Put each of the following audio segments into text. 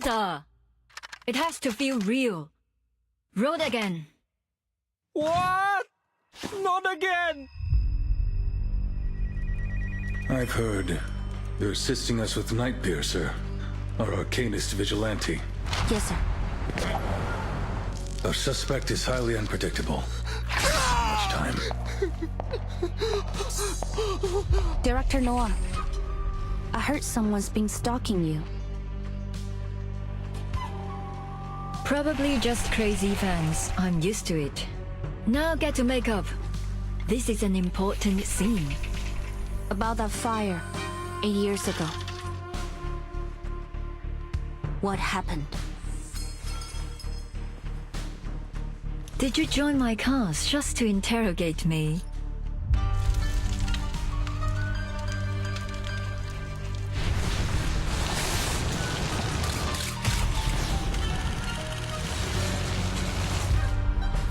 water. It has to feel real. Roll again. What? Not again! I've heard you're assisting us with Nightpiercer, our arcanist vigilante. Yes, sir. Our suspect is highly unpredictable. Much time. Director Noah, I heard someone's been stalking you. Probably just crazy fans. I'm used to it. Now get to makeup. This is an important scene. About that fire 8 years ago. What happened? Did you join my cast just to interrogate me?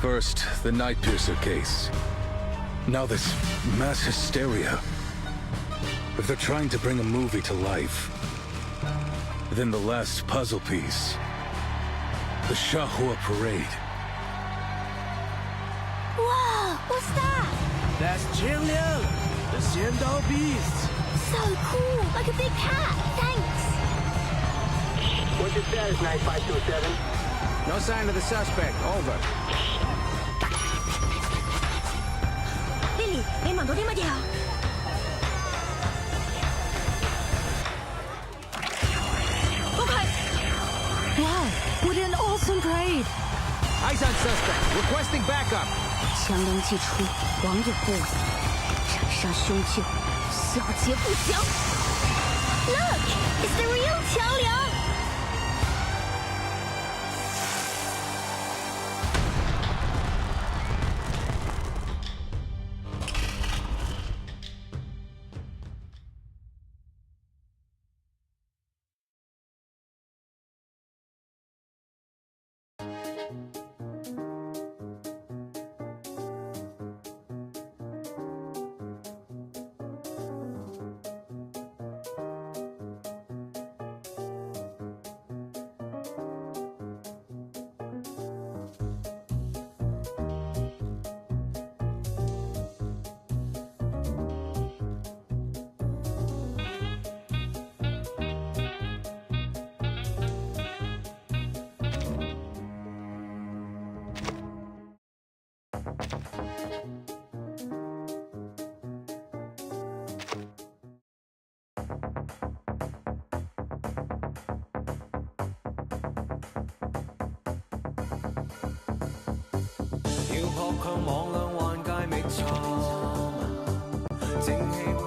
First, the Nightpiercer case. Now this mass hysteria. If they're trying to bring a movie to life, then the last puzzle piece. The Showdown parade. Wow, what's that? That's Chillhop, the Showdown beast. So cool, like a big cat. Thanks. What's your status, 9527? No sign of the suspect. Over. 丽丽，你慢到啲乜嘢啊？ Wow, what an awesome parade! Eyes on suspect. Requesting backup. 强梁既出，王有过，斩杀凶器，小节不详。Look, it's the real 强梁。 要撲向網兩萬界覓尋，正氣會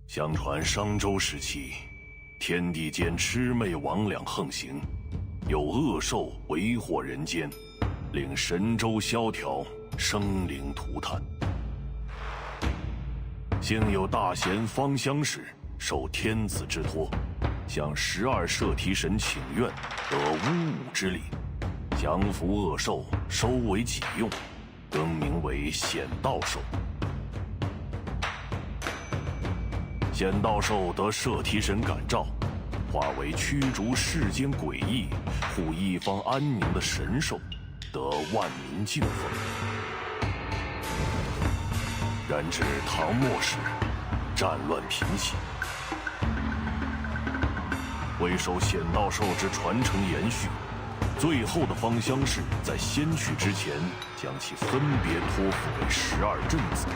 相传商周时期，天地间魑魅魍魉横行，有恶兽为祸人间，令神州萧条，生灵涂炭。幸有大贤方相氏受天子之托，向12摄提神请愿，得巫武之力，降服恶兽，收为己用，更名为显道兽。显道兽得摄提神感召，化为驱逐世间诡异、护一方安宁的神兽，得万民敬奉。然至唐末时，战乱频起，为守显道兽之传承延续，最后的方相氏在先去之前，将其分别托付给12镇子，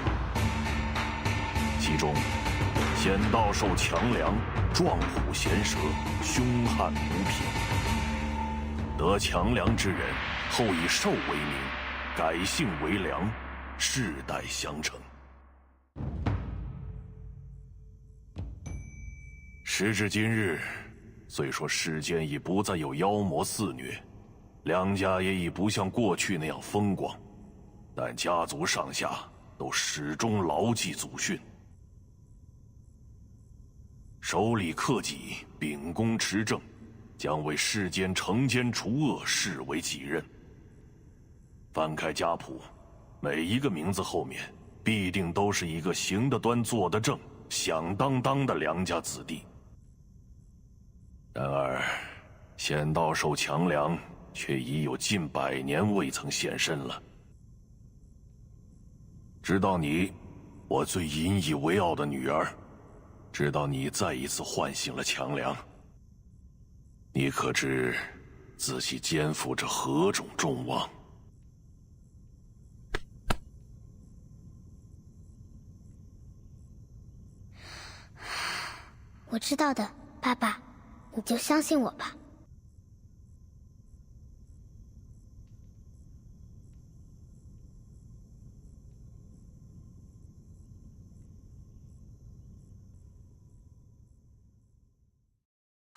其中显道兽强梁，壮虎衔蛇，凶悍无匹。得强梁之人，后以兽为名，改姓为梁，世代相承。时至今日，虽说世间已不再有妖魔肆虐，梁家也已不像过去那样风光，但家族上下都始终牢记祖训，守礼克己，秉公持正，将为世间惩奸除恶视为己任。翻开家谱，每一个名字后面必定都是一个行得端、坐得正、响当当的良家子弟。然而，仙道手强梁却已有近100年未曾现身了。直到你，我最引以为傲的女儿，直到你再一次唤醒了强梁，你可知自己肩负着何种重望？我知道的，爸爸，你就相信我吧。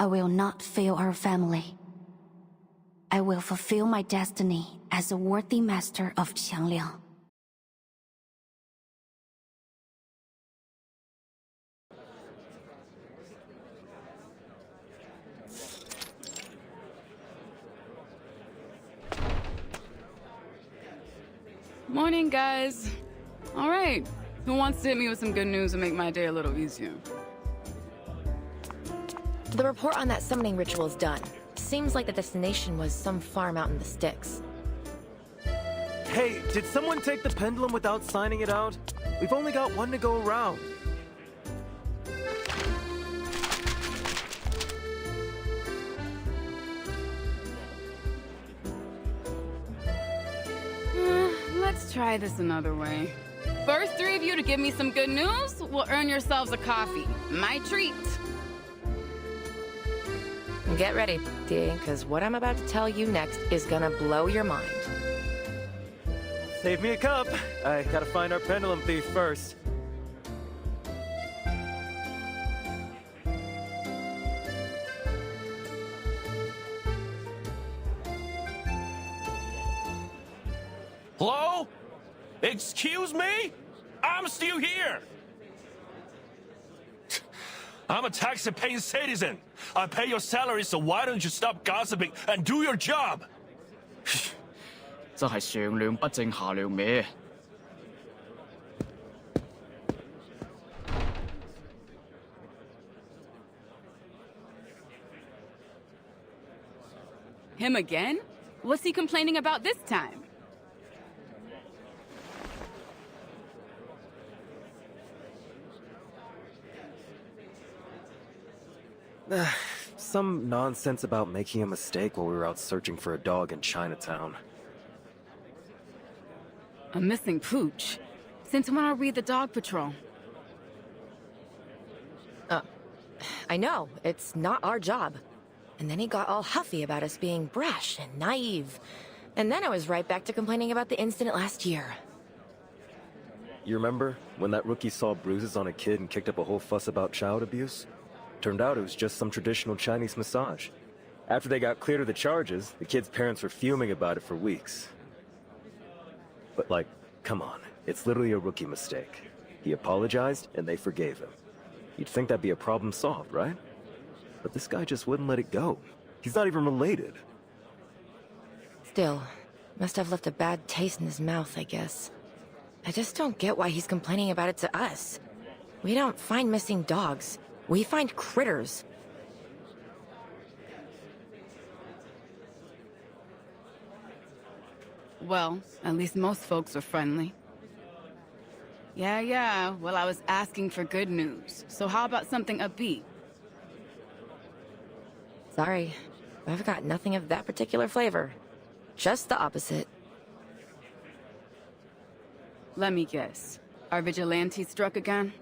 I will not fail our family. I will fulfill my destiny as a worthy master of Qiangliang. Morning, guys. All right, who wants to hit me with some good news and make my day a little easier? The report on that summoning ritual is done. Seems like the destination was some farm out in the sticks. Hey, did someone take the pendulum without signing it out? We've only got one to go around. Let's try this another way. First 3 of you to give me some good news will earn yourselves a coffee. My treat. Get ready, D, because what I'm about to tell you next is gonna blow your mind. Save me a cup. I gotta find our pendulum thief first. Hello? Excuse me? I'm still here. I'm a tax-paying citizen. I pay your salary, so why don't you stop gossiping and do your job? 真係上梁不正下梁歪。Him again? What's he complaining about this time? Some nonsense about making a mistake while we were out searching for a dog in Chinatown. A missing pooch? Since when are we the dog patrol? I know, it's not our job. And then he got all huffy about us being brash and naive. And then I was right back to complaining about the incident last year. You remember when that rookie saw bruises on a kid and kicked up a whole fuss about child abuse? Turned out it was just some traditional Chinese massage. After they got cleared of the charges, the kid's parents were fuming about it for weeks. But like, come on, it's literally a rookie mistake. He apologized and they forgave him. You'd think that'd be a problem solved, right? But this guy just wouldn't let it go. He's not even related. Still, must have left a bad taste in his mouth, I guess. I just don't get why he's complaining about it to us. We don't find missing dogs. We find critters. Well, at least most folks are friendly. Yeah, well, I was asking for good news. So how about something upbeat? Sorry, I've got nothing of that particular flavor. Just the opposite. Let me guess. Our vigilante struck again?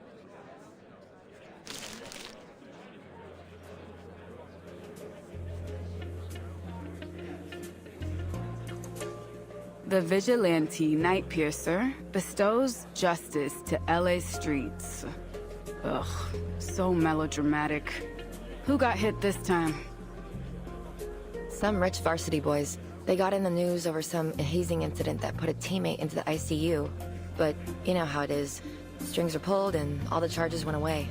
The vigilante Night Piercer bestows justice to LA streets. Ugh, so melodramatic. Who got hit this time? Some rich varsity boys. They got in the news over some hazing incident that put a teammate into the ICU. But you know how it is. Strings are pulled and all the charges went away.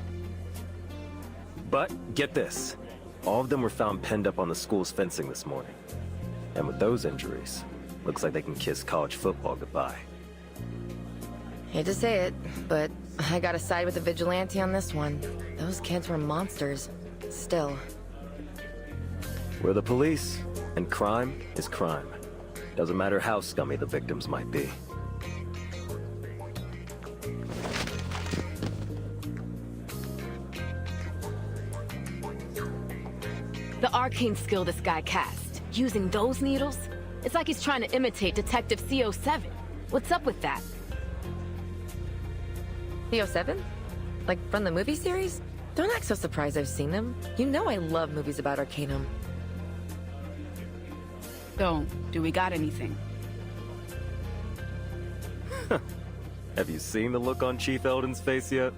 But get this. All of them were found penned up on the school's fencing this morning. And with those injuries, looks like they can kiss college football goodbye. Hate to say it, but I gotta side with the vigilante on this one. Those kids were monsters. Still. We're the police, and crime is crime. Doesn't matter how scummy the victims might be. The arcane skill this guy cast, using those needles? It's like he's trying to imitate Detective CO7. What's up with that? CO7? Like from the movie series? Don't act so surprised I've seen them. You know I love movies about Arcanum. So, do we got anything? Have you seen the look on Chief Eldon's face yet?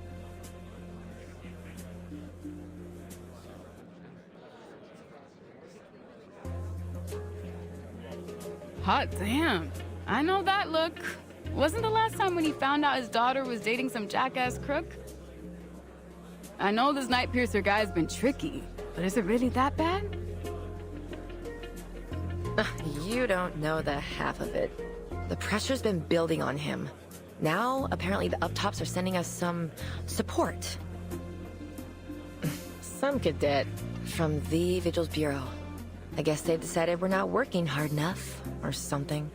Hot damn. I know that look. Wasn't the last time when he found out his daughter was dating some jackass crook? I know this Night Piercer guy's been tricky, but is it really that bad? You don't know the half of it. The pressure's been building on him. Now, apparently the up-tops are sending us some support. Some cadet from the Vigils Bureau. I guess they've decided we're not working hard enough, or something.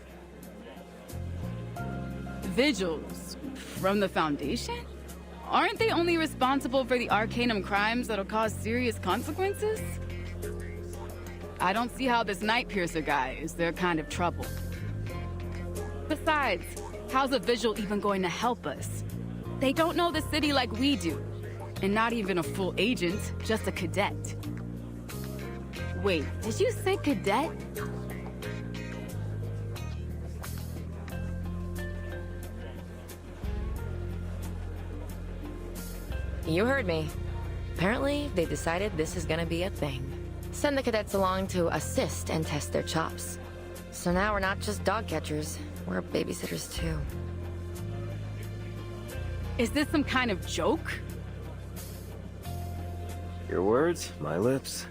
Vigils? From the Foundation? Aren't they only responsible for the Arcanum crimes that'll cause serious consequences? I don't see how this Night Piercer guy is their kind of trouble. Besides, how's a Vigil even going to help us? They don't know the city like we do. And not even a full agent, just a cadet. Wait, did you say cadet? You heard me. Apparently, they decided this is gonna be a thing. Send the cadets along to assist and test their chops. So now we're not just dog catchers, we're babysitters too. Is this some kind of joke? Your words, my lips.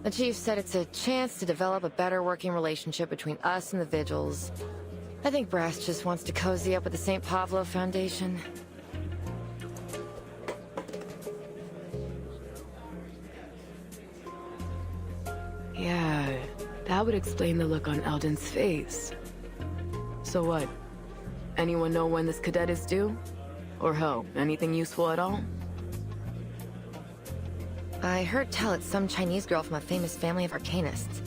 The chief said it's a chance to develop a better working relationship between us and the Vigils. I think Brass just wants to cozy up with the St. Pavlo Foundation. Yeah, that would explain the look on Eldon's face. So what? Anyone know when this cadet is due? Or hell, anything useful at all? I heard tell it's some Chinese girl from a famous family of arcanists.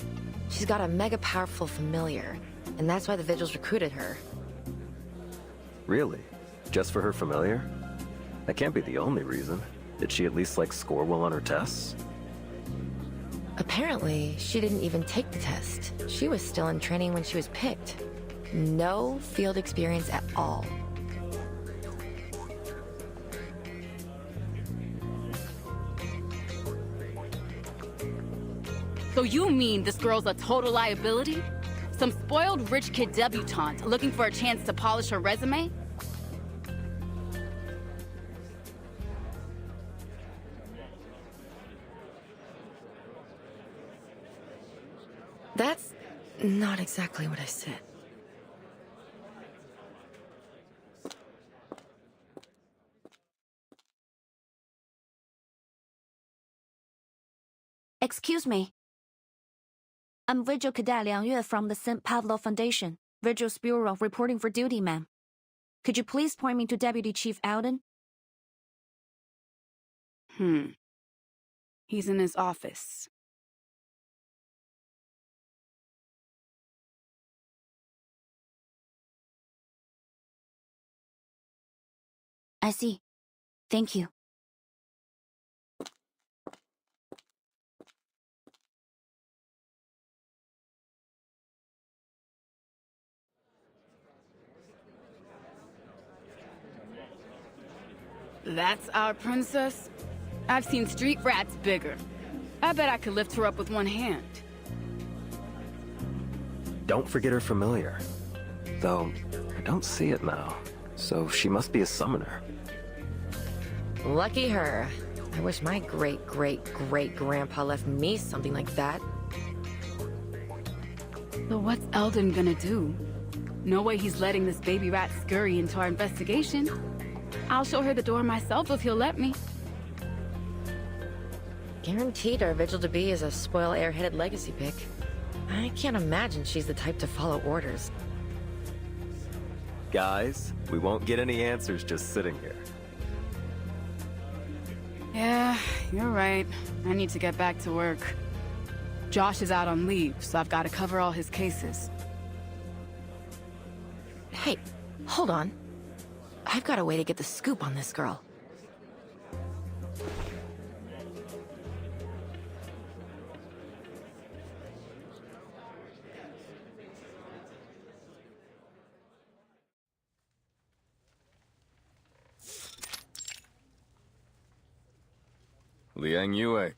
She's got a mega powerful familiar, and that's why the Vigils recruited her. Really? Just for her familiar? That can't be the only reason. Did she at least, like, score well on her tests? Apparently, she didn't even take the test. She was still in training when she was picked. No field experience at all. So you mean this girl's a total liability? Some spoiled rich kid debutante looking for a chance to polish her resume? That's not exactly what I said. Excuse me. I'm Vigil Cadet Liang Yue from the St. Pavlo Foundation, Vigil's Bureau, reporting for duty, ma'am. Could you please point me to Deputy Chief Eldon? He's in his office. I see. Thank you. That's our princess? I've seen street rats bigger. I bet I could lift her up with one hand. Don't forget her familiar. Though, I don't see it now. So she must be a summoner. Lucky her. I wish my great-great-great-grandpa left me something like that. So what's Eldon gonna do? No way he's letting this baby rat scurry into our investigation. I'll show her the door myself if he'll let me. Guaranteed our Vigil-to-be is a spoil airheaded legacy pick. I can't imagine she's the type to follow orders. Guys, we won't get any answers just sitting here. Yeah, you're right. I need to get back to work. Josh is out on leave, so I've got to cover all his cases. Hey, hold on. I've got a way to get the scoop on this girl. Liang Yue.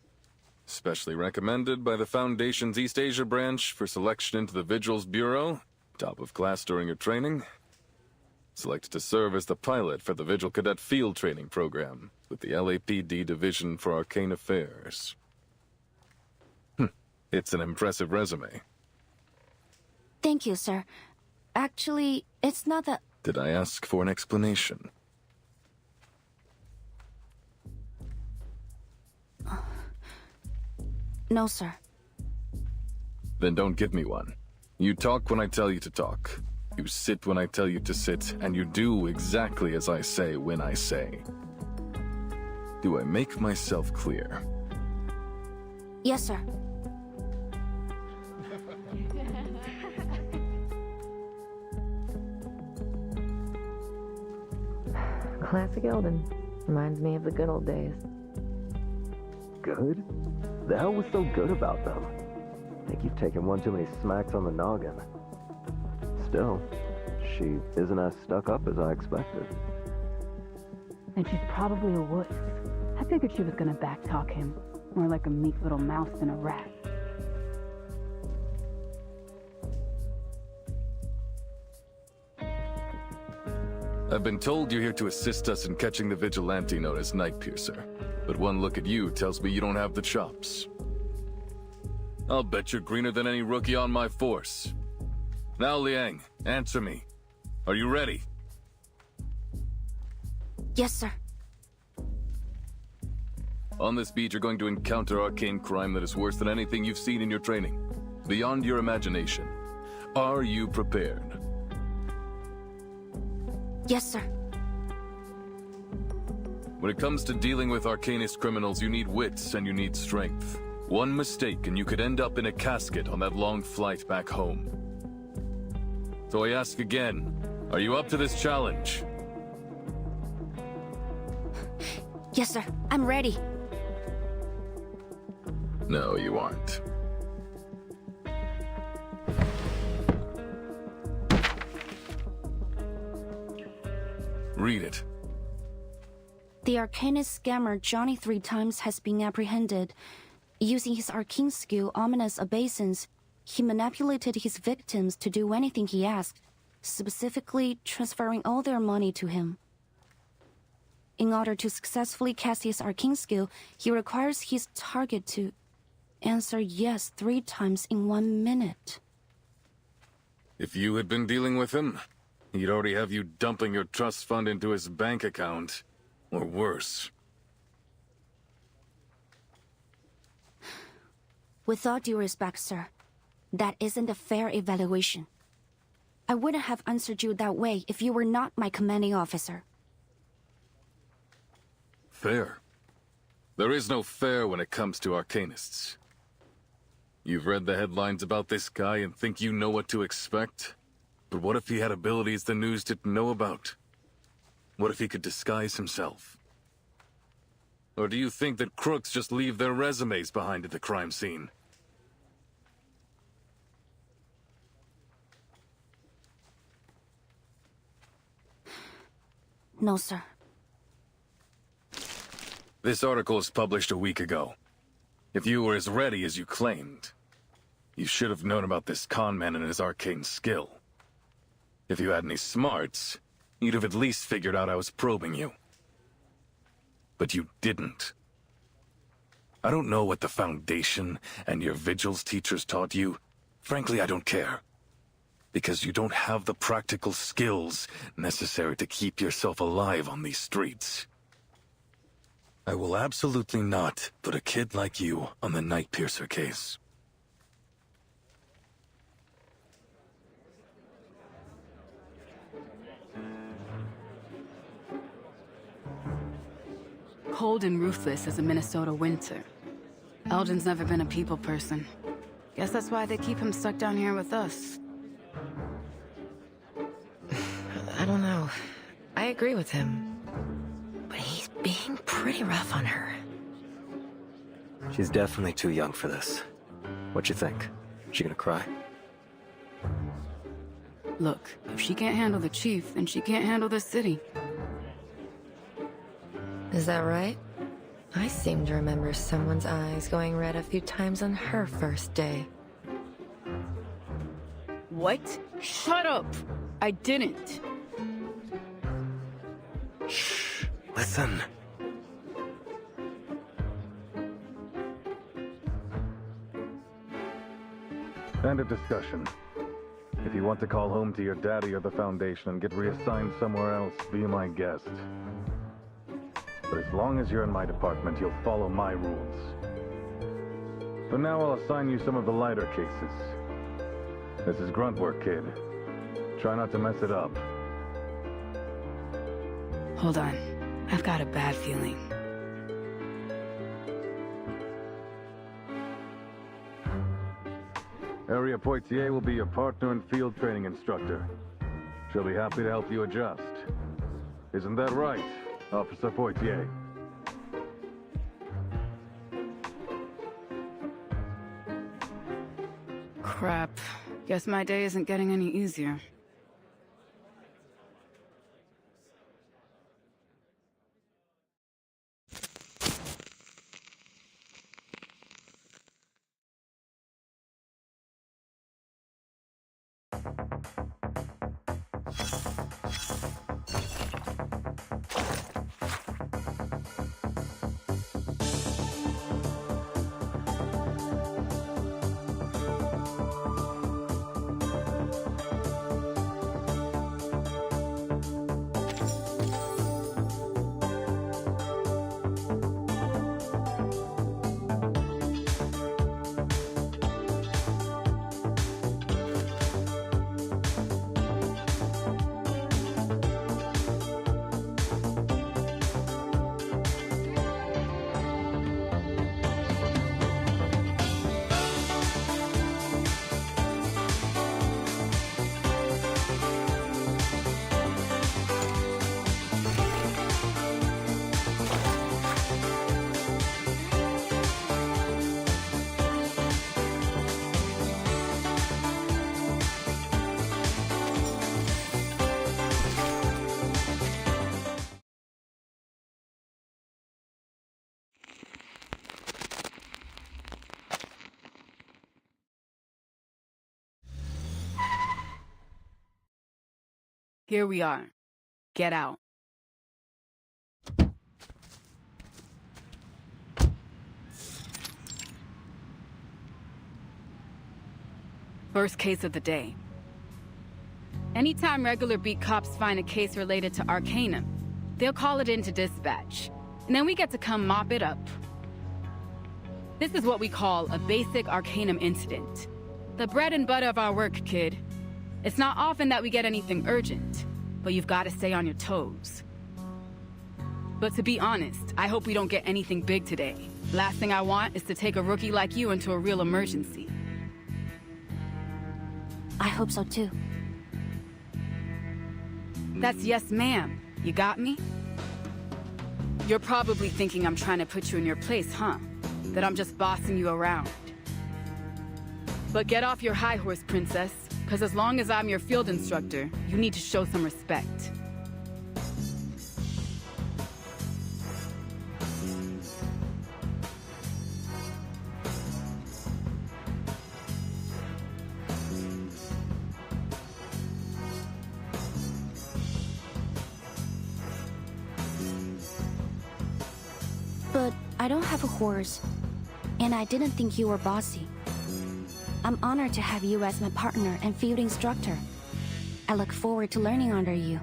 Specially recommended by the Foundation's East Asia branch for selection into the Vigils Bureau. Top of class during your training. Selected to serve as the pilot for the Vigil Cadet Field Training Program with the LAPD Division for Arcane Affairs. It's an impressive resume. Thank you, sir. Actually, it's not that... Did I ask for an explanation? No, sir. Then don't give me one. You talk when I tell you to talk. You sit when I tell you to sit, and you do exactly as I say when I say. Do I make myself clear? Yes, sir. Classic Eldon. Reminds me of the good old days. Good? The hell was so good about them? I think you've taken one too many smacks on the noggin. Still, she isn't as stuck up as I expected. And she's probably a wuss. I figured she was gonna backtalk him. More like a meek little mouse than a rat. I've been told you're here to assist us in catching the vigilante known as Night Piercer. But one look at you tells me you don't have the chops. I'll bet you're greener than any rookie on my force. Now, Liang, answer me. Are you ready? Yes, sir. On this beat, you're going to encounter arcane crime that is worse than anything you've seen in your training. Beyond your imagination. Are you prepared? Yes, sir. When it comes to dealing with arcanist criminals, you need wits and you need strength. One mistake and you could end up in a casket on that long flight back home. So I ask again, are you up to this challenge? Yes, sir. I'm ready. No, you aren't. Read it. The arcanist scammer Johnny 3 times has been apprehended. Using his arcane skill, ominous obeisance, he manipulated his victims to do anything he asked, specifically transferring all their money to him. In order to successfully cast his arcane skill, he requires his target to answer yes 3 times in 1 minute. If you had been dealing with him, he'd already have you dumping your trust fund into his bank account. Or worse. With all due respect, sir, that isn't a fair evaluation. I wouldn't have answered you that way if you were not my commanding officer. Fair? There is no fair when it comes to arcanists. You've read the headlines about this guy and think you know what to expect? But what if he had abilities the news didn't know about? What if he could disguise himself? Or do you think that crooks just leave their resumes behind at the crime scene? No, sir. This article was published a week ago. If you were as ready as you claimed, you should have known about this con man and his arcane skill. If you had any smarts, you'd have at least figured out I was probing you. But you didn't. I don't know what the Foundation and your vigils teachers taught you. Frankly, I don't care. Because you don't have the practical skills necessary to keep yourself alive on these streets. I will absolutely not put a kid like you on the Night Piercer case. Cold and ruthless as a Minnesota winter. Eldon's never been a people person. Guess that's why they keep him stuck down here with us. I don't know. I agree with him. But he's being pretty rough on her. She's definitely too young for this. What you think? She gonna cry? Look, if she can't handle the chief, then she can't handle the city. Is that right? I seem to remember someone's eyes going red a few times on her first day. What? Shut up! I didn't. Shh. Listen. End of discussion. If you want to call home to your daddy or the Foundation and get reassigned somewhere else, be my guest. But as long as you're in my department, you'll follow my rules. For now, I'll assign you some of the lighter cases. This is grunt work, kid. Try not to mess it up. Hold on. I've got a bad feeling. Area Poitier will be your partner and field training instructor. She'll be happy to help you adjust. Isn't that right, Officer Poitier? Crap. Guess my day isn't getting any easier. Here we are. Get out. First case of the day. Anytime regular beat cops find a case related to Arcanum, they'll call it into dispatch, and then we get to come mop it up. This is what we call a basic Arcanum incident. The bread and butter of our work, kid. It's not often that we get anything urgent, but you've got to stay on your toes. But to be honest, I hope we don't get anything big today. Last thing I want is to take a rookie like you into a real emergency. I hope so too. That's yes, ma'am. You got me? You're probably thinking I'm trying to put you in your place, huh? That I'm just bossing you around. But get off your high horse, princess. Because as long as I'm your field instructor, you need to show some respect. But I don't have a horse. And I didn't think you were bossy. I'm honored to have you as my partner and field instructor. I look forward to learning under you.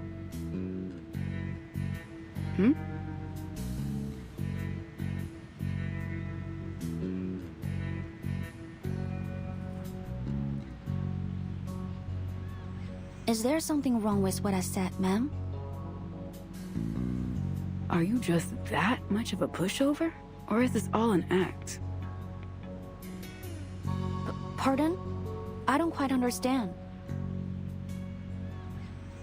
Is there something wrong with what I said, ma'am? Are you just that much of a pushover? Or is this all an act? Pardon? I don't quite understand.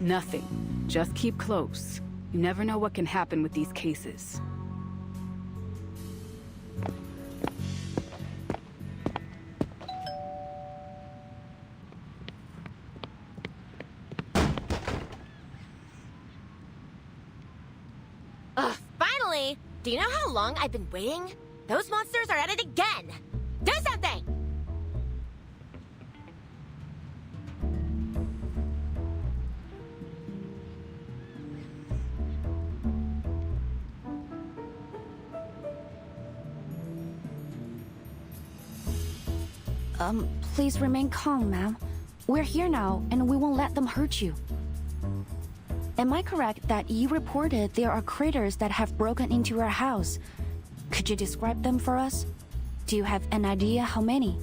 Nothing. Just keep close. You never know what can happen with these cases. Ugh, finally! Do you know how long I've been waiting? Those monsters are at it again! Do something! Please remain calm, ma'am. We're here now, and we won't let them hurt you. Am I correct that you reported there are critters that have broken into your house? Could you describe them for us? Do you have an idea how many?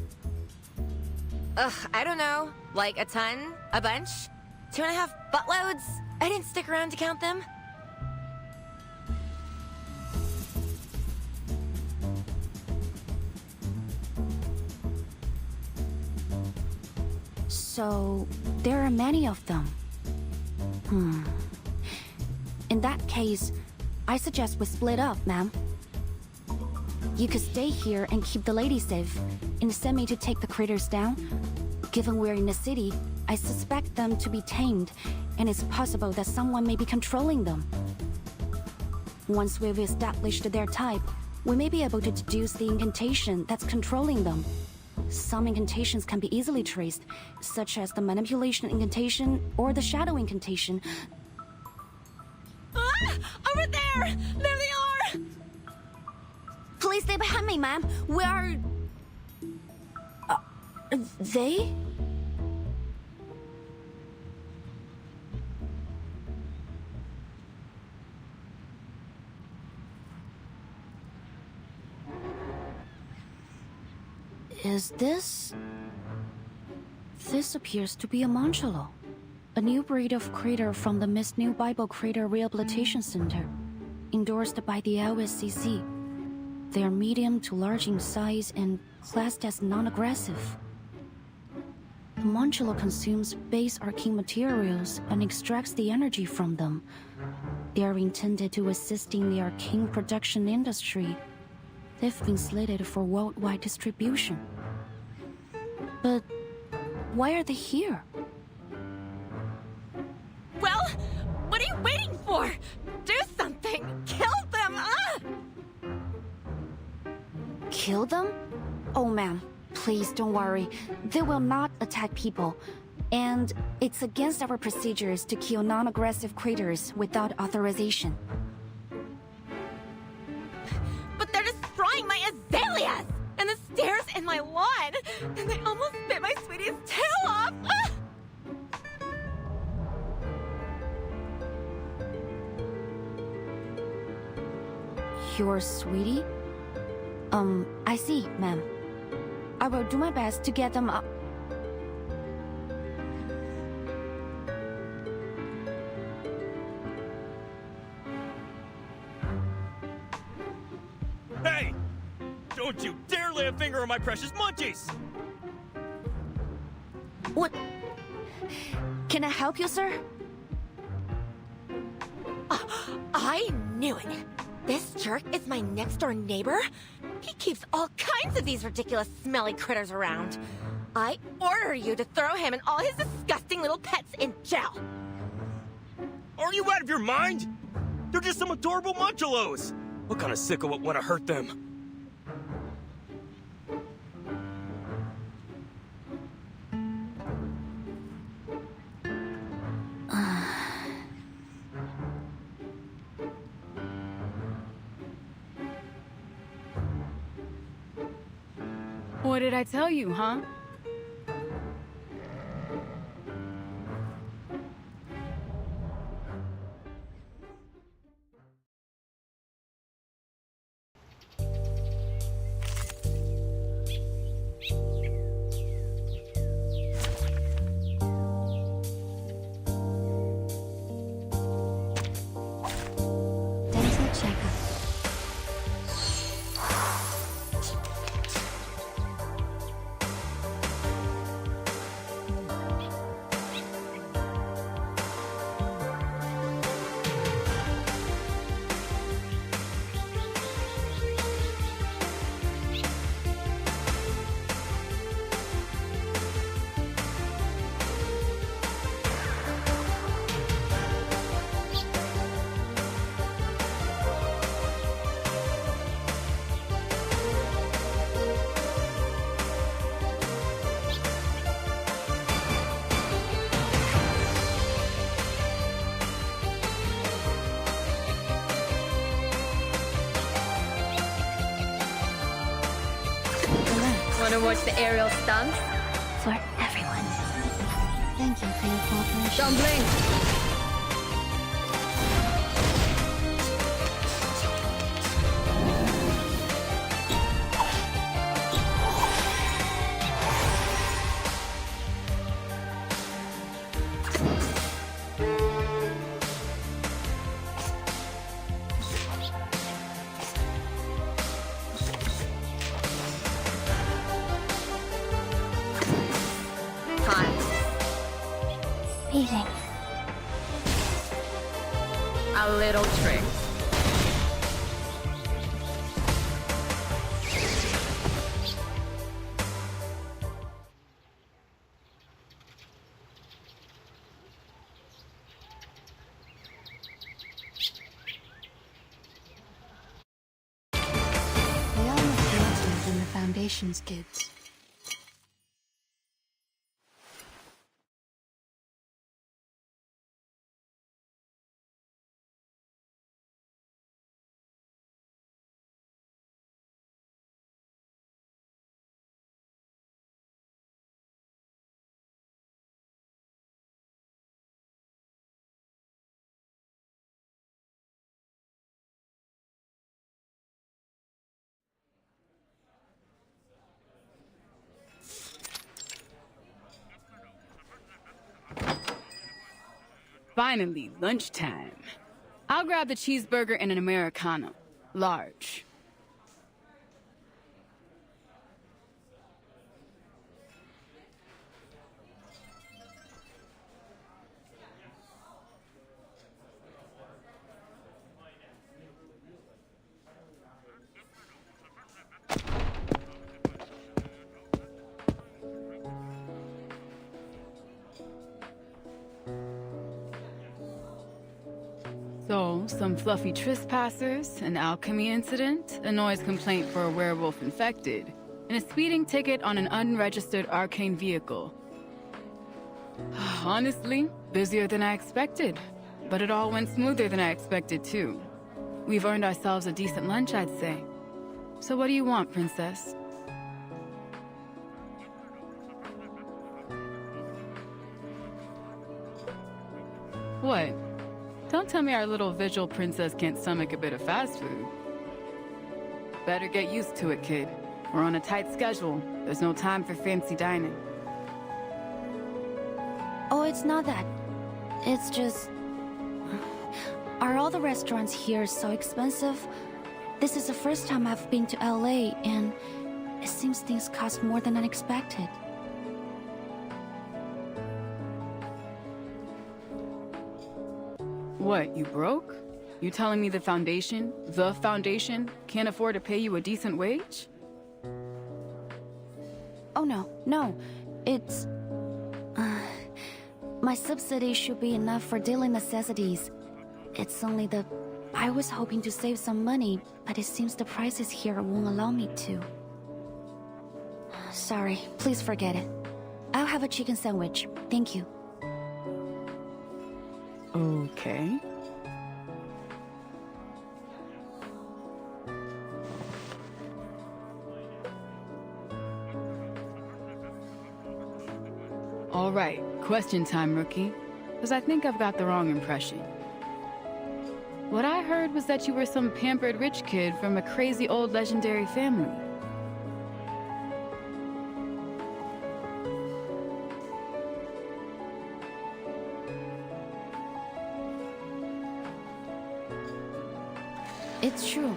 Ugh, I don't know. Like a ton? A bunch? 2.5 buttloads? I didn't stick around to count them. So, there are many of them. In that case, I suggest we split up, ma'am. You could stay here and keep the lady safe, and send me to take the critters down. Given we're in the city, I suspect them to be tamed, and it's possible that someone may be controlling them. Once we've established their type, we may be able to deduce the incantation that's controlling them. Some incantations can be easily traced, such as the manipulation incantation or the shadow incantation. Ah! Over there! There they are! Please stay behind me, ma'am. We are... they? Is this... This appears to be a Moncelo, a new breed of crater from the Miss New Bible Crater Rehabilitation Center, endorsed by the LSCC. They are medium to large in size and classed as non-aggressive. The Moncelo consumes base arcane materials and extracts the energy from them. They are intended to assist in the arcane production industry. They've been slated for worldwide distribution. But why are they here? Well, what are you waiting for? Do something! Kill them! Kill them? Oh, ma'am, please don't worry. They will not attack people. And it's against our procedures to kill non-aggressive critters without authorization. But they're destroying my azaleas! And the stairs in my lawn! And they almost bit my sweetie's tail off! Ah! Your sweetie? I see, ma'am. I will do my best to get them up. Hey! Don't you dare lay a finger on my precious munchies! What? Can I help you, sir? I knew it! This jerk is my next-door neighbor? He keeps all kinds of these ridiculous smelly critters around. I order you to throw him and all his disgusting little pets in jail! Are you out of your mind? They're just some adorable munchalos! What kind of sicko would want to hurt them? What did I tell you, huh? Dental checkup. Wanna watch the aerial stunts? For everyone. Thank you for your cooperation. Don't blink! Eating. A little trick. They are much larger than the Foundation's kids. Finally, lunchtime. I'll grab the cheeseburger and an Americano. Large. So, some fluffy trespassers, an alchemy incident, a noise complaint for a werewolf infected, and a speeding ticket on an unregistered arcane vehicle. Honestly, busier than I expected, but it all went smoother than I expected too. We've earned ourselves a decent lunch, I'd say. So what do you want, princess? What? Don't tell me our little visual princess can't stomach a bit of fast food. Better get used to it, kid. We're on a tight schedule. There's no time for fancy dining. Oh, it's not that. It's just... Are all the restaurants here so expensive? This is the first time I've been to LA, and it seems things cost more than I expected. What, you broke? You telling me the Foundation, can't afford to pay you a decent wage? Oh no. It's... my subsidy should be enough for daily necessities. It's only the... I was hoping to save some money, but it seems the prices here won't allow me to. Sorry, please forget it. I'll have a chicken sandwich. Thank you. Okay. All right, question time, rookie. Because I think I've got the wrong impression. What I heard was that you were some pampered rich kid from a crazy old legendary family. It's true.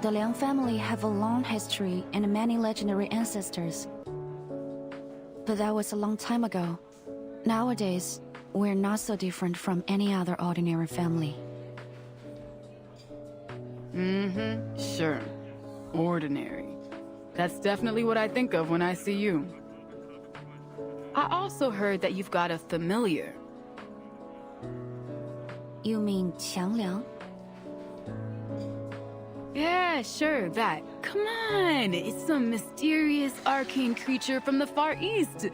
The Liang family have a long history and many legendary ancestors. But that was a long time ago. Nowadays, we're not so different from any other ordinary family. Sure. Ordinary. That's definitely what I think of when I see you. I also heard that you've got a familiar. You mean Qiangliang? Yeah, sure, that. Come on! It's some mysterious arcane creature from the Far East.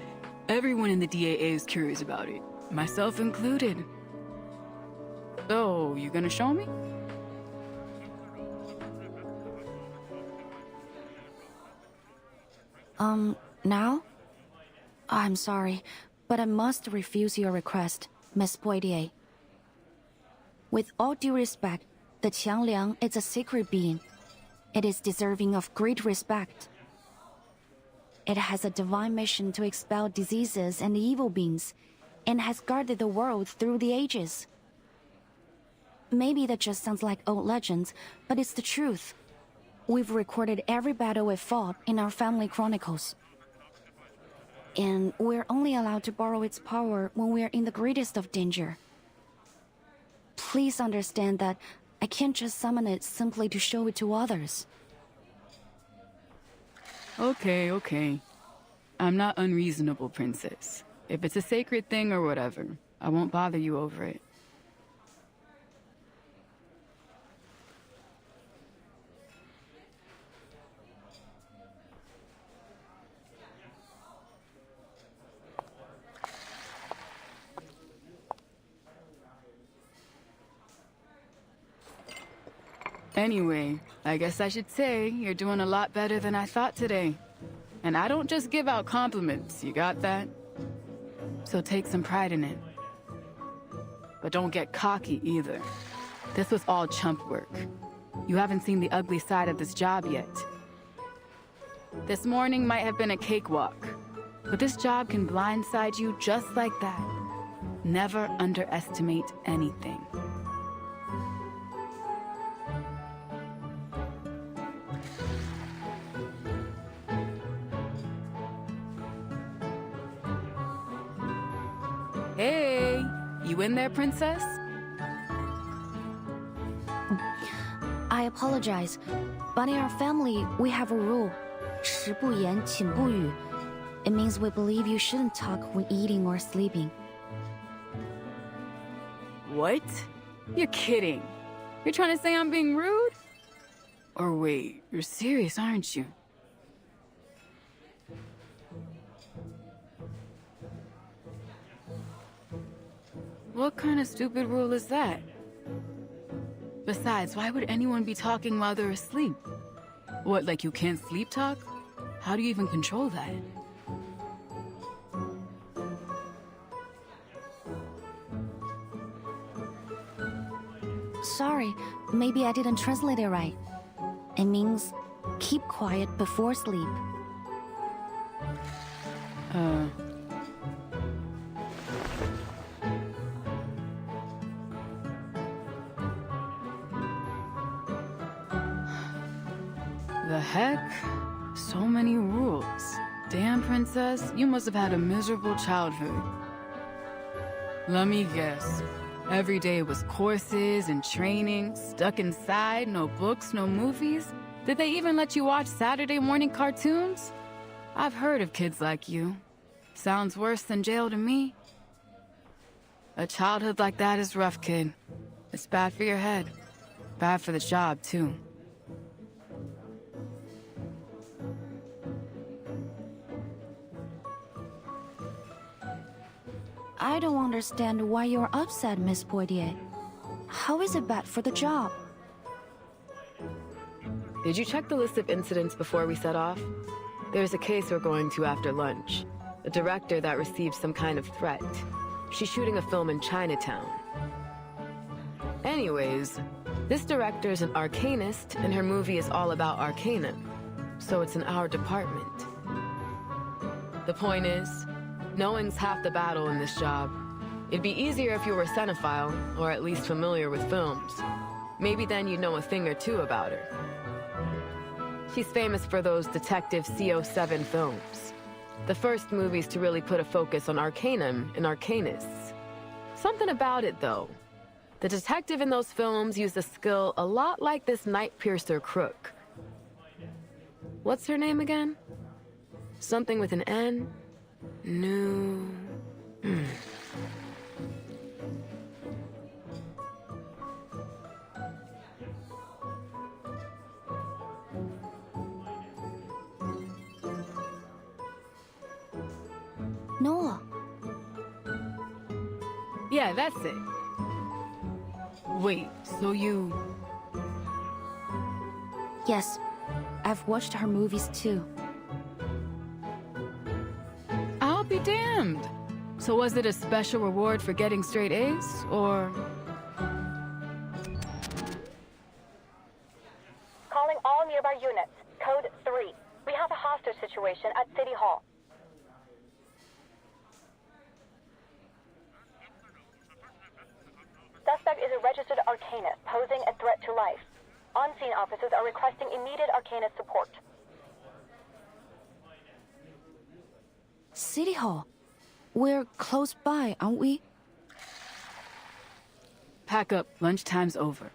Everyone in the DAA is curious about it, myself included. So, you gonna show me? Now? I'm sorry, but I must refuse your request, Miss Poitier. With all due respect, the Qiangliang is a sacred being. It is deserving of great respect. It has a divine mission to expel diseases and evil beings, and has guarded the world through the ages. Maybe that just sounds like old legends, but it's the truth. We've recorded every battle we fought in our family chronicles. And we're only allowed to borrow its power when we're in the greatest of danger. Please understand that I can't just summon it simply to show it to others. Okay. I'm not unreasonable, Princess. If it's a sacred thing or whatever, I won't bother you over it. Anyway, I guess I should say you're doing a lot better than I thought today. And I don't just give out compliments, you got that? So take some pride in it. But don't get cocky either. This was all chump work. You haven't seen the ugly side of this job yet. This morning might have been a cakewalk, but this job can blindside you just like that. Never underestimate anything. Hey, you in there, Princess? I apologize, but in our family, we have a rule. 食不言，寝不语. It means we believe you shouldn't talk when eating or sleeping. What? You're kidding. You're trying to say I'm being rude? Or wait, you're serious, aren't you? What kind of stupid rule is that? Besides, why would anyone be talking while they're asleep? What, like you can't sleep talk? How do you even control that? Sorry, maybe I didn't translate it right. It means keep quiet before sleep. The heck? So many rules. Damn, Princess, you must have had a miserable childhood. Let me guess. Every day was courses and training, stuck inside, no books, no movies. Did they even let you watch Saturday morning cartoons? I've heard of kids like you. Sounds worse than jail to me. A childhood like that is rough, kid. It's bad for your head. Bad for the job, too. I don't understand why you're upset, Miss Poitier. How is it bad for the job? Did you check the list of incidents before we set off? There's a case we're going to after lunch. a director that received some kind of threat. She's shooting a film in Chinatown. Anyways, this director's an arcanist, and her movie is all about Arcanum, so it's in our department. The point is, knowing's half the battle in this job. It'd be easier if you were a cinephile, or at least familiar with films. Maybe then you'd know a thing or two about her. She's famous for those Detective CO7 films. The first movies to really put a focus on Arcanum and Arcanists. Something about it, though. The detective in those films used a skill a lot like this Night Piercer crook. What's her name again? Something with an N? No. Noah. Yeah, that's it. Wait, so you... Yes, I've watched her movies too. I'll be damned. So was it a special reward for getting straight A's, or...? Calling all nearby units. Code 3. We have a hostage situation at City Hall. Suspect is a registered arcanist posing a threat to life. On-scene officers are requesting immediate arcanist support. City Hall. We're close by, aren't we? Pack up. Lunchtime's over.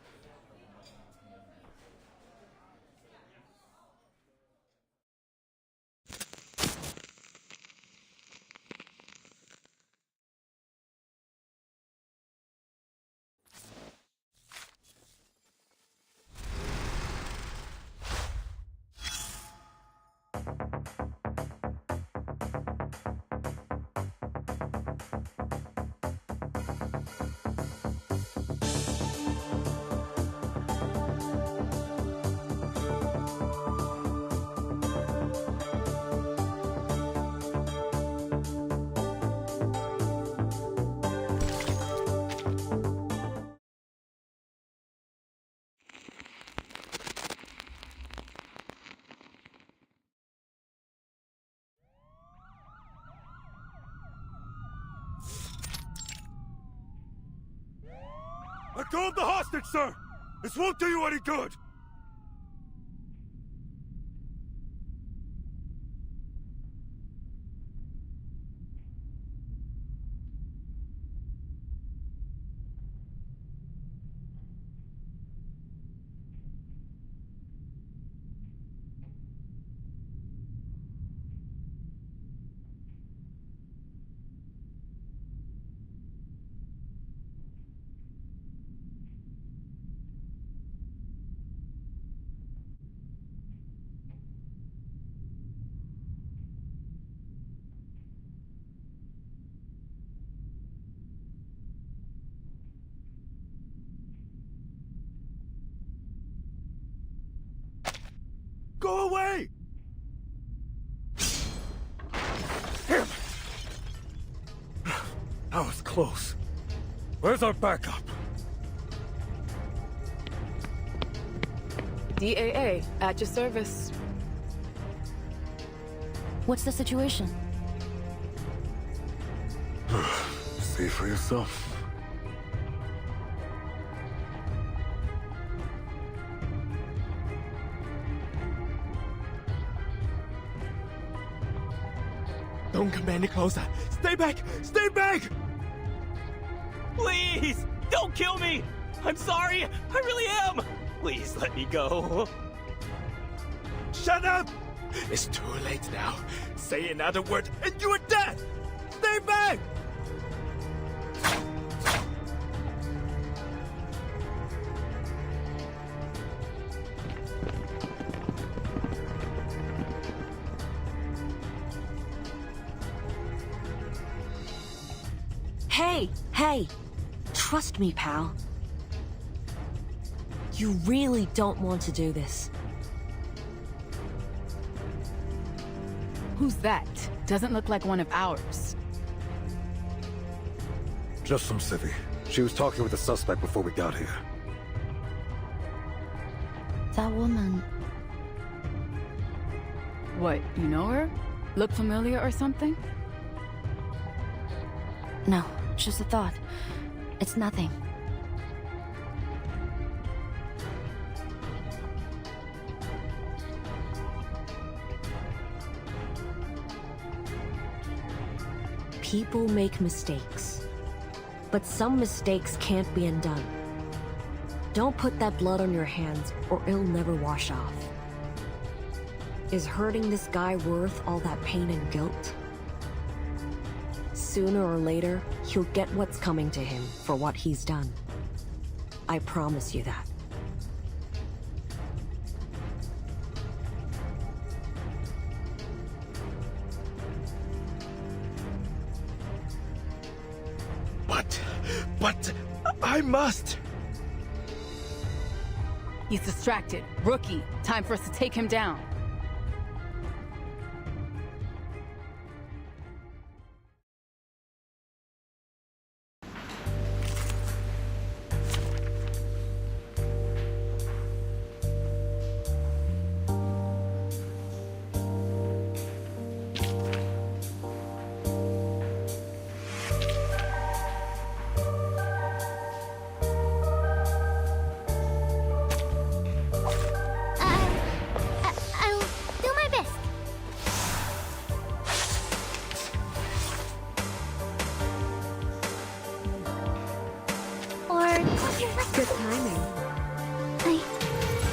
I called the hostage, sir! This won't do you any good! Go away! Damn it! That was close. Where's our backup? DAA, at your service. What's the situation? See for yourself. Don't come any closer. Stay back! Stay back! Please! Don't kill me! I'm sorry! I really am! Please let me go. Shut up! It's too late now. Say another word and you are dead! Stay back! Hey! Trust me, pal. You really don't want to do this. Who's that? Doesn't look like one of ours. Just some civvy. She was talking with the suspect before we got here. That woman... What, you know her? Look familiar or something? No, just a thought. It's nothing. People make mistakes. But some mistakes can't be undone. Don't put that blood on your hands, or it'll never wash off. Is hurting this guy worth all that pain and guilt? Sooner or later, he'll get what's coming to him for what he's done. I promise you that. But... I must! He's distracted. Rookie. Time for us to take him down. Good timing.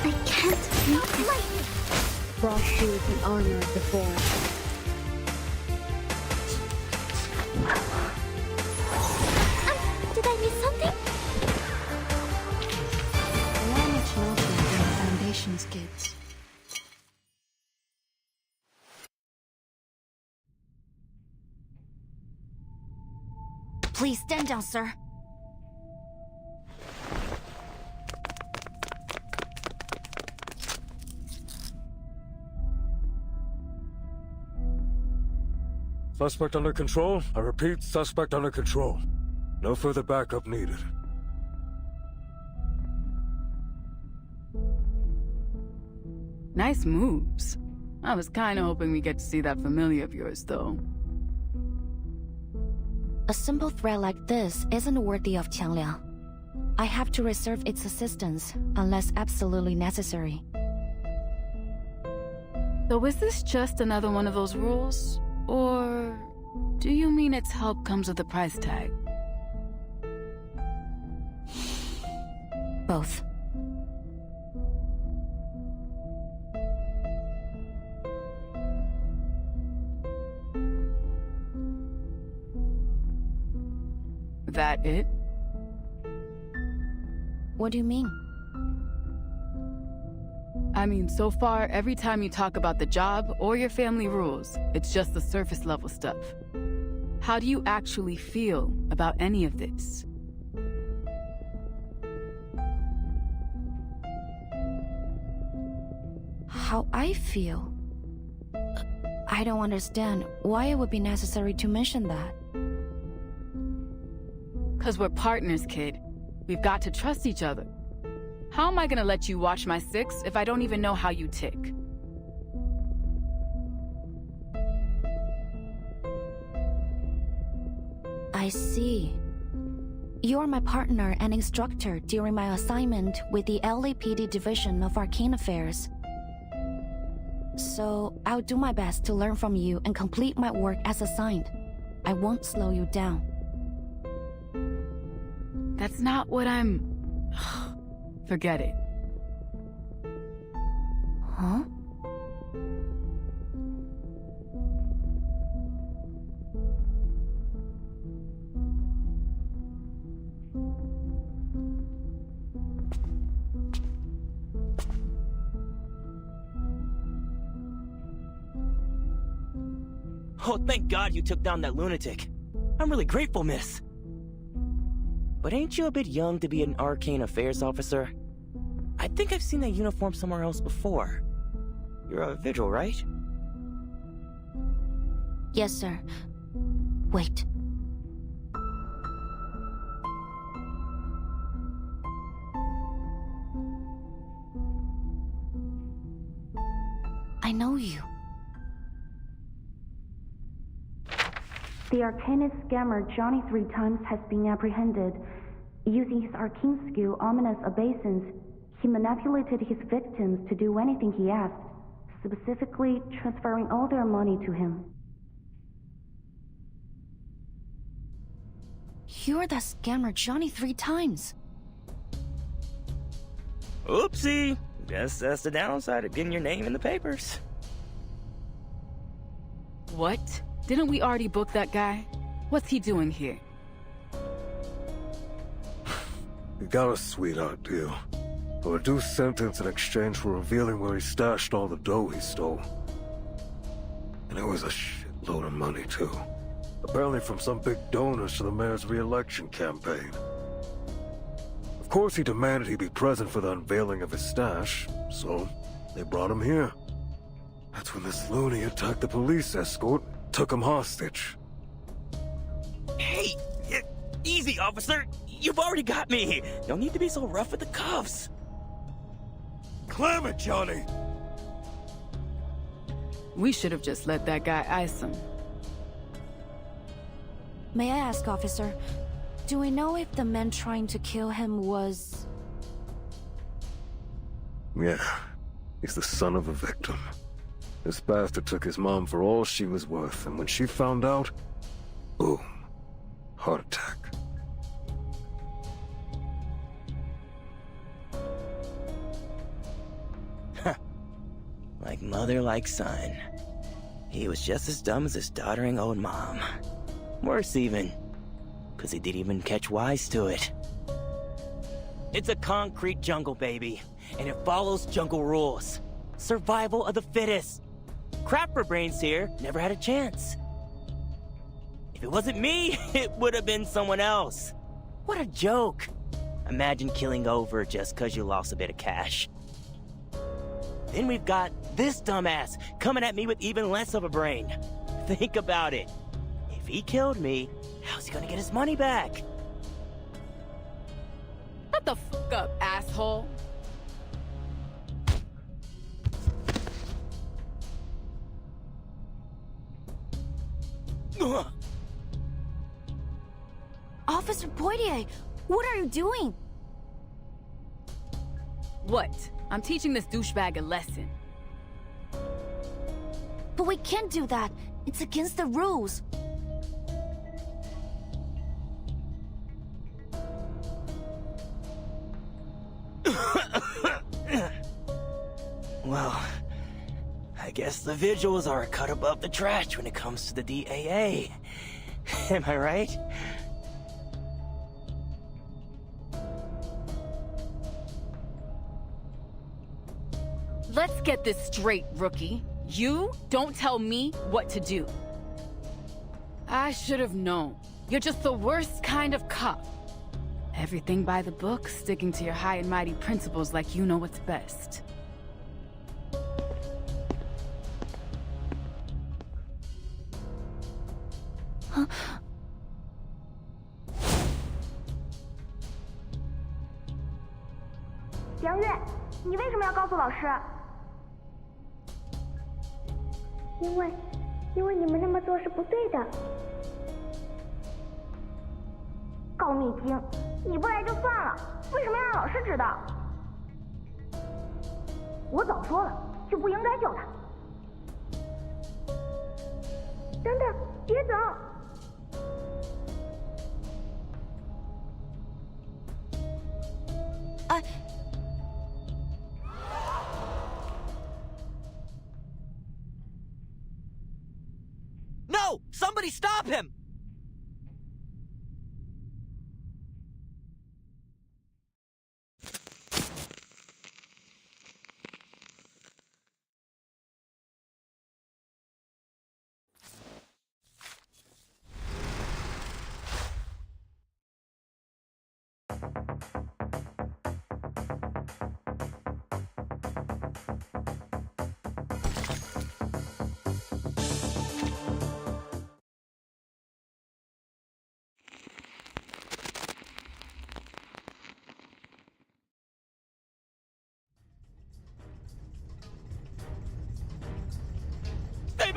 I can't make it. Brought you the honor before. Did I miss something? They are much nobler than the Foundation's kids. Please stand down, sir. Suspect under control. I repeat, suspect under control. No further backup needed. Nice moves. I was kinda hoping we get to see that familiar of yours, though. A simple threat like this isn't worthy of Qiangliang. I have to reserve its assistance, unless absolutely necessary. So is this just another one of those rules? Or do you mean its help comes with a price tag? Both. That it? What do you mean? I mean, so far, every time you talk about the job or your family rules, it's just the surface level stuff. How do you actually feel about any of this? How I feel? I don't understand why it would be necessary to mention that. 'Cause we're partners, kid. We've got to trust each other. How am I gonna let you watch my six if I don't even know how you tick? I see. You're my partner and instructor during my assignment with the LAPD Division of Arcane Affairs. So, I'll do my best to learn from you and complete my work as assigned. I won't slow you down. That's not what I'm... Forget it. Huh? Oh, thank God you took down that lunatic. I'm really grateful, miss. But ain't you a bit young to be an Arcane Affairs officer? I think I've seen that uniform somewhere else before. You're a vigil, right? Yes, sir. Wait. I know you. The Arcanist scammer Johnny 3 times has been apprehended. Using his arcane skill, Ominous Obeisance, he manipulated his victims to do anything he asked, specifically transferring all their money to him. You're that scammer Johnny 3 times. Oopsie. Guess that's the downside of getting your name in the papers. What? Didn't we already book that guy? What's he doing here? We got a sweetheart deal. A reduced sentence in exchange for revealing where he stashed all the dough he stole. And it was a shitload of money, too. Apparently from some big donors to the mayor's re-election campaign. Of course he demanded he be present for the unveiling of his stash, so they brought him here. That's when this loony attacked the police escort, took him hostage. Hey, easy, officer. You've already got me. No need to be so rough with the cuffs. Clam it, Johnny! We should have just let that guy ice him. May I ask, officer, do we know if the man trying to kill him was... Yeah, he's the son of a victim. This bastard took his mom for all she was worth, and when she found out, boom, heart attack. Like mother, like son. He was just as dumb as his doddering old mom. Worse even, because he didn't even catch wise to it. It's a concrete jungle, baby, and it follows jungle rules. Survival of the fittest. Crap for brains here, never had a chance. If it wasn't me, it would have been someone else. What a joke. Imagine killing over just because you lost a bit of cash. Then we've got this dumbass coming at me with even less of a brain. Think about it. If he killed me, how's he gonna get his money back? Shut the fuck up, asshole. Officer Poitier, what are you doing? What? I'm teaching this douchebag a lesson. But we can't do that. It's against the rules. Well, I guess the visuals are a cut above the trash when it comes to the DAA. Am I right? Let's get this straight, rookie. You don't tell me what to do. I should have known. You're just the worst kind of cop. Everything by the book, sticking to your high and mighty principles like you know what's best.杨月，你为什么要告诉老师？因为你们那么做是不对的。告密精，你不来就算了，为什么要让老师知道？我早说了，就不应该救他。等等，别走！No! Somebody stop him!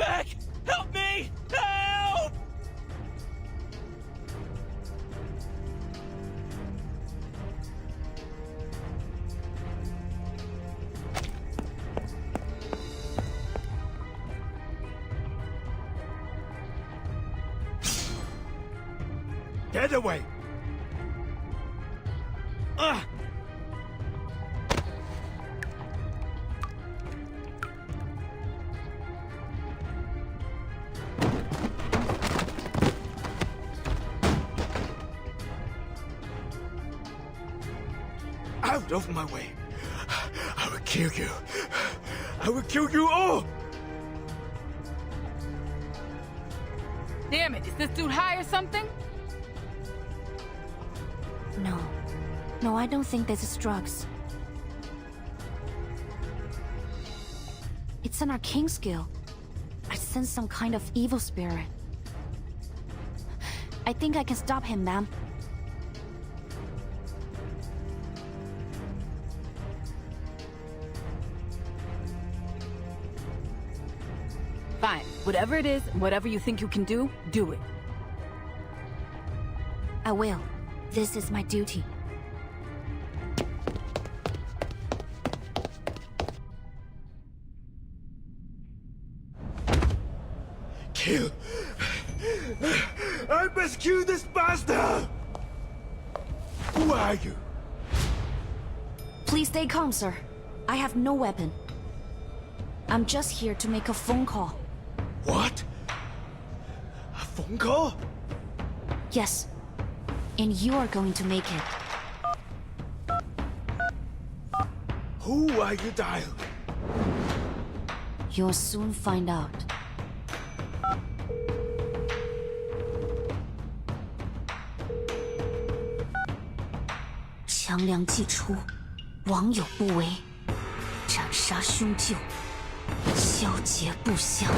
back! Help me! Help! Get away! Out of my way! I will kill you! I will kill you all! Damn it, is this dude high or something? No. No, I don't think this is drugs. It's an arcane skill. I sense some kind of evil spirit. I think I can stop him, ma'am. Fine. Whatever it is, whatever you think you can do, do it. I will. This is my duty. Kill! I must kill this bastard! Who are you? Please stay calm, sir. I have no weapon. I'm just here to make a phone call. What? A phone call? Yes. And you are going to make it. Who are you dialing? You'll soon find out. 强梁既出，亡有不为，斩杀凶旧，消劫不祥。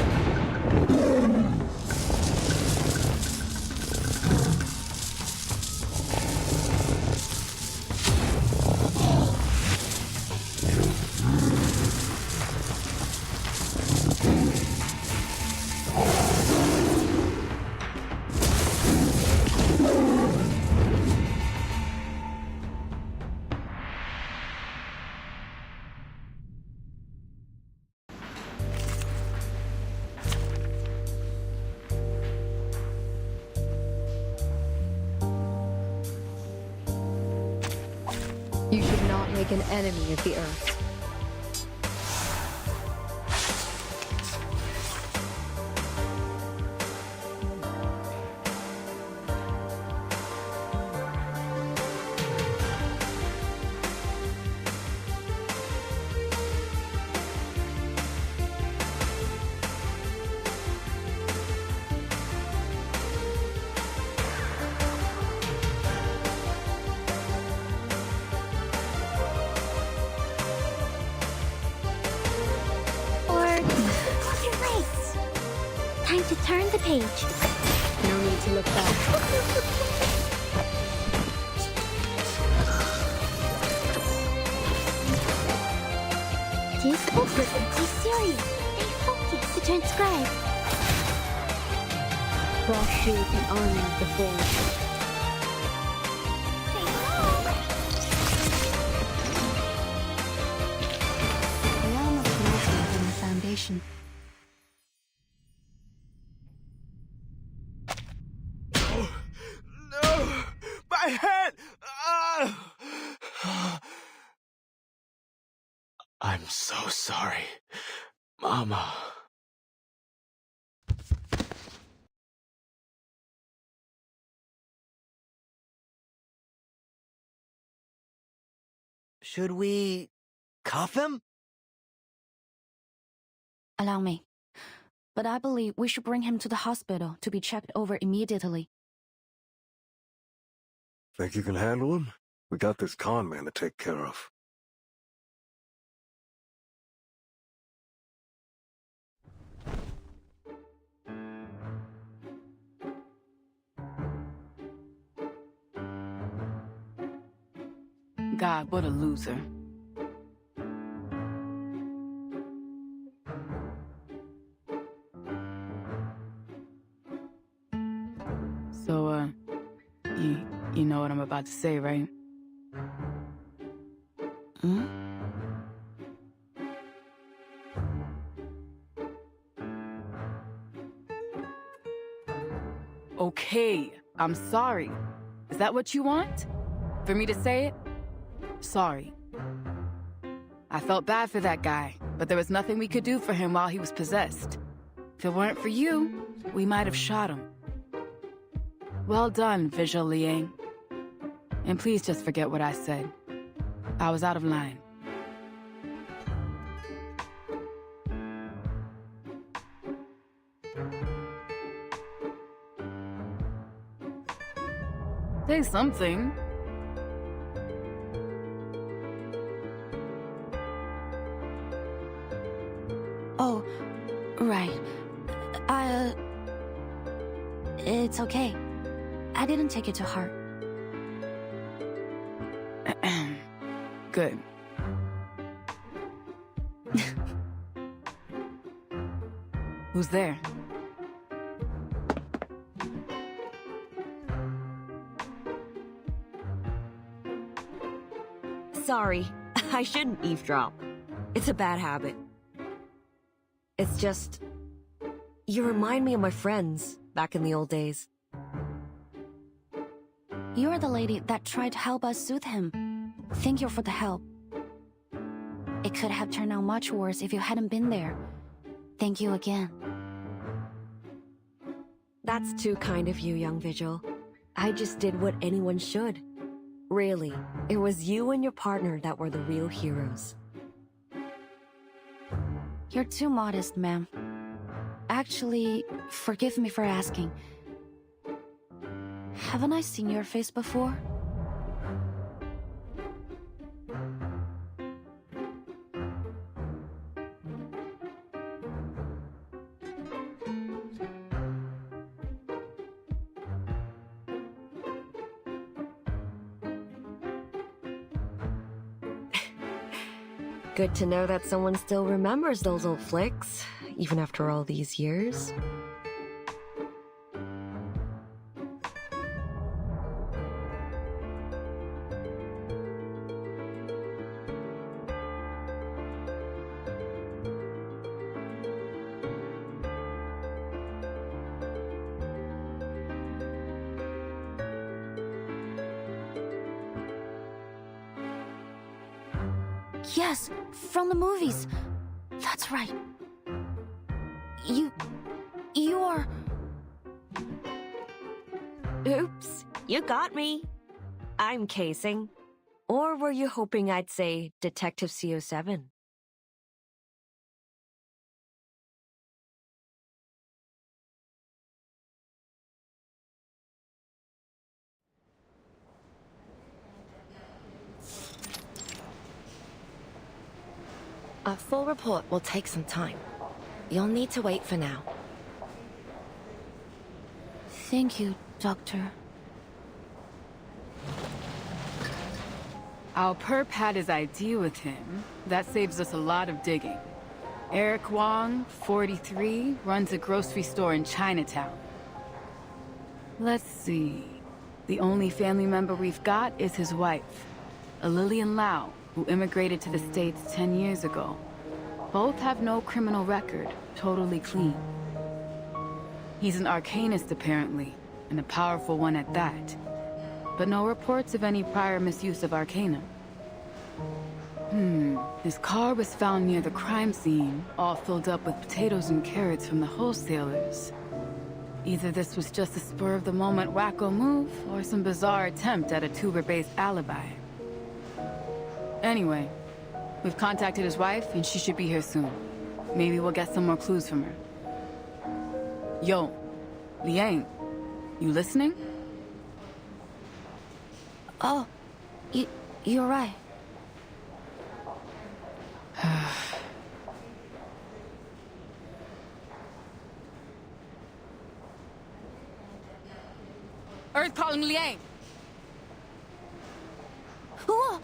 You should not make an enemy of the Earth. Time to turn the page. No need to look back. This book is too serious. Stay focused to transcribe. Cross shape and armor of the forge. The realm of creation from the foundation. My head! I'm so sorry, Mama. Should we cuff him? Allow me. But I believe we should bring him to the hospital to be checked over immediately. Think you can handle him? We got this con man to take care of. God, what a loser. You know what I'm about to say, right? Hmm? Okay, I'm sorry. Is that what you want? For me to say it? Sorry. I felt bad for that guy, but there was nothing we could do for him while he was possessed. If it weren't for you, we might have shot him. Well done, Visual Liang. And please just forget what I said. I was out of line. Say something. Oh, right. It's okay. I didn't take it to heart. Good. Who's there? Sorry, I shouldn't eavesdrop. It's a bad habit. It's just... You remind me of my friends back in the old days. You're the lady that tried to help us soothe him. Thank you for the help. It could have turned out much worse if you hadn't been there. Thank you again. That's too kind of you, young Vigil. I just did what anyone should. Really, it was you and your partner that were the real heroes. You're too modest, ma'am. Actually, forgive me for asking. Haven't I seen your face before? Good to know that someone still remembers those old flicks, even after all these years. Yes, from the movies. That's right. You are... Oops, you got me. I'm casing. Or were you hoping I'd say Detective CO7? A full report will take some time. You'll need to wait for now. Thank you, Doctor. Our perp had his ID with him. That saves us a lot of digging. Eric Wong, 43, runs a grocery store in Chinatown. Let's see. The only family member we've got is his wife, a Lillian Lau, who immigrated to the States 10 years ago. Both have no criminal record, totally clean. He's an arcanist, apparently, and a powerful one at that. But no reports of any prior misuse of arcanum. His car was found near the crime scene, all filled up with potatoes and carrots from the wholesalers. Either this was just a spur-of-the-moment wacko move, or some bizarre attempt at a tuber-based alibi. Anyway, we've contacted his wife, and she should be here soon. Maybe we'll get some more clues from her. Yo, Liang, you listening? Oh, you're right. Earth calling Liang! Whoa!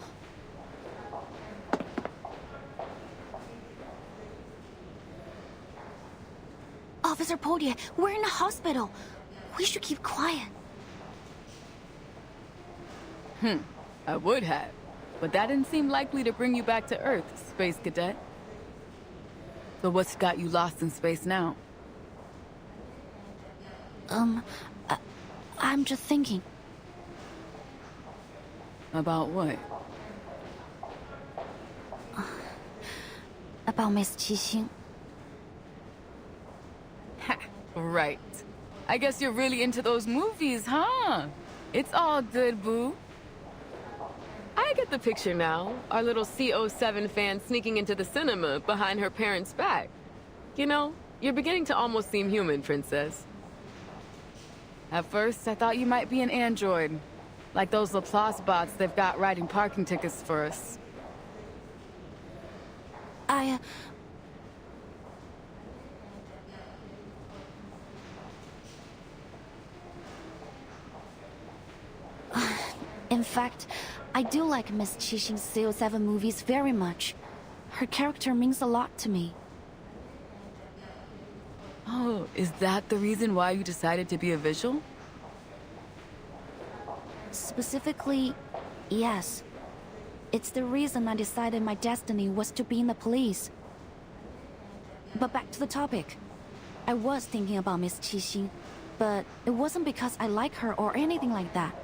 Officer Podie, we're in a hospital. We should keep quiet. I would have. But that didn't seem likely to bring you back to Earth, Space Cadet. So what's got you lost in space now? I'm just thinking. About what? About Miss Qixing. Right. I guess you're really into those movies, huh? It's all good, boo. I get the picture now. Our little CO7 fan sneaking into the cinema behind her parents' back. You know, you're beginning to almost seem human, Princess. At first, I thought you might be an android. Like those Laplace bots they've got writing parking tickets for us. In fact, I do like Miss Qixing's CO7 movies very much. Her character means a lot to me. Oh, is that the reason why you decided to be a visual? Specifically, yes. It's the reason I decided my destiny was to be in the police. But back to the topic. I was thinking about Miss Qixing, but it wasn't because I like her or anything like that.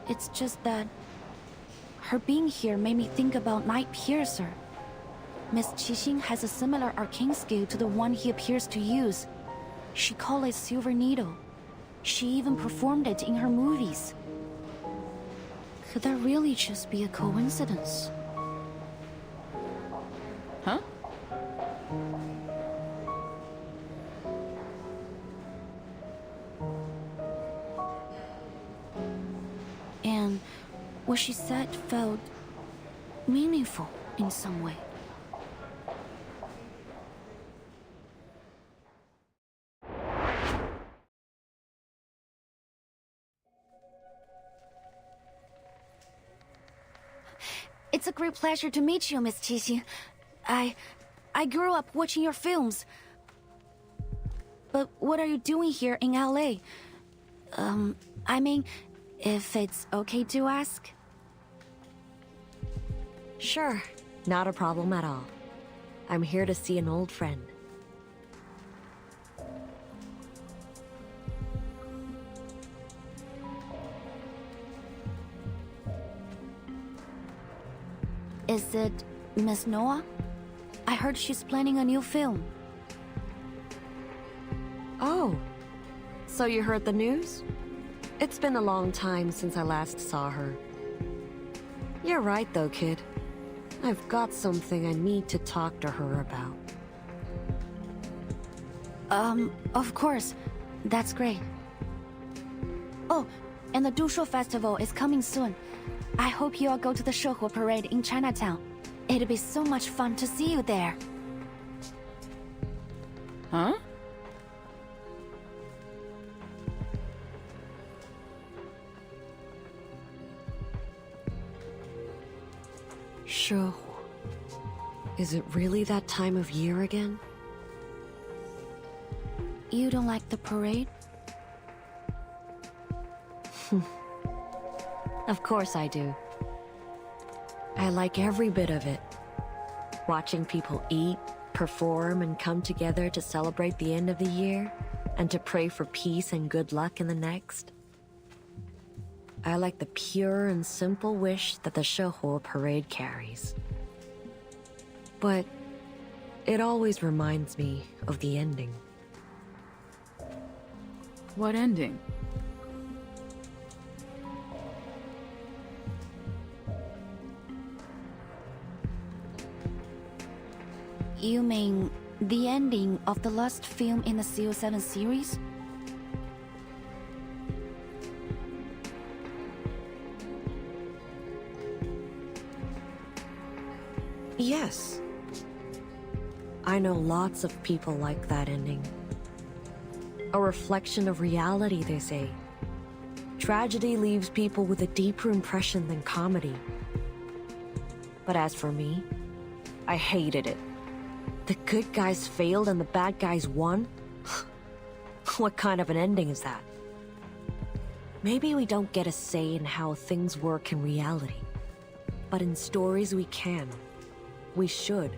It's just that her being here made me think about Night Piercer. Miss Qixing has a similar arcane skill to the one he appears to use. She called it Silver Needle. She even performed it in her movies. Could that really just be a coincidence? Huh? And what she said felt meaningful in some way. It's a great pleasure to meet you, Miss Qixing. I grew up watching your films. But what are you doing here in LA? I mean, if it's okay to ask? Sure, not a problem at all. I'm here to see an old friend. Is it Miss Noah? I heard she's planning a new film. Oh, so you heard the news? It's been a long time since I last saw her. You're right though, kid. I've got something I need to talk to her about. Of course. That's great. Oh, and the Dushuo Festival is coming soon. I hope you all go to the Showdown parade in Chinatown. It'll be so much fun to see you there. Huh? Showdown. Is it really that time of year again? You don't like the parade? Of course I do. I like every bit of it. Watching people eat, perform, and come together to celebrate the end of the year, and to pray for peace and good luck in the next. I like the pure and simple wish that the Showdown parade carries. But it always reminds me of the ending. What ending? You mean the ending of the last film in the CO7 series? Yes. I know lots of people like that ending. A reflection of reality, they say. Tragedy leaves people with a deeper impression than comedy. But as for me, I hated it. The good guys failed and the bad guys won? What kind of an ending is that? Maybe we don't get a say in how things work in reality. But in stories we can. We should.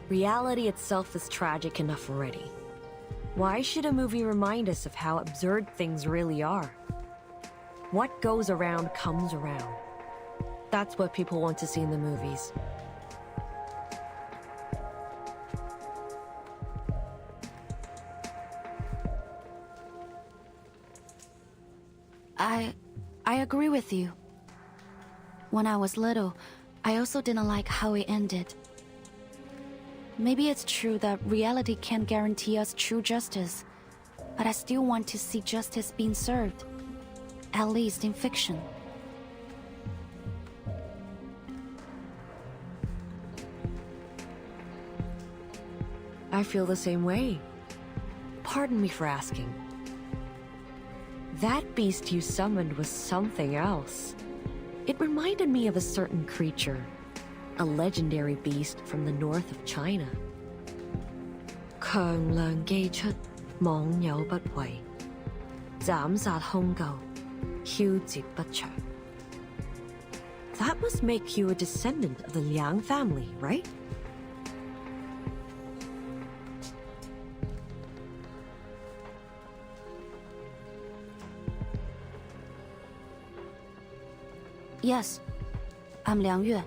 Reality itself is tragic enough already. Why should a movie remind us of how absurd things really are? What goes around comes around. That's what people want to see in the movies. I agree with you. When I was little, I also didn't like how it ended. Maybe it's true that reality can't guarantee us true justice, but I still want to see justice being served, at least in fiction. I feel the same way. Pardon me for asking. That beast you summoned was something else. It reminded me of a certain creature, a legendary beast from the north of China. 強梁既出，網友不為，斬殺兇舊，梟截不詳. That must make you a descendant of the Liang family, right? Yes, I'm Liang Yue,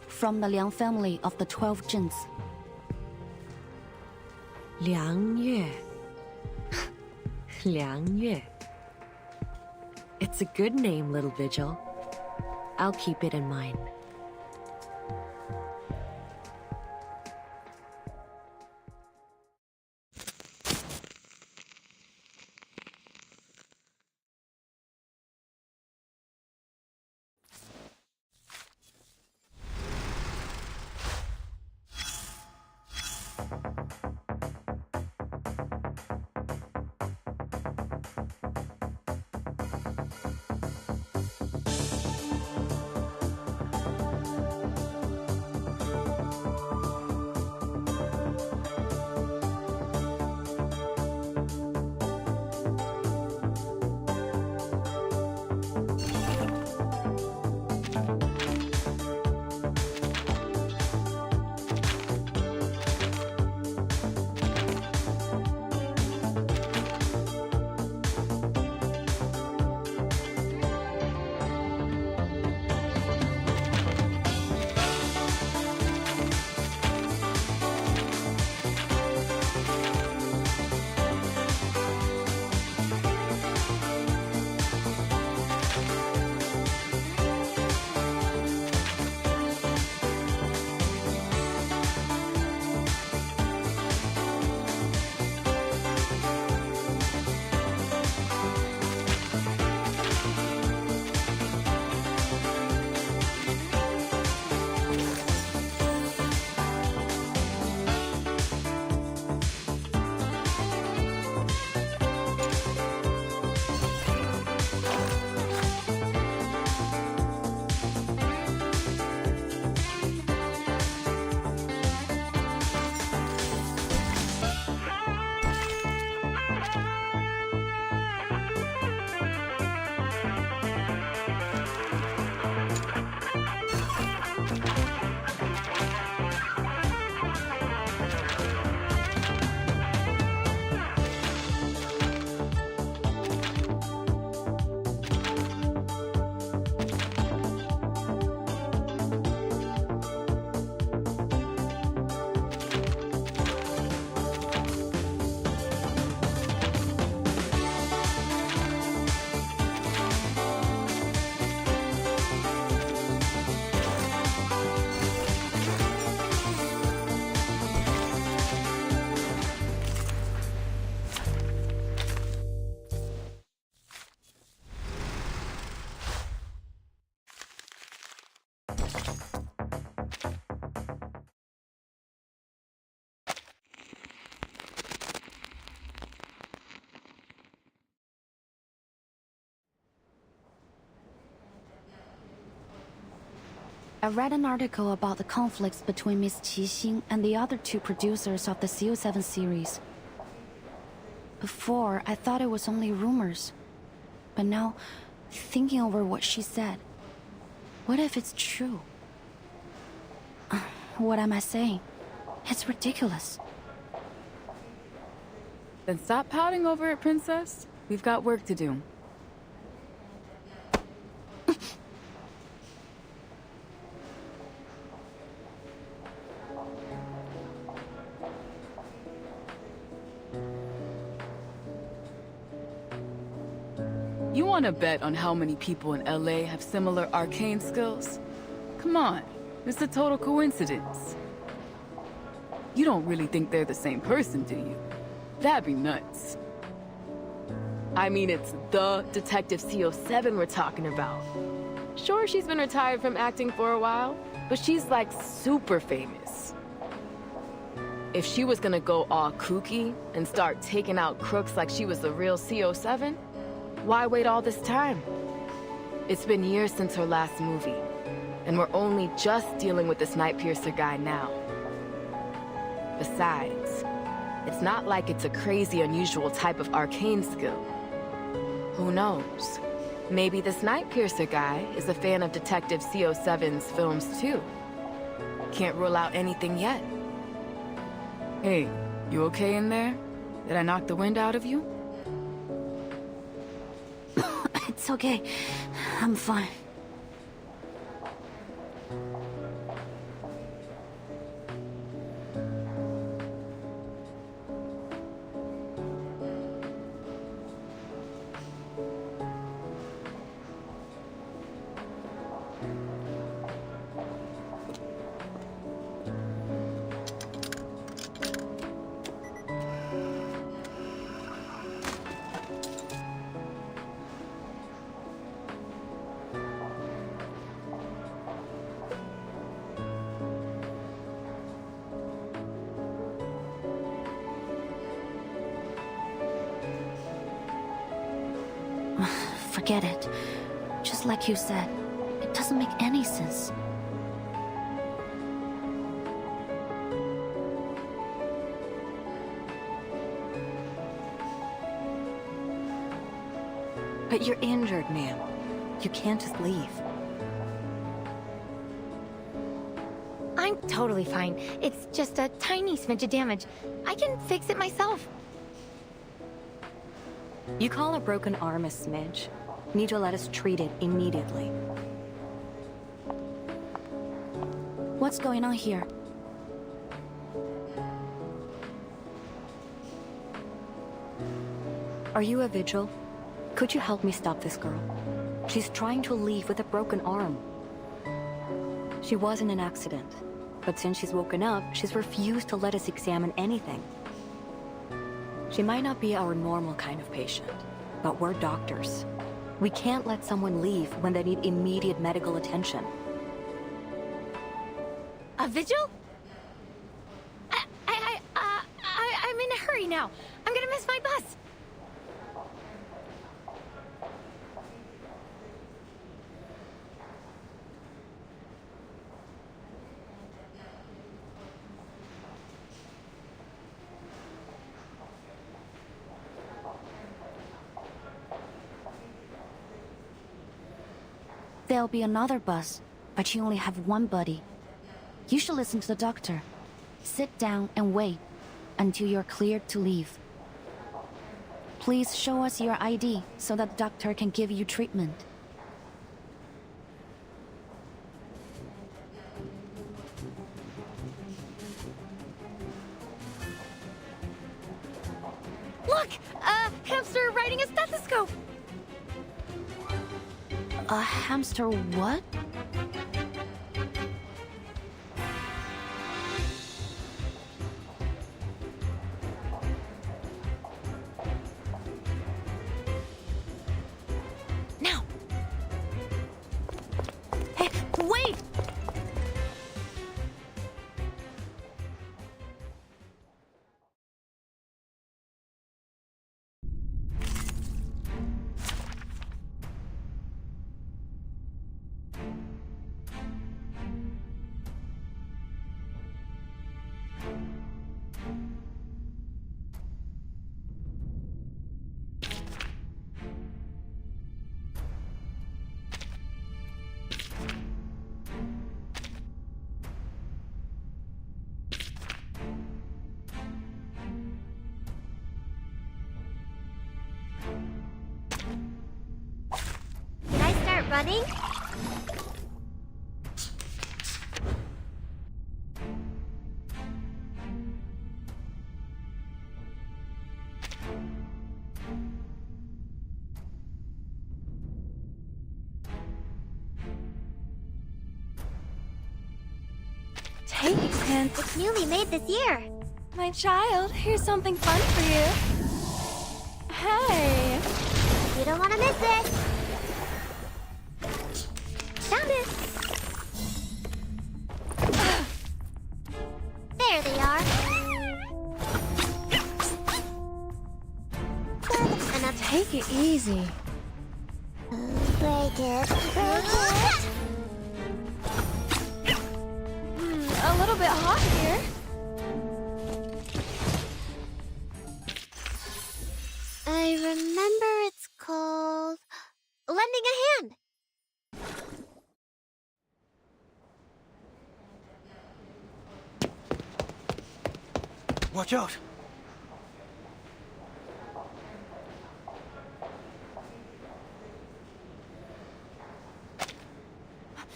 from the Liang family of the 12 Jins. Liang Yue. Liang Yue. It's a good name, little Vigil. I'll keep it in mind. I read an article about the conflicts between Miss Qixing and the other two producers of the CO7 series. Before, I thought it was only rumors. But now, thinking over what she said, what if it's true? What am I saying? It's ridiculous. Then stop pouting over it, Princess. We've got work to do. You want to bet on how many people in LA have similar arcane skills? Come on, it's a total coincidence. You don't really think they're the same person, do you? That'd be nuts. I mean, it's the Detective CO7 we're talking about. Sure, she's been retired from acting for a while, but she's like super famous. If she was gonna go all kooky and start taking out crooks like she was the real CO7, why wait all this time? It's been years since her last movie, and we're only just dealing with this Nightpiercer guy now. Besides, it's not like it's a crazy, unusual type of arcane skill. Who knows? Maybe this Nightpiercer guy is a fan of Detective CO7's films too. Can't rule out anything yet. Hey, you okay in there? Did I knock the wind out of you? It's okay. I'm fine. Forget it. Just like you said, it doesn't make any sense. But you're injured, ma'am. You can't just leave. I'm totally fine. It's just a tiny smidge of damage. I can fix it myself. You call a broken arm a smidge? Need to let us treat it immediately. What's going on here? Are you a vigil? Could you help me stop this girl? She's trying to leave with a broken arm. She was in an accident, but since she's woken up, she's refused to let us examine anything. She might not be our normal kind of patient, but we're doctors. We can't let someone leave when they need immediate medical attention. A vigil? I'm in a hurry now. I'm gonna miss my bus. There'll be another bus, but you only have one buddy. You should listen to the doctor. Sit down and wait until you're cleared to leave. Please show us your ID so that the doctor can give you treatment. Look! A hamster riding a stethoscope! A hamster what? Now! Hey, wait! running? Take it, Prince. It's newly made this year. My child, here's something fun for you. Hey! You don't want to miss it. Found it. There they are. Take it easy. Break it. Break it. A little bit hot here. I remember it's called lending a hand. Watch out!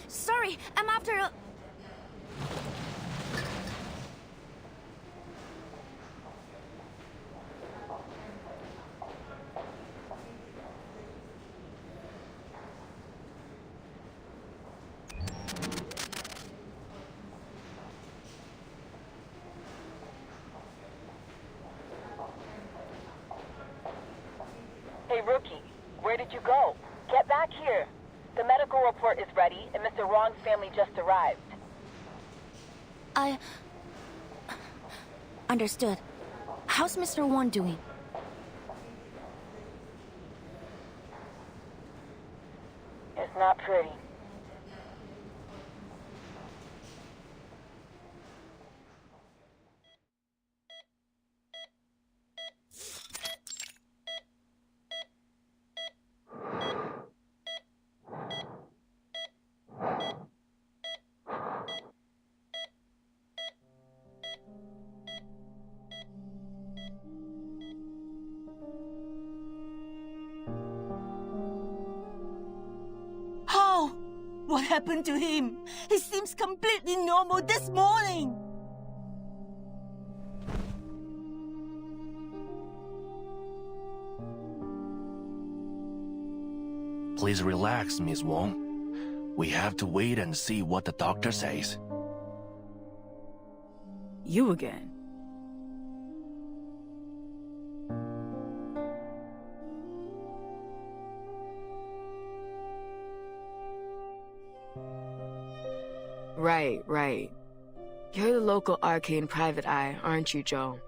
Sorry, I'm after a... Hey, Rookie, where did you go? Get back here. The medical report is ready, and Mr. Wong's family just arrived. Understood. How's Mr. Wong doing? It's not pretty. What happened to him? He seems completely normal this morning. Please relax, Miss Wong. We have to wait and see what the doctor says. You again. Right. You're the local arcane private eye, aren't you, Joe?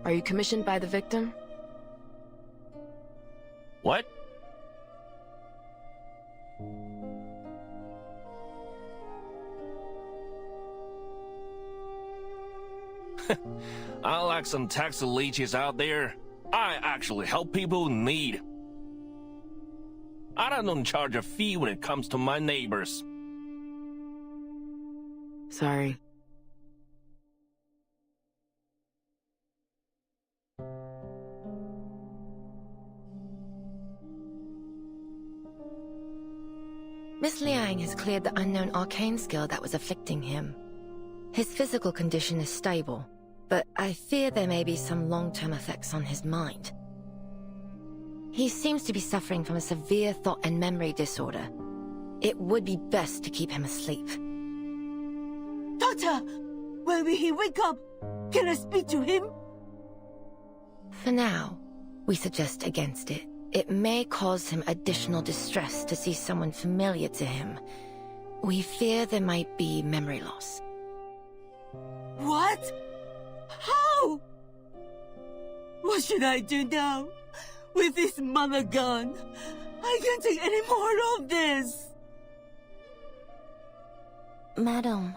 Are you commissioned by the victim? What? Unlike some taxi leeches out there, I actually help people in need. I don't charge a fee when it comes to my neighbors. Sorry. Miss Liang has cleared the unknown arcane skill that was afflicting him. His physical condition is stable, but I fear there may be some long-term effects on his mind. He seems to be suffering from a severe thought and memory disorder. It would be best to keep him asleep. Doctor! When will he wake up? Can I speak to him? For now, we suggest against it. It may cause him additional distress to see someone familiar to him. We fear there might be memory loss. What? How? What should I do now? With this mother gone, I can't take any more of this. Madam.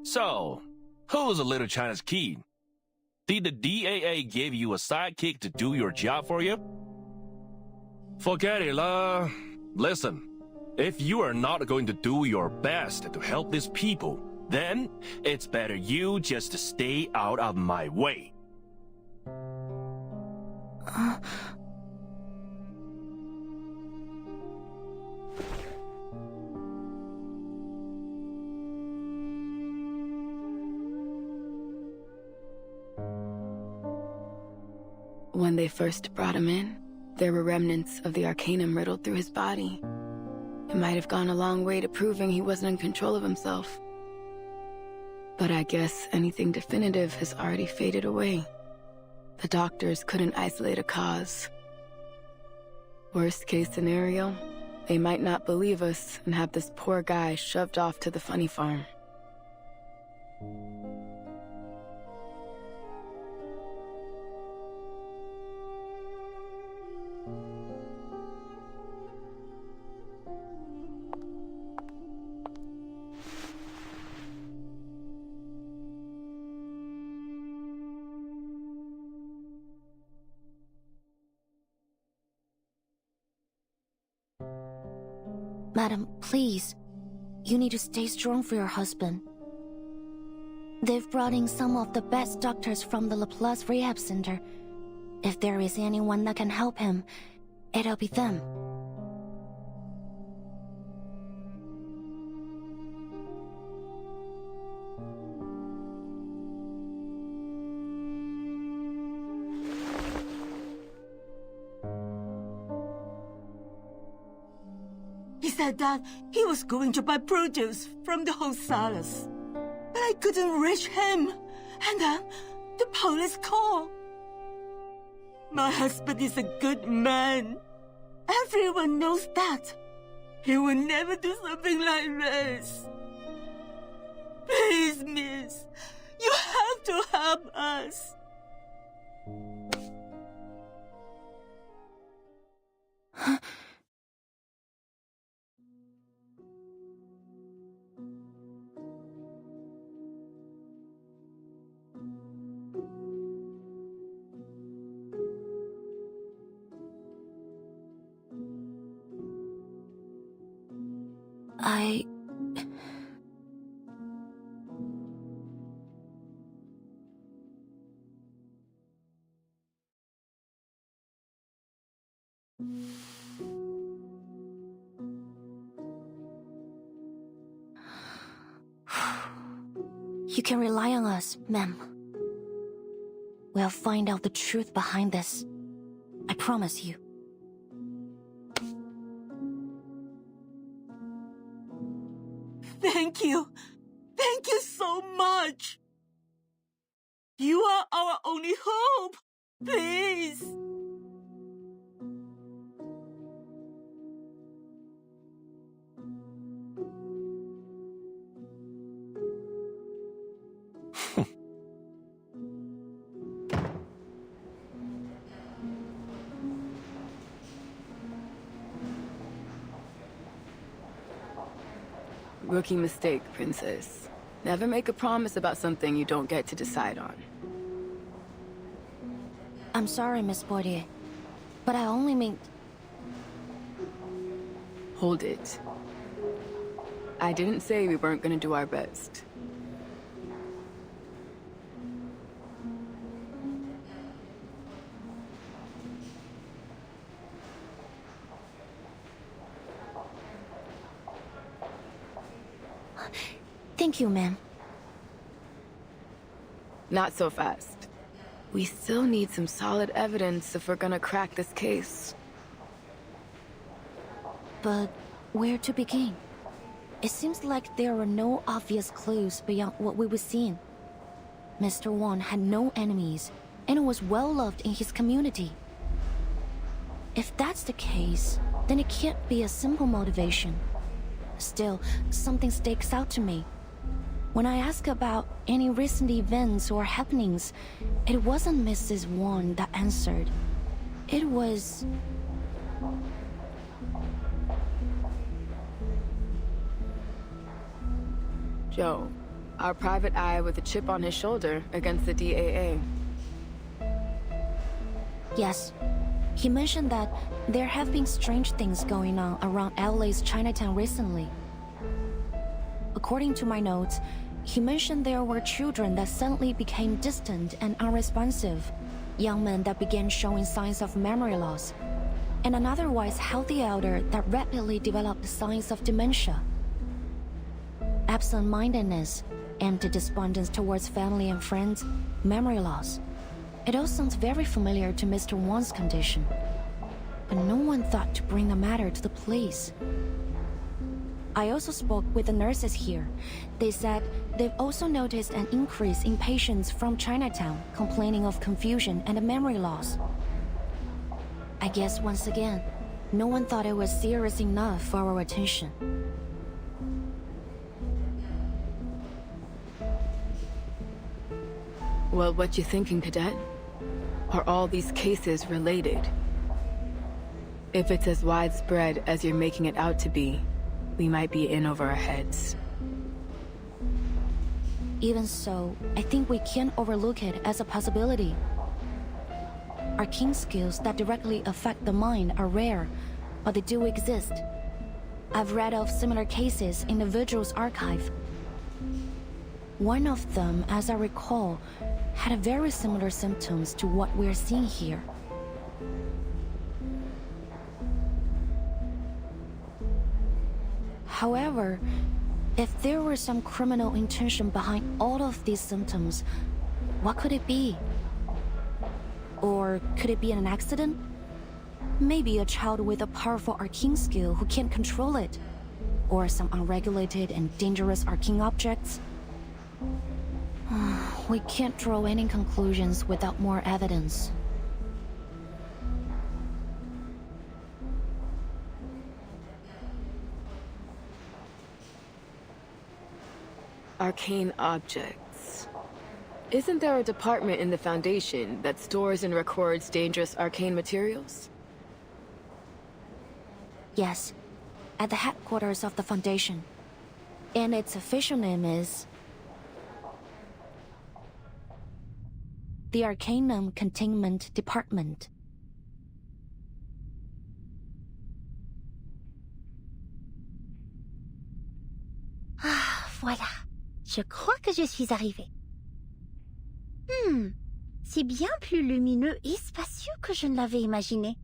So, who's the little China's kid? Did the DAA give you a sidekick to do your job for you? Forget it, listen. If you are not going to do your best to help these people, then it's better you just stay out of my way. When they first brought him in, there were remnants of the Arcanum riddled through his body. It might have gone a long way to proving he wasn't in control of himself. But I guess anything definitive has already faded away. The doctors couldn't isolate a cause. Worst case scenario, they might not believe us and have this poor guy shoved off to the funny farm. Madam, please. You need to stay strong for your husband. They've brought in some of the best doctors from the Laplace Rehab Center. If there is anyone that can help him, it'll be them. He said that he was going to buy produce from the wholesalers. But I couldn't reach him. And then the police called. My husband is a good man. Everyone knows that. He would never do something like this. Please, miss. You have to help us. You can rely on us, ma'am. We'll find out the truth behind this. I promise you. Thank you. Thank you so much. You are our only hope. Please. Rookie mistake, Princess. Never make a promise about something you don't get to decide on. I'm sorry, Miss Bordier, but I only mean... Hold it. I didn't say we weren't gonna do our best. Thank you, ma'am. Not so fast. We still need some solid evidence if we're gonna crack this case. But where to begin? It seems like there are no obvious clues beyond what we were seeing. Mr. Wong had no enemies, and was well-loved in his community. If that's the case, then it can't be a simple motivation. Still, something sticks out to me. When I asked about any recent events or happenings, it wasn't Mrs. Wong that answered. It was... Joe, our private eye with a chip on his shoulder against the DAA. Yes, He mentioned that there have been strange things going on around LA's Chinatown recently. According to my notes, he mentioned there were children that suddenly became distant and unresponsive, young men that began showing signs of memory loss, and an otherwise healthy elder that rapidly developed signs of dementia. Absent-mindedness, empty despondence towards family and friends, memory loss. It all sounds very familiar to Mr. Wang's condition, but no one thought to bring the matter to the police. I also spoke with the nurses here. They said they've also noticed an increase in patients from Chinatown complaining of confusion and memory loss. I guess once again, no one thought it was serious enough for our attention. Well, what you thinking, Cadet? Are all these cases related? If it's as widespread as you're making it out to be, we might be in over our heads. Even so, I think we can't overlook it as a possibility. Arcane skills that directly affect the mind are rare, but they do exist. I've read of similar cases in the Vigil's archive. One of them, as I recall, had very similar symptoms to what we're seeing here. However, if there were some criminal intention behind all of these symptoms, what could it be? Or could it be an accident? Maybe a child with a powerful arcane skill who can't control it. Or some unregulated and dangerous arcane objects. We can't draw any conclusions without more evidence. Arcane objects. Isn't there a department in the Foundation that stores and records dangerous arcane materials? Yes, at the headquarters of the Foundation. And its official name is the Arcanum Containment Department. Ah, voilà. Je crois que je suis arrivée. C'est bien plus lumineux et spacieux que je ne l'avais imaginé.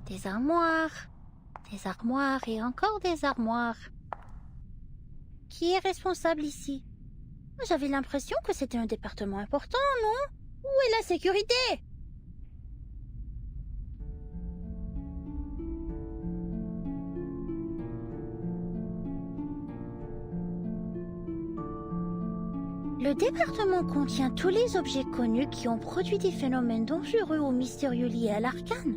Des armoires et encore des armoires. Qui est responsable ici? J'avais l'impression que c'était un département important, non? Où est la sécurité? Le département contient tous les objets connus qui ont produit des phénomènes dangereux ou mystérieux liés à l'arcane.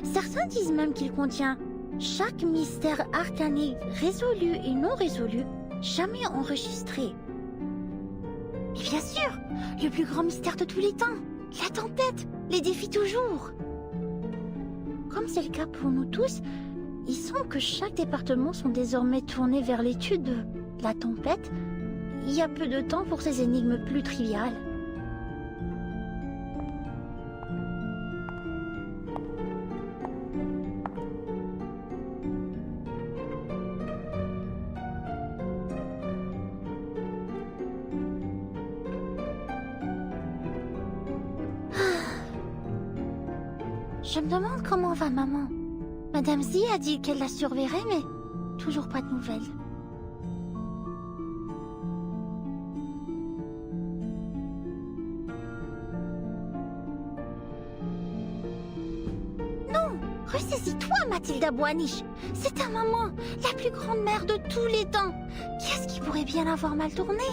Certains disent même qu'il contient chaque mystère arcanique résolu et non résolu, jamais enregistré. Et bien sûr, le plus grand mystère de tous les temps, la tempête, les défis toujours. Comme c'est le cas pour nous tous, il semble que chaque département sont désormais tournés vers l'étude de la tempête. Il y a peu de temps pour ces énigmes plus triviales. Je me demande comment va maman. Madame Z a dit qu'elle la surveillerait, mais toujours pas de nouvelles. Non, ressaisis-toi, Mathilda Boaniche. C'est ta maman, la plus grande mère de tous les temps. Qu'est-ce qui pourrait bien avoir mal tourné?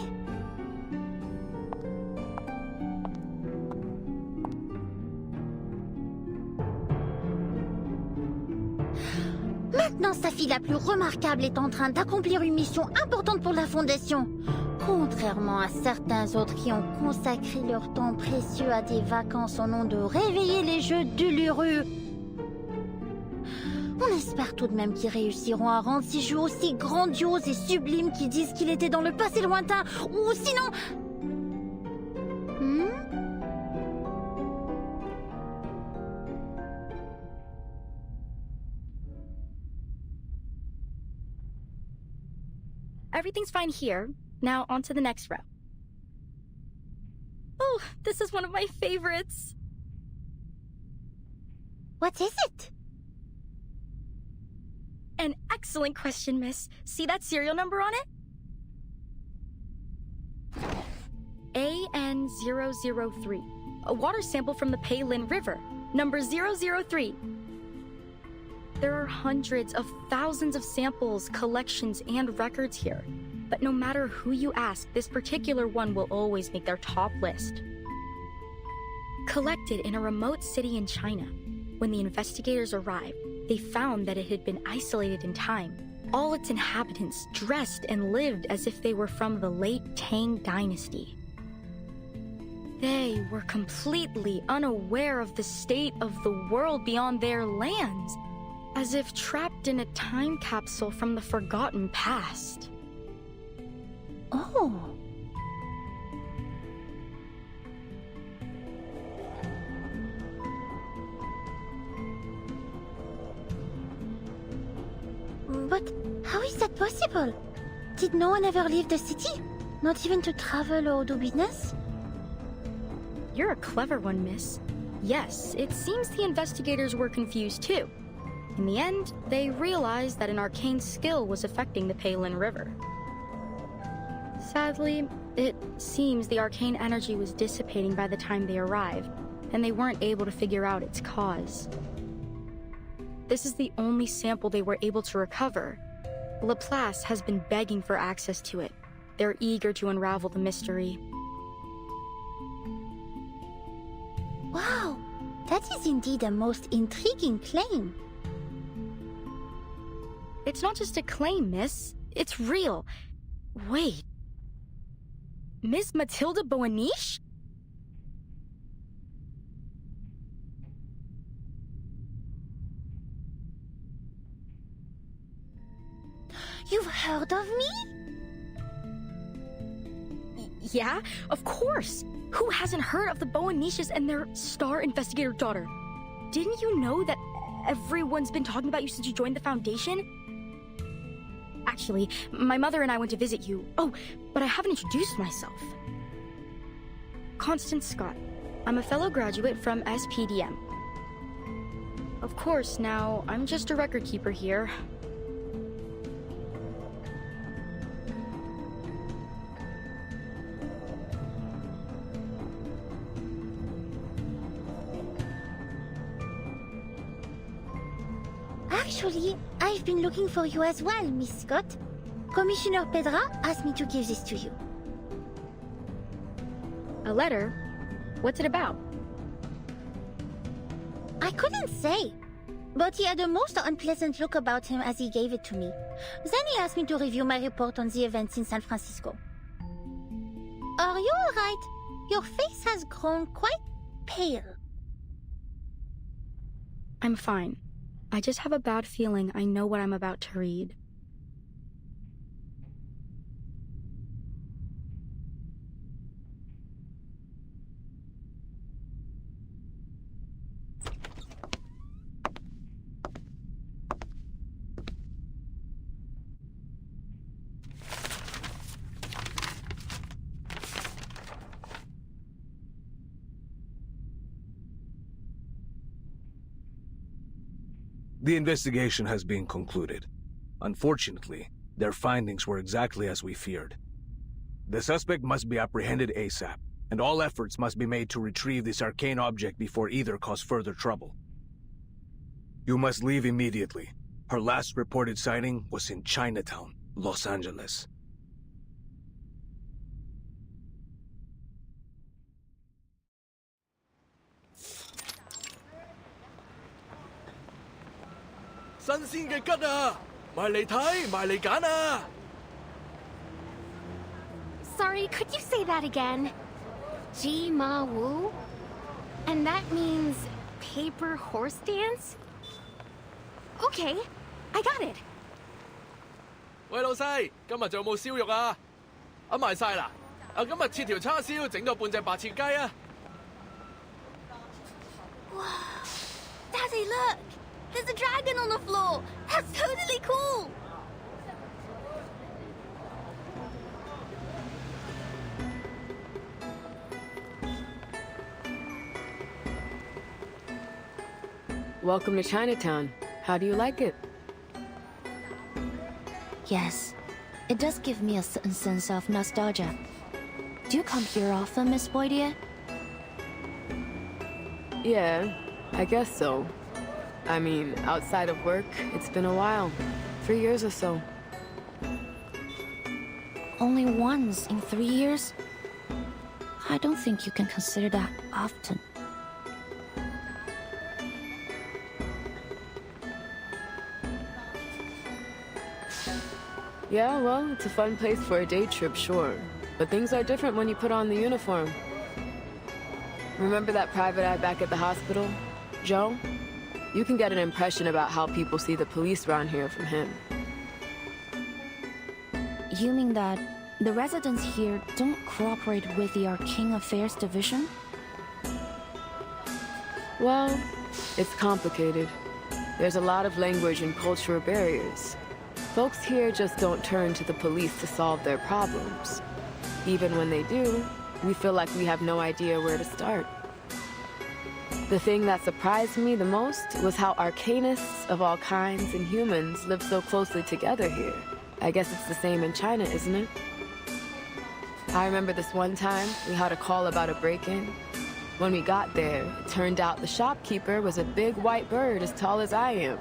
Maintenant, sa fille la plus remarquable est en train d'accomplir une mission importante pour la Fondation. Contrairement à certains autres qui ont consacré leur temps précieux à des vacances au nom de réveiller les jeux d'Uluru. On espère tout de même qu'ils réussiront à rendre ces jeux aussi grandioses et sublimes qu'ils disent qu'il était dans le passé lointain, ou sinon... Everything's fine here. Now on to the next row. Oh, this is one of my favorites. What is it? An excellent question, miss. See that serial number on it? AN003. A water sample from the Peilin River. Number 003. There are hundreds of thousands of samples, collections, and records here. But no matter who you ask, this particular one will always make their top list. Collected in a remote city in China, when the investigators arrived, they found that it had been isolated in time. All its inhabitants dressed and lived as if they were from the late Tang Dynasty. They were completely unaware of the state of the world beyond their lands, as if trapped in a time capsule from the forgotten past. Oh. But how is that possible? Did no one ever leave the city? Not even to travel or do business? You're a clever one, miss. Yes, it seems the investigators were confused too. In the end, they realized that an arcane skill was affecting the Peilin River. Sadly, it seems the arcane energy was dissipating by the time they arrived, and they weren't able to figure out its cause. This is the only sample they were able to recover. Laplace has been begging for access to it. They're eager to unravel the mystery. Wow, that is indeed a most intriguing claim. It's not just a claim, miss. It's real. Wait. Miss Matilda Boaniche? You've heard of me? Yeah, of course. Who hasn't heard of the Boaniches and their star investigator daughter? Didn't you know that everyone's been talking about you since you joined the Foundation? Actually, my mother and I went to visit you. Oh, but I haven't introduced myself. Constance Scott. I'm a fellow graduate from SPDM. Of course, now, I'm just a record keeper here. Actually, I've been looking for you as well, Miss Scott. Commissioner Pedra asked me to give this to you. A letter? What's it about? I couldn't say, but he had a most unpleasant look about him as he gave it to me. Then he asked me to review my report on the events in San Francisco. Are you alright? Your face has grown quite pale. I'm fine. I just have a bad feeling I know what I'm about to read. The investigation has been concluded. Unfortunately, their findings were exactly as we feared. The suspect must be apprehended ASAP, and all efforts must be made to retrieve this arcane object before either cause further trouble. You must leave immediately. Her last reported sighting was in Chinatown, Los Angeles. Sorry, could you say that again? Ji Ma Wu? And that means paper horse dance? Okay, I got it. 喂，老細，今日仲有冇燒肉啊？賣晒啦！今日切條叉燒，整多半隻白切雞啊！ Daddy, look! There's a dragon on the floor! That's totally cool! Welcome to Chinatown. How do you like it? Yes, it does give me a certain sense of nostalgia. Do you come here often, Miss Boydier? Yeah, I guess so. I mean, outside of work, it's been a while. 3 years or so. Only once in 3 years? I don't think you can consider that often. Yeah, well, it's a fun place for a day trip, sure. But things are different when you put on the uniform. Remember that private eye back at the hospital? Joe? You can get an impression about how people see the police around here from him. You mean that the residents here don't cooperate with the Arcane Affairs Division? Well, it's complicated. There's a lot of language and cultural barriers. Folks here just don't turn to the police to solve their problems. Even when they do, we feel like we have no idea where to start. The thing that surprised me the most was how arcanists of all kinds and humans live so closely together here. I guess it's the same in China, isn't it? I remember this one time we had a call about a break-in. When we got there, it turned out the shopkeeper was a big white bird as tall as I am.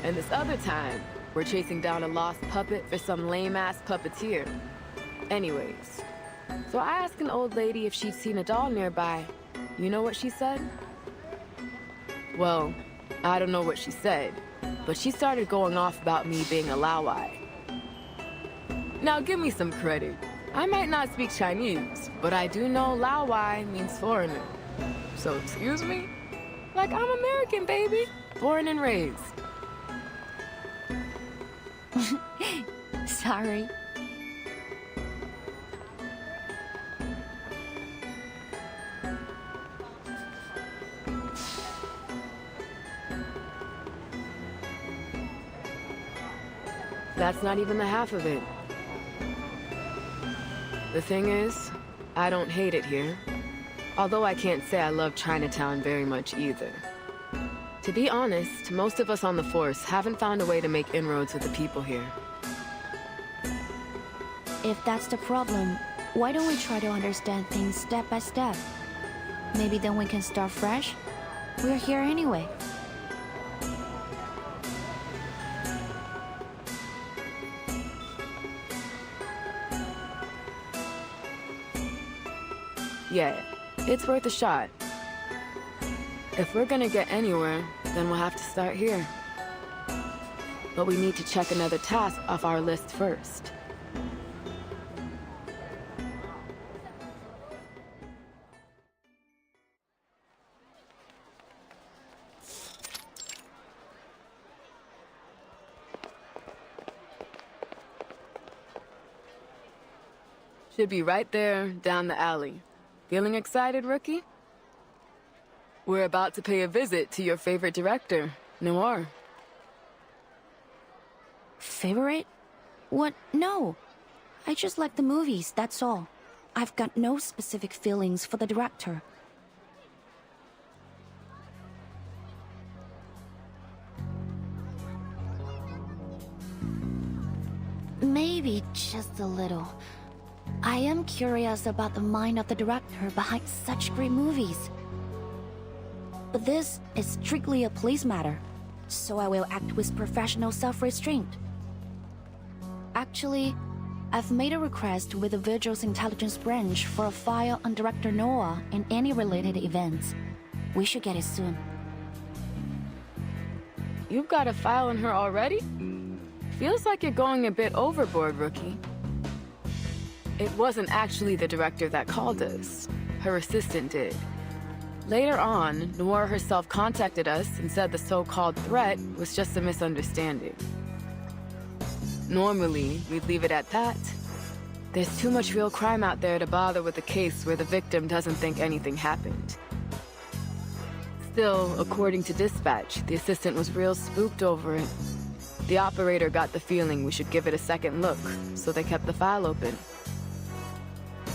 And this other time, we're chasing down a lost puppet for some lame-ass puppeteer. Anyways, so I asked an old lady if she'd seen a doll nearby. You know what she said? Well, I don't know what she said, but she started going off about me being a Laowai. Now give me some credit. I might not speak Chinese, but I do know Laowai means foreigner. So excuse me? Like I'm American, baby. Born and raised. Sorry. That's not even the half of it. The thing is, I don't hate it here. Although I can't say I love Chinatown very much either. To be honest, most of us on the force haven't found a way to make inroads with the people here. If that's the problem, why don't we try to understand things step by step? Maybe then we can start fresh? We're here anyway. Yeah, it's worth a shot. If we're gonna get anywhere, then we'll have to start here. But we need to check another task off our list first. Should be right there, down the alley. Feeling excited, rookie? We're about to pay a visit to your favorite director, Noir. Favorite? What? No. I just like the movies, that's all. I've got no specific feelings for the director. Maybe just a little. I am curious about the mind of the director behind such great movies. But this is strictly a police matter, so I will act with professional self-restraint. Actually, I've made a request with the Vigil's intelligence branch for a file on Director Noah and any related events. We should get it soon. You've got a file on her already? Feels like you're going a bit overboard, rookie. It wasn't actually the director that called us. Her assistant did. Later on, Noir herself contacted us and said the so-called threat was just a misunderstanding. Normally, we'd leave it at that. There's too much real crime out there to bother with a case where the victim doesn't think anything happened. Still, according to dispatch, the assistant was real spooked over it. The operator got the feeling we should give it a second look, so they kept the file open.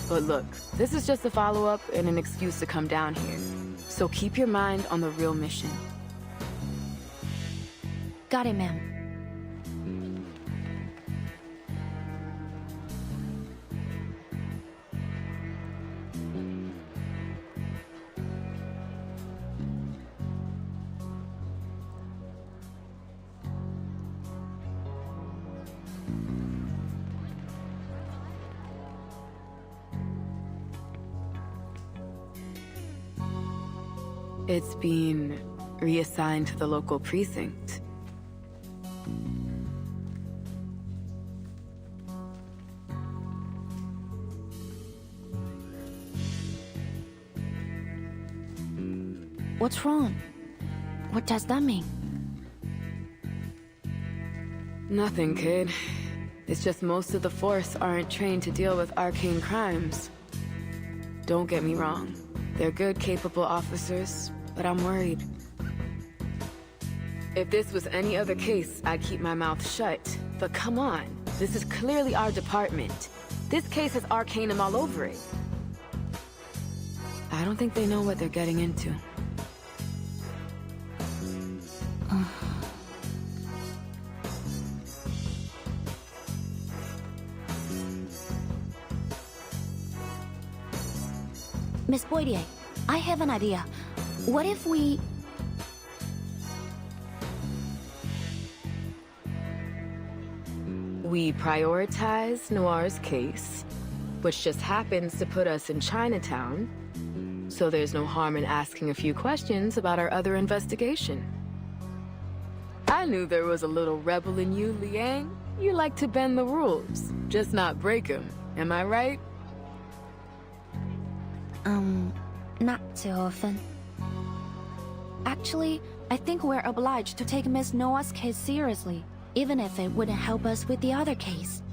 But look, this is just a follow-up and an excuse to come down here. So keep your mind on the real mission. Got it, ma'am. It's been reassigned to the local precinct. What's wrong? What does that mean? Nothing, kid. It's just most of the force aren't trained to deal with arcane crimes. Don't get me wrong. They're good, capable officers, but I'm worried. If this was any other case, I'd keep my mouth shut. But come on, this is clearly our department. This case has Arcanum all over it. I don't think they know what they're getting into. Miss Boydier, I have an idea. What if we... We prioritize Noir's case, which just happens to put us in Chinatown, so there's no harm in asking a few questions about our other investigation. I knew there was a little rebel in you, Liang. You like to bend the rules, just not break them. Am I right? Not too often. Actually, I think we're obliged to take Miss Noah's case seriously, even if it wouldn't help us with the other case.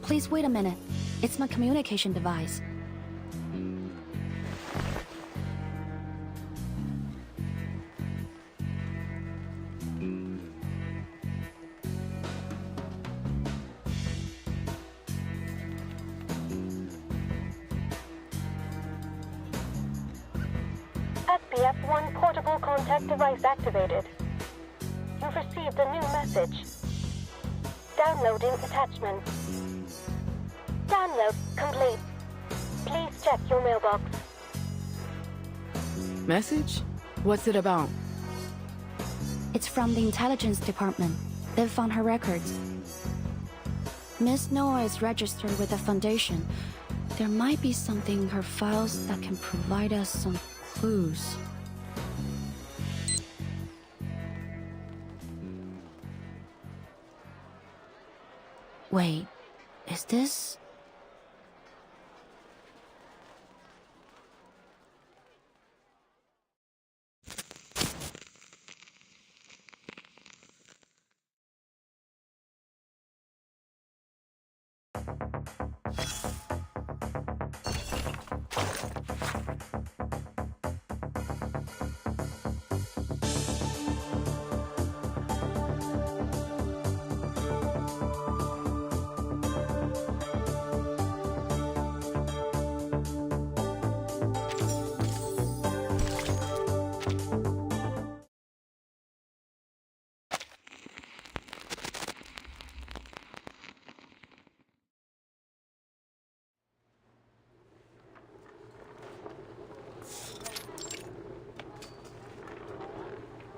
Please wait a minute. It's my communication device. F1 portable contact device activated. You've received a new message. Downloading attachment. Download complete. Please check your mailbox. Message? What's it about? It's from the intelligence department. They've found her records. Miss Noah is registered with the foundation. There might be something in her files that can provide us some clues. Wait, is this...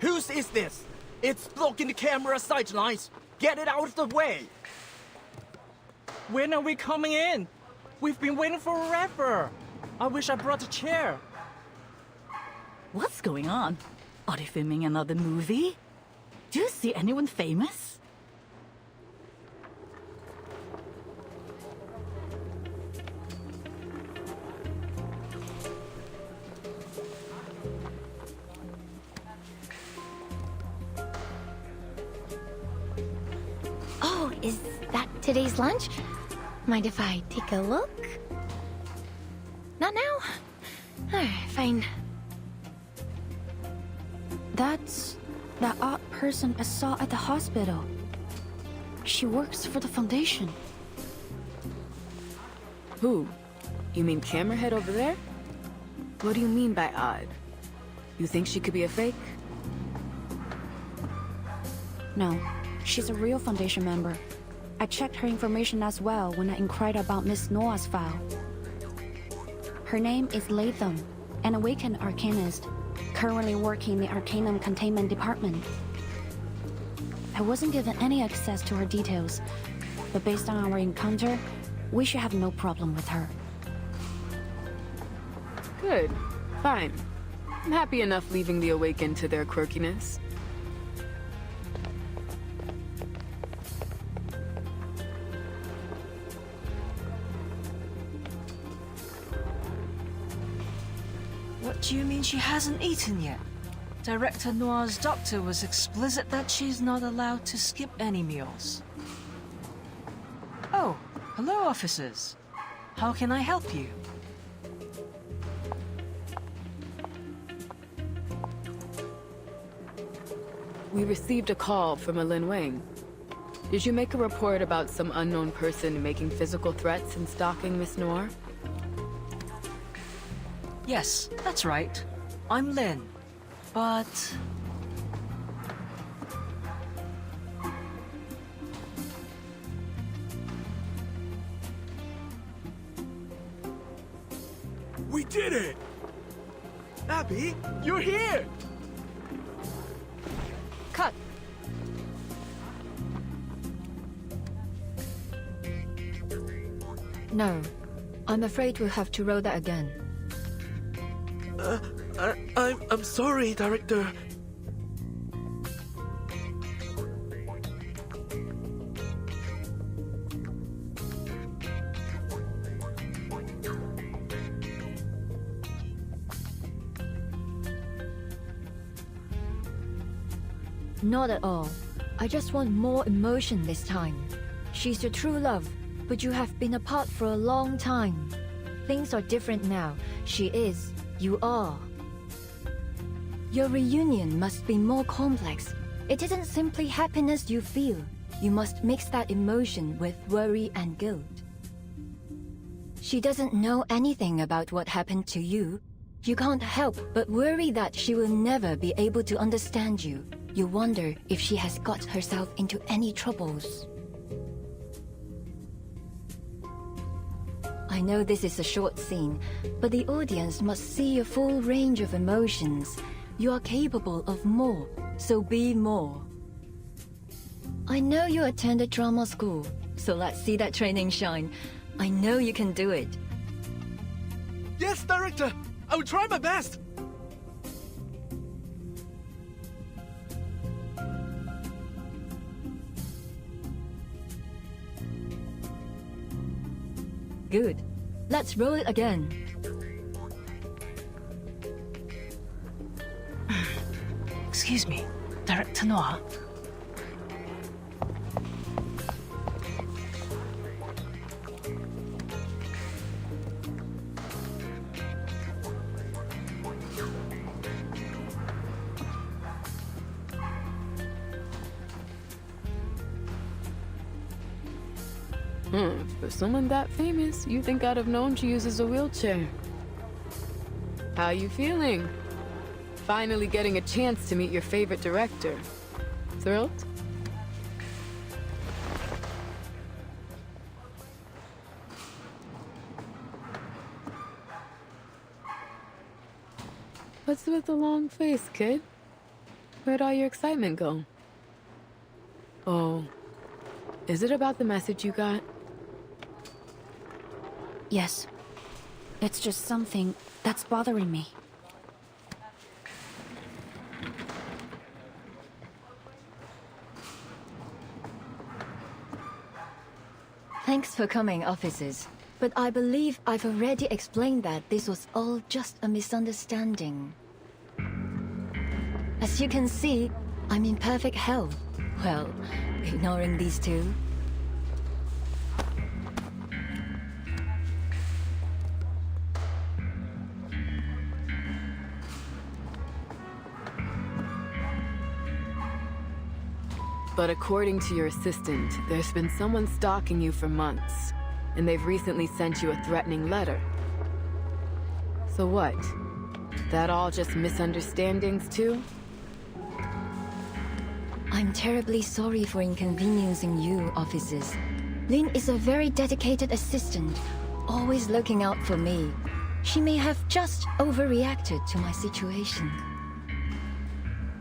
Whose is this? It's blocking the camera sightlines. Get it out of the way. When are we coming in? We've been waiting forever. I wish I brought a chair. What's going on? Are they filming another movie? Do you see anyone famous? Oh, is that today's lunch? Mind if I take a look? Not now? Alright, fine. That's that odd person I saw at the hospital. She works for the foundation. Who? You mean Camerahead over there? What do you mean by odd? You think she could be a fake? No, she's a real foundation member. I checked her information as well when I inquired about Miss Noah's file. Her name is Latham, an awakened arcanist, currently working in the Arcanum Containment Department. I wasn't given any access to her details, but based on our encounter, we should have no problem with her. Good. Fine. I'm happy enough leaving the Awakened to their quirkiness. What do you mean she hasn't eaten yet? Director Noir's doctor was explicit that she's not allowed to skip any meals. Oh, hello, officers. How can I help you? We received a call from a Lin Wang. Did you make a report about some unknown person making physical threats and stalking Miss Noir? Yes, that's right. I'm Lin. But... We did it! Abby, you're here! Cut! No, I'm afraid we'll have to roll that again. I'm sorry, Director. Not at all. I just want more emotion this time. She's your true love, but you have been apart for a long time. Things are different now. She is. You are. Your reunion must be more complex. It isn't simply happiness you feel. You must mix that emotion with worry and guilt. She doesn't know anything about what happened to you. You can't help but worry that she will never be able to understand you. You wonder if she has got herself into any troubles. I know this is a short scene, but the audience must see a full range of emotions. You are capable of more, so be more. I know you attended drama school, so let's see that training shine. I know you can do it. Yes, director! I will try my best! Good. Let's roll it again. Excuse me, Director Noir. For someone that famous, you think I'd have known she uses a wheelchair. How you feeling? Finally getting a chance to meet your favorite director. Thrilled? What's with the long face, kid? Where'd all your excitement go? Oh, is it about the message you got? Yes. It's just something that's bothering me. Thanks for coming, officers. But I believe I've already explained that this was all just a misunderstanding. As you can see, I'm in perfect health. Well, ignoring these two. But according to your assistant, there's been someone stalking you for months, and they've recently sent you a threatening letter. So what? That all just misunderstandings too? I'm terribly sorry for inconveniencing you, officers. Lin is a very dedicated assistant, always looking out for me. She may have just overreacted to my situation.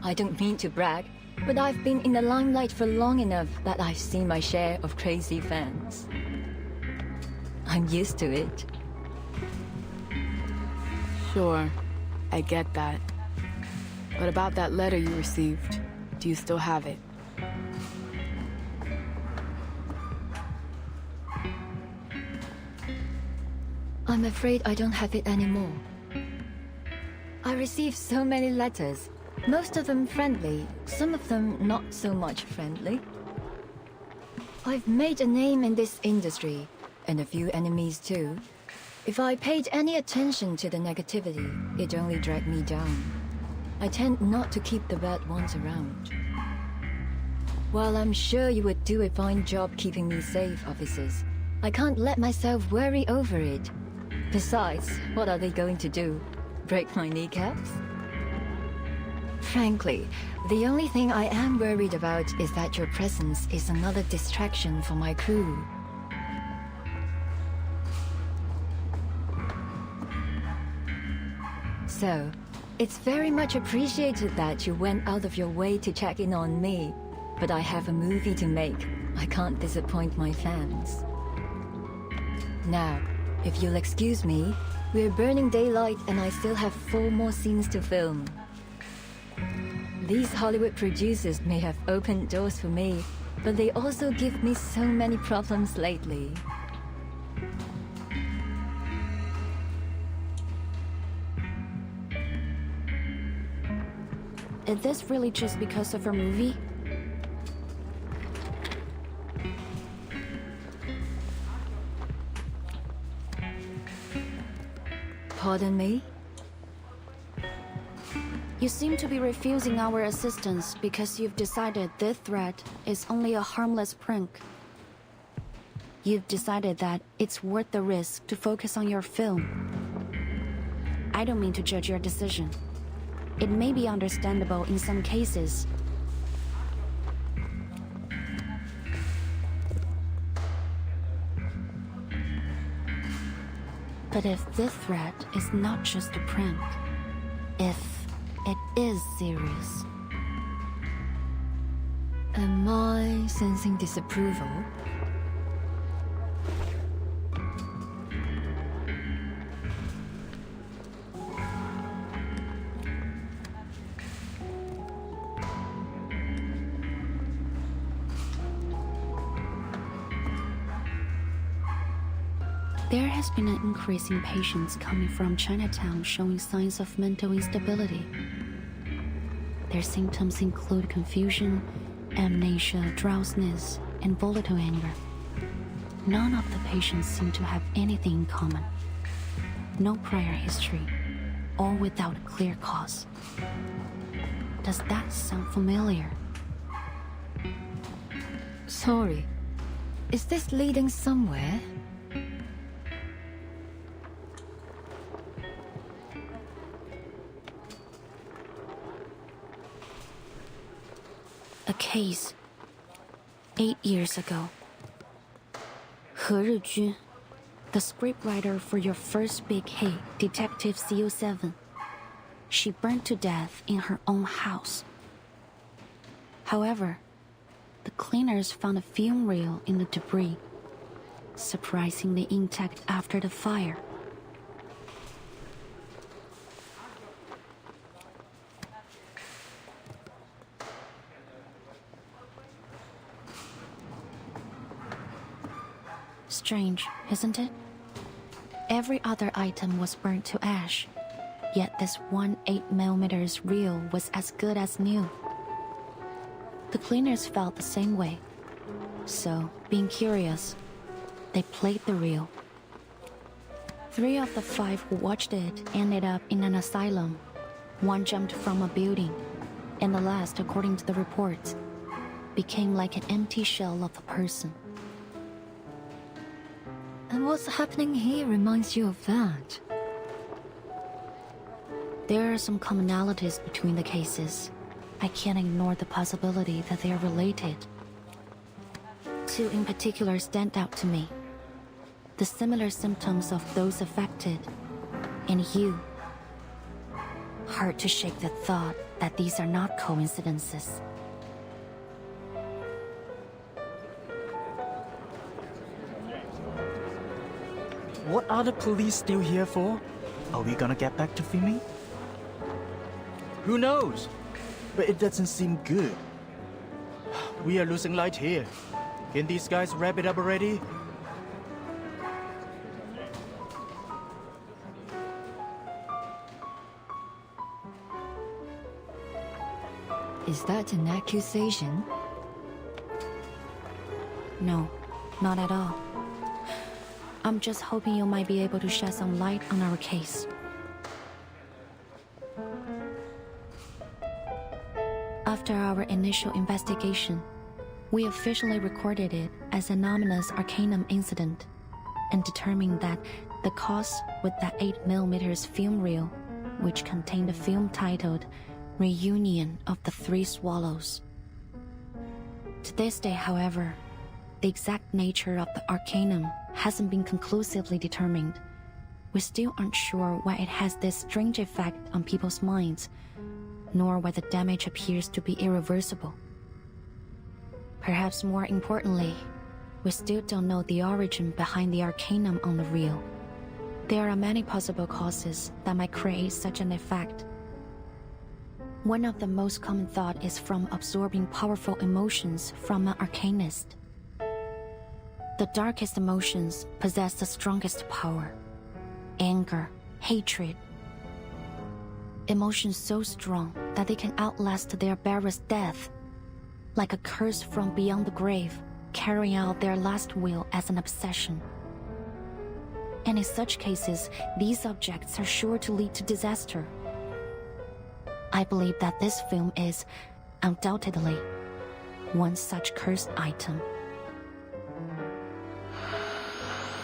I don't mean to brag, but I've been in the limelight for long enough that I've seen my share of crazy fans. I'm used to it. Sure, I get that. But about that letter you received, do you still have it? I'm afraid I don't have it anymore. I received so many letters. Most of them friendly, some of them not so much friendly. I've made a name in this industry, and a few enemies too. If I paid any attention to the negativity, it only dragged me down. I tend not to keep the bad ones around. While I'm sure you would do a fine job keeping me safe, officers, I can't let myself worry over it. Besides, what are they going to do? Break my kneecaps? Frankly, the only thing I am worried about is that your presence is another distraction for my crew. So, it's very much appreciated that you went out of your way to check in on me, but I have a movie to make. I can't disappoint my fans. Now, if you'll excuse me, we're burning daylight and I still have 4 more scenes to film. These Hollywood producers may have opened doors for me, but they also give me so many problems lately. Is this really just because of her movie? Pardon me? You seem to be refusing our assistance because you've decided this threat is only a harmless prank. You've decided that it's worth the risk to focus on your film. I don't mean to judge your decision. It may be understandable in some cases. But if this threat is not just a prank, if it is serious... Am I sensing disapproval? There has been an increase in patients coming from Chinatown showing signs of mental instability. Their symptoms include confusion, amnesia, drowsiness, and volatile anger. None of the patients seem to have anything in common. No prior history, all without a clear cause. Does that sound familiar? Sorry. Is this leading somewhere? A case 8 years ago. He Rizhun, the scriptwriter for your first big hit, Detective CO7. She burned to death in her own house. However, the cleaners found a film reel in the debris, surprisingly intact after the fire. Strange, isn't it? Every other item was burnt to ash, yet this one 8mm reel was as good as new. The cleaners felt the same way, so, being curious, they played the reel. 3 of the 5 who watched it ended up in an asylum. 1 jumped from a building, and the last, according to the reports, became like an empty shell of a person. And what's happening here reminds you of that? There are some commonalities between the cases. I can't ignore the possibility that they are related. 2 in particular stand out to me. The similar symptoms of those affected, and you. Hard to shake the thought that these are not coincidences. What are the police still here for? Are we gonna get back to filming? Who knows? But it doesn't seem good. We are losing light here. Can these guys wrap it up already? Is that an accusation? No, not at all. I'm just hoping you might be able to shed some light on our case. After our initial investigation, we officially recorded it as an ominous Arcanum incident and determined that the cause was that 8mm film reel, which contained a film titled Reunion of the 3 Swallows. To this day, however, the exact nature of the Arcanum hasn't been conclusively determined. We still aren't sure why it has this strange effect on people's minds, nor why the damage appears to be irreversible. Perhaps more importantly, we still don't know the origin behind the Arcanum on the reel. There are many possible causes that might create such an effect. One of the most common thought is from absorbing powerful emotions from an Arcanist. The darkest emotions possess the strongest power. Anger, hatred. Emotions so strong that they can outlast their bearer's death, like a curse from beyond the grave, carrying out their last will as an obsession. And in such cases, these objects are sure to lead to disaster. I believe that this film is, undoubtedly, one such cursed item.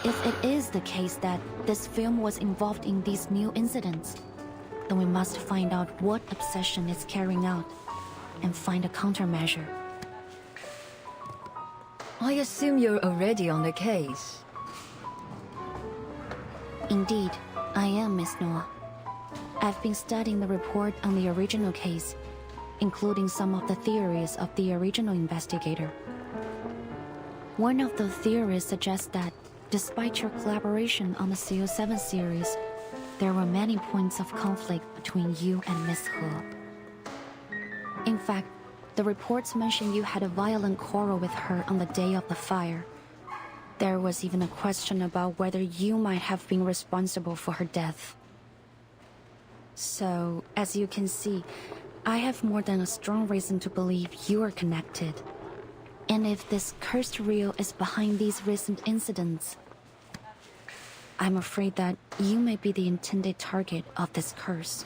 If it is the case that this film was involved in these new incidents, then we must find out what obsession it's carrying out and find a countermeasure. I assume you're already on the case. Indeed, I am, Miss Noah. I've been studying the report on the original case, including some of the theories of the original investigator. One of the theories suggests that, despite your collaboration on the CO7 series, there were many points of conflict between you and Miss He. In fact, the reports mention you had a violent quarrel with her on the day of the fire. There was even a question about whether you might have been responsible for her death. So, as you can see, I have more than a strong reason to believe you are connected. And if this cursed reel is behind these recent incidents, I'm afraid that you may be the intended target of this curse.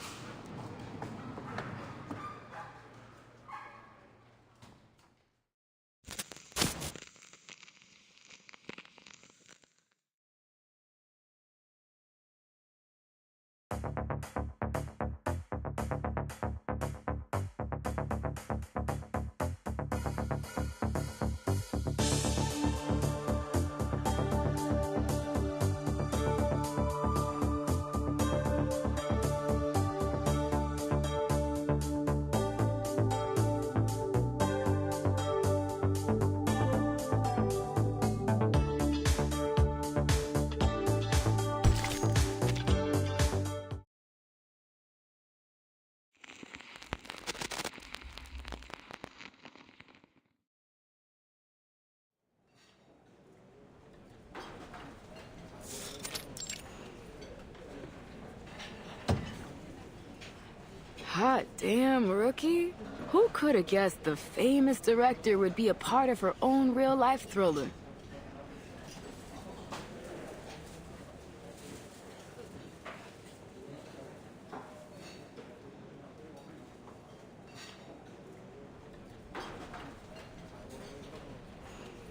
Hot damn, Rookie. Who could have guessed the famous director would be a part of her own real-life thriller?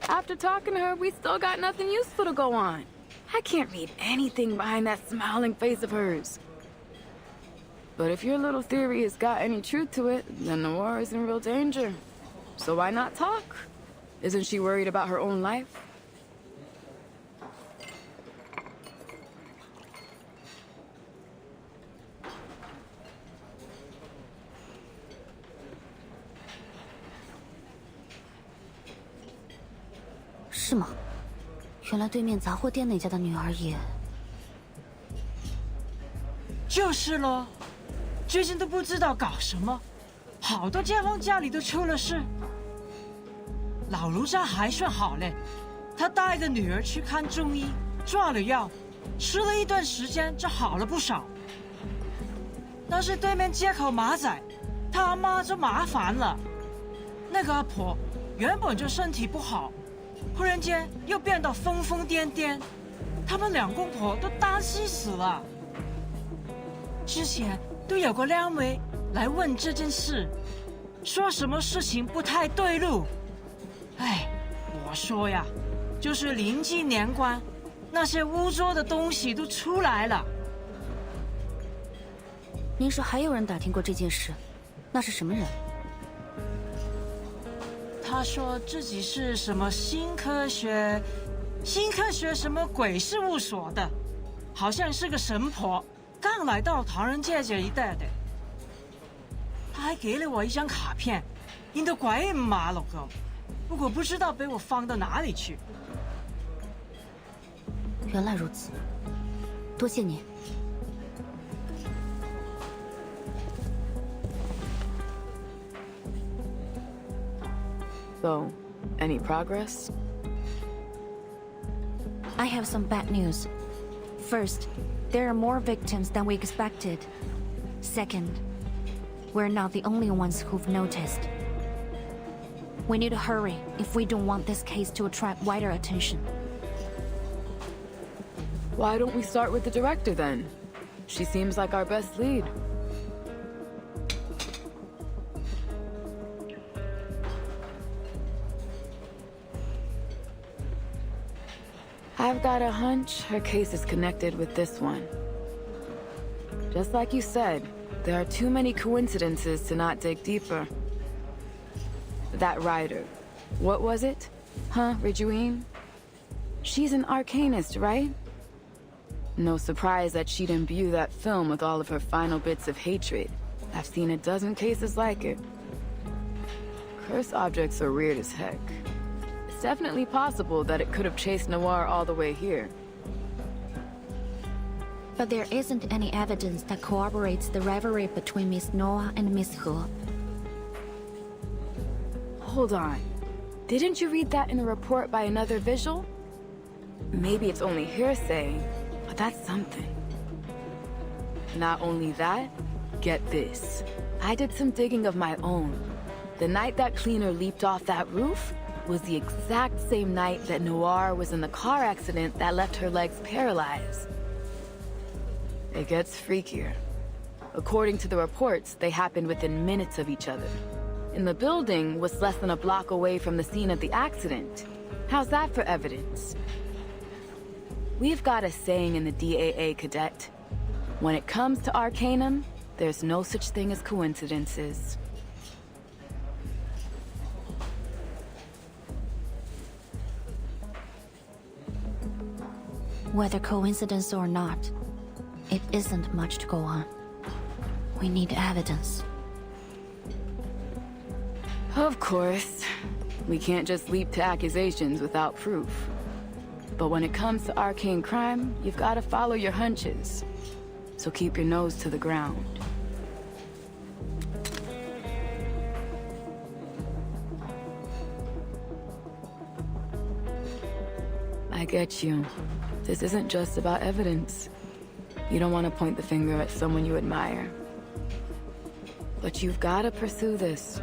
After talking to her, we still got nothing useful to go on. I can't read anything behind that smiling face of hers. But if your little theory has got any truth to it, then the war is in real danger. So why not talk? Isn't she worried about her own life?是吗？原来对面杂货店那家的女儿也……就是咯，最近都不知道搞什么，好多街坊家里都出了事。老卢家还算好嘞，他带着女儿去看中医，抓了药，吃了一段时间就好了不少。但是对面街口马仔，他阿妈就麻烦了。那个阿婆原本就身体不好，忽然间又变得疯疯癫癫，他们两公婆都担心死了。之前都有个靓妹来问这件事，说什么事情不太对路。哎，我说呀，就是临近年关，那些污浊的东西都出来了。您说还有人打听过这件事？那是什么人？他说自己是什么新科学什么鬼事务所的，好像是个神婆。刚来到唐人街这一带的，他还给了我一张卡片，印得鬼马了个，不过不知道被我放到哪里去。原来如此，多谢您。So, any progress? I have some bad news. First, there are more victims than we expected. Second, we're not the only ones who've noticed. We need to hurry if we don't want this case to attract wider attention. Why don't we start with the director then? She seems like our best lead. I've got a hunch her case is connected with this one. Just like you said, there are too many coincidences to not dig deeper. That writer, what was it? Huh, Ridgewine? She's an arcanist, right? No surprise that she'd imbue that film with all of her final bits of hatred. I've seen a dozen cases like it. Curse objects are weird as heck. It's definitely possible that it could have chased Noir all the way here. But there isn't any evidence that corroborates the rivalry between Miss Noah and Miss He. Hold on. Didn't you read that in a report by another visual? Maybe it's only hearsay, but that's something. Not only that, get this. I did some digging of my own. The night that cleaner leaped off that roof was the exact same night that Noir was in the car accident that left her legs paralyzed. It gets freakier. According to the reports, they happened within minutes of each other. And the building was less than a block away from the scene of the accident. How's that for evidence? We've got a saying in the DAA, Cadet. When it comes to Arcanum, there's no such thing as coincidences. Whether coincidence or not, it isn't much to go on. We need evidence. Of course. We can't just leap to accusations without proof. But when it comes to arcane crime, you've got to follow your hunches. So keep your nose to the ground. I get you. This isn't just about evidence. You don't want to point the finger at someone you admire. But you've got to pursue this,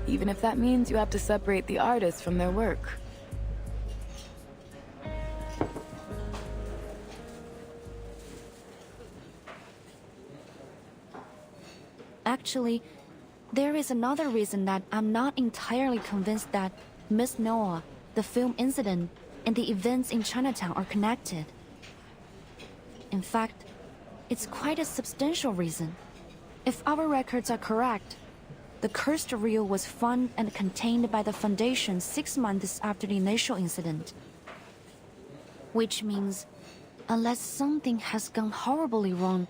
even if that means you have to separate the artist from their work. Actually, there is another reason that I'm not entirely convinced that Miss Noah, the film incident, and the events in Chinatown are connected. In fact, it's quite a substantial reason. If our records are correct, the cursed reel was found and contained by the Foundation 6 months after the initial incident. Which means, unless something has gone horribly wrong,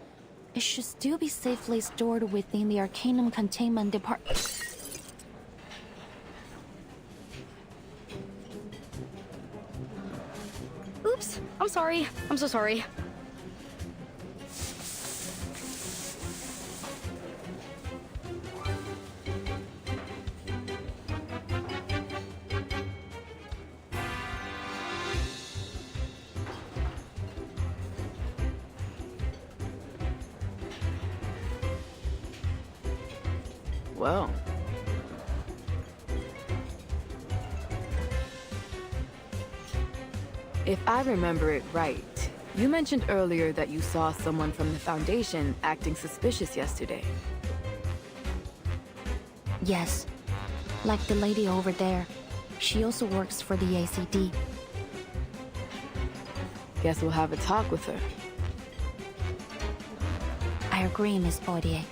it should still be safely stored within the Arcanum Containment Department. Oops, I'm sorry. I'm so sorry. Well. If I remember it right, you mentioned earlier that you saw someone from the Foundation acting suspicious yesterday. Yes. Like the lady over there. She also works for the ACD. Guess we'll have a talk with her. I agree, Miss Baudier.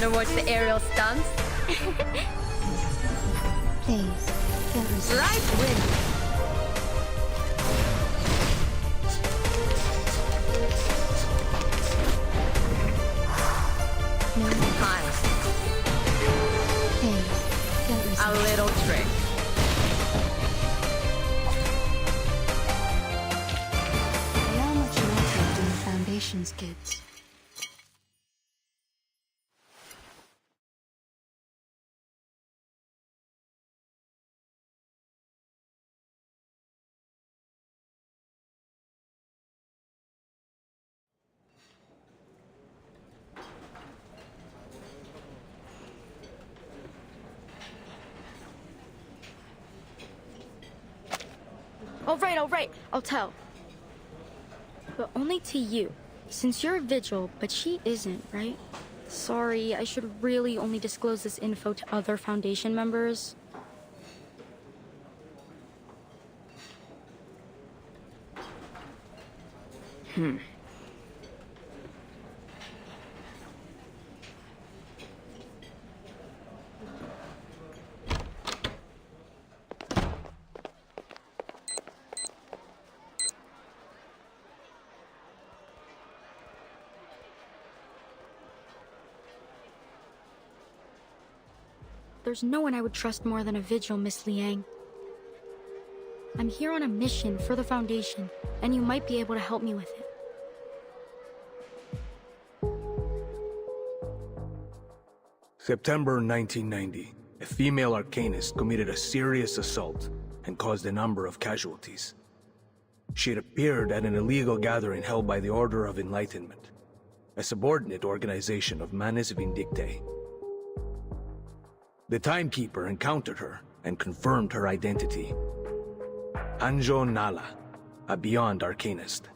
Wanna watch the aerial stunts? Please, Irresistible. Right win. Hi. Hey, a little trick. They are much larger than the Foundation's kids. All right, I'll tell. But only to you, since you're a vigil, but she isn't, right? Sorry, I should really only disclose this info to other Foundation members. There's no one I would trust more than a vigil, Miss Liang. I'm here on a mission for the Foundation, and you might be able to help me with it. September 1990, a female arcanist committed a serious assault and caused a number of casualties. She had appeared at an illegal gathering held by the Order of Enlightenment, a subordinate organization of Manes Vindictae. The Timekeeper encountered her and confirmed her identity. Anjo Nala, a Beyond Arcanist.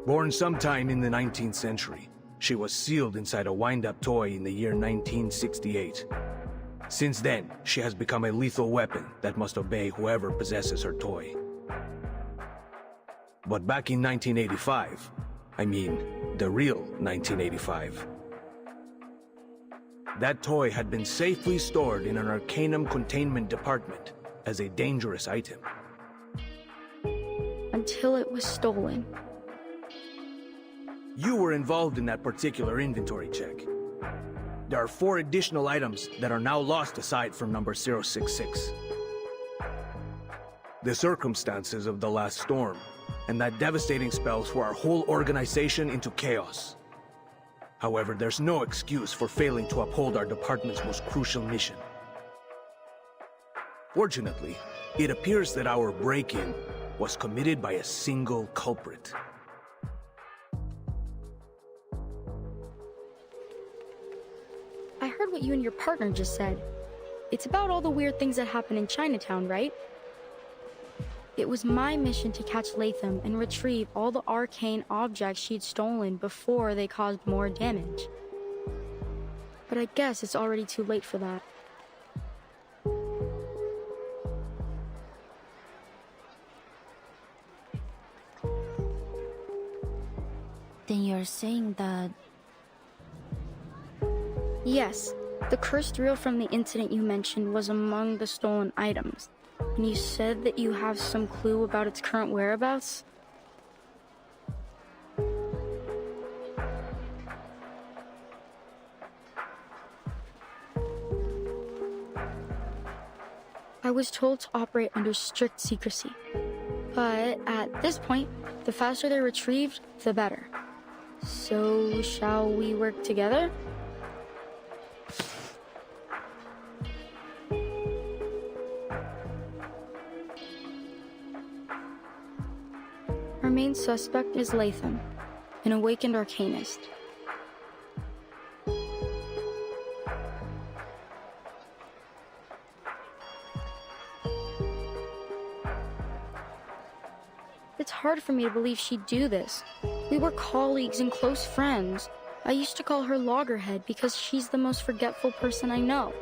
Born sometime in the 19th century, she was sealed inside a wind-up toy in the year 1968. Since then, she has become a lethal weapon that must obey whoever possesses her toy. But back in 1985, I mean, the real 1985, that toy had been safely stored in an Arcanum containment department as a dangerous item. Until it was stolen. You were involved in that particular inventory check. There are 4 additional items that are now lost aside from number 066. The circumstances of the last storm and that devastating spell threw our whole organization into chaos. However, there's no excuse for failing to uphold our department's most crucial mission. Fortunately, it appears that our break-in was committed by a single culprit. I heard what you and your partner just said. It's about all the weird things that happen in Chinatown, right? It was my mission to catch Latham and retrieve all the arcane objects she'd stolen before they caused more damage. But I guess it's already too late for that. Then you're saying that... Yes, the cursed reel from the incident you mentioned was among the stolen items. And you said that you have some clue about its current whereabouts? I was told to operate under strict secrecy. But at this point, the faster they're retrieved, the better. So, shall we work together? Our main suspect is Latham, an awakened arcanist. It's hard for me to believe she'd do this. We were colleagues and close friends. I used to call her Loggerhead because she's the most forgetful person I know.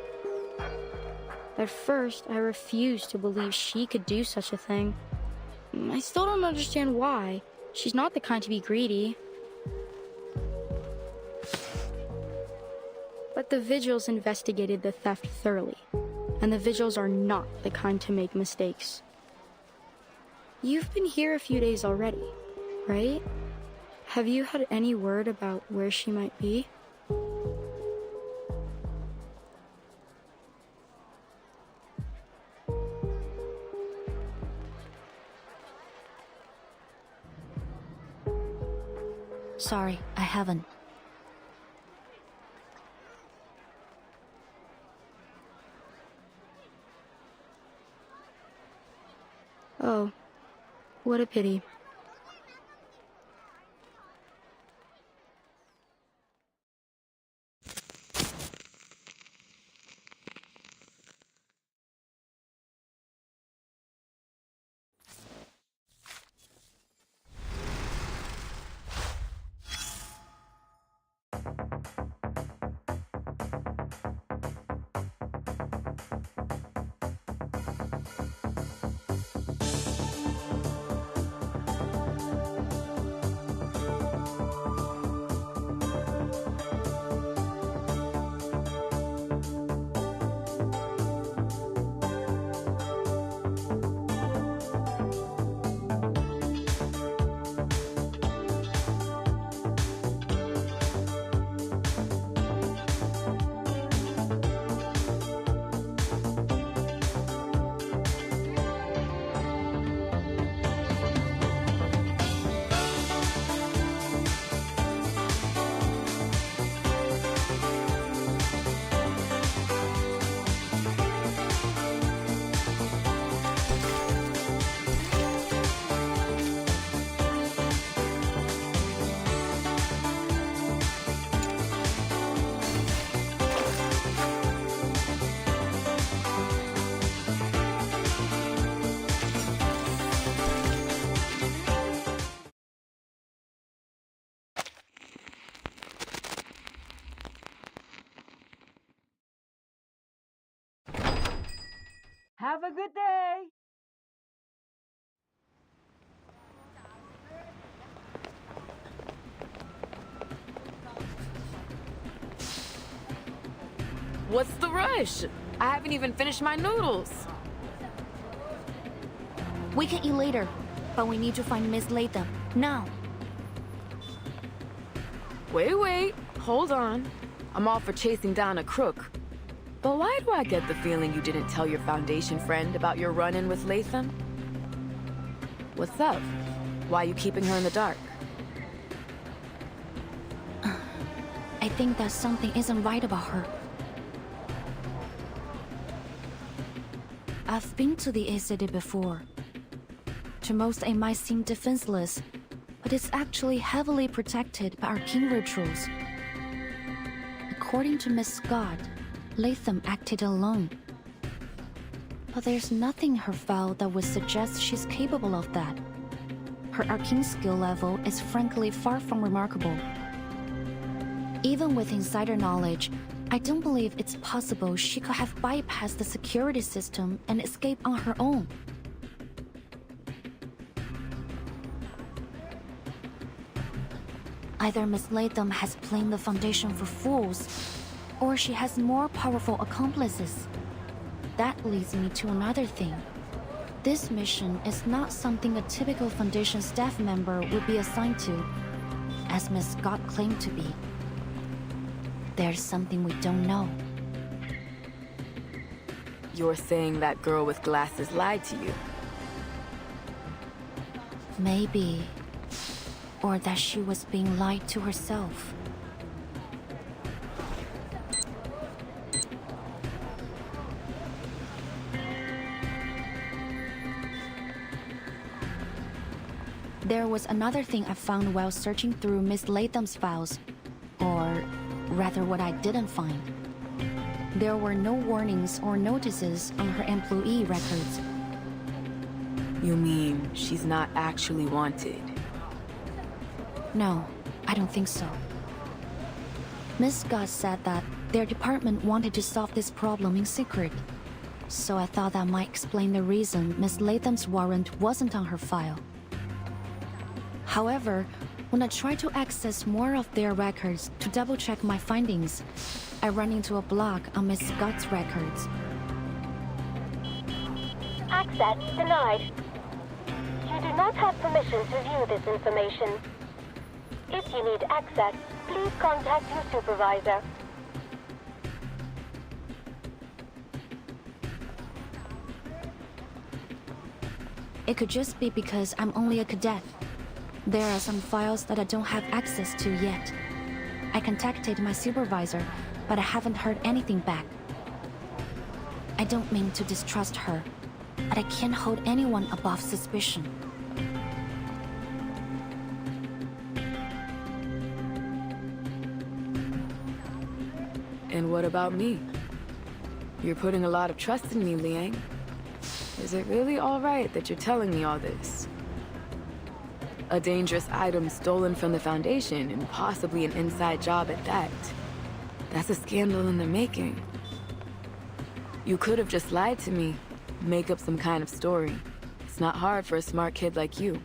At first, I refused to believe she could do such a thing. I still don't understand why. She's not the kind to be greedy. But the Vigils investigated the theft thoroughly, and the Vigils are not the kind to make mistakes. You've been here a few days already, right? Have you had any word about where she might be? Sorry, I haven't. Oh, what a pity. Have a good day! What's the rush? I haven't even finished my noodles. We can eat later, but we need to find Miss Latham, now. Wait, hold on. I'm all for chasing down a crook. But why do I get the feeling you didn't tell your Foundation friend about your run-in with Latham? What's up? Why are you keeping her in the dark? I think that something isn't right about her. I've been to the A City before. To most, it might seem defenseless, but it's actually heavily protected by arcane rituals. According to Miss Scott, Latham acted alone. But there's nothing in her file that would suggest she's capable of that. Her arcane skill level is frankly far from remarkable. Even with insider knowledge, I don't believe it's possible she could have bypassed the security system and escaped on her own. Either Miss Latham has played the Foundation for fools, or she has more powerful accomplices. That leads me to another thing. This mission is not something a typical Foundation staff member would be assigned to, as Miss Scott claimed to be. There's something we don't know. You're saying that girl with glasses lied to you? Maybe. Or that she was being lied to herself. There was another thing I found while searching through Miss Latham's files. Or rather, what I didn't find. There were no warnings or notices on her employee records. You mean she's not actually wanted? No, I don't think so. Miss Scott said that their department wanted to solve this problem in secret. So I thought that might explain the reason Miss Latham's warrant wasn't on her file. However, When I try to access more of their records to double-check my findings, I run into a block on Miss Scott's records. Access denied. You do not have permission to view this information. If you need access, please contact your supervisor. It could just be because I'm only a cadet. There are some files that I don't have access to yet. I contacted my supervisor, but I haven't heard anything back. I don't mean to distrust her, but I can't hold anyone above suspicion. And what about me? You're putting a lot of trust in me, Liang. Is it really all right that you're telling me all this? A dangerous item stolen from the Foundation, and possibly an inside job at that. That's a scandal in the making. You could have just lied to me, make up some kind of story. It's not hard for a smart kid like you.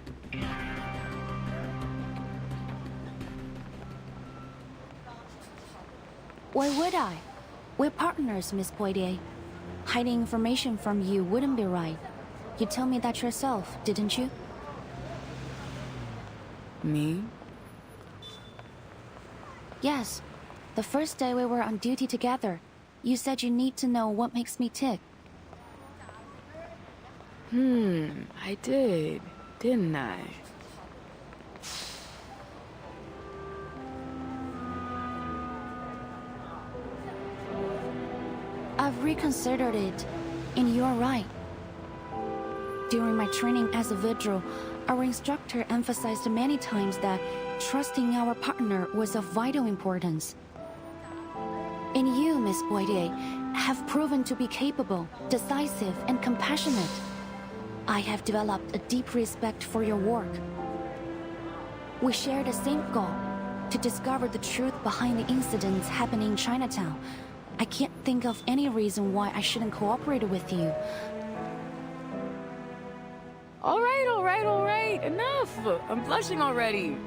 Why would I? We're partners, Miss Poitier. Hiding information from you wouldn't be right. You told me that yourself, didn't you? Me? Yes. The first day we were on duty together, you said you need to know what makes me tick. I did, didn't I? I've reconsidered it, and you're right. During my training as a vigil, our instructor emphasized many times that trusting our partner was of vital importance. And you, Miss Poitier, have proven to be capable, decisive, and compassionate. I have developed a deep respect for your work. We share the same goal, to discover the truth behind the incidents happening in Chinatown. I can't think of any reason why I shouldn't cooperate with you. All right, enough! I'm blushing already.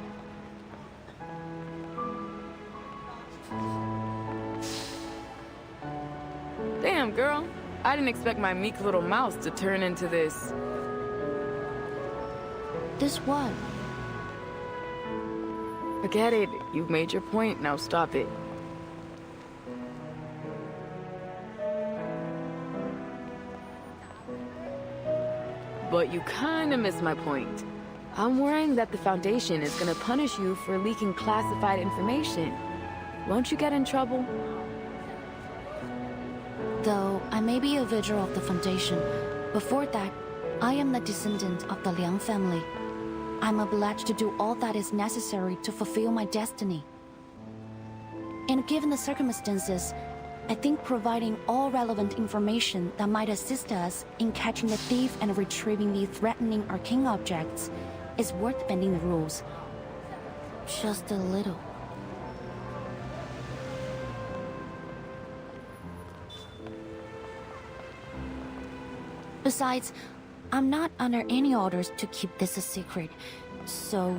Damn, girl. I didn't expect my meek little mouse to turn into this. This what? Forget it. You've made your point, now stop it. But you kinda missed my point. I'm worrying that the Foundation is gonna punish you for leaking classified information. Won't you get in trouble? Though I may be a vigil of the Foundation, before that, I am the descendant of the Liang family. I'm obliged to do all that is necessary to fulfill my destiny. And given the circumstances, I think providing all relevant information that might assist us in catching the thief and retrieving the threatening arcane objects is worth bending the rules. Just a little. Besides, I'm not under any orders to keep this a secret, so...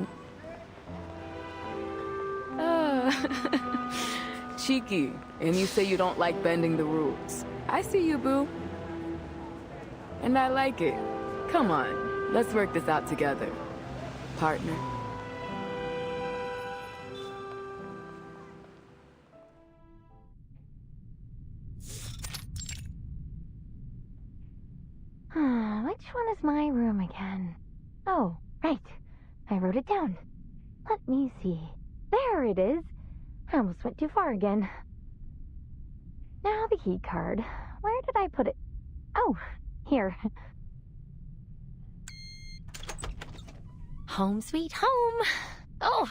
Cheeky, and you say you don't like bending the rules. I see you, boo. And I like it. Come on, let's work this out together, partner. Which one is my room again? Oh, right. I wrote it down. Let me see. There it is. I almost went too far again. Now the key card. Where did I put it? Oh, here. Home sweet home. Oh,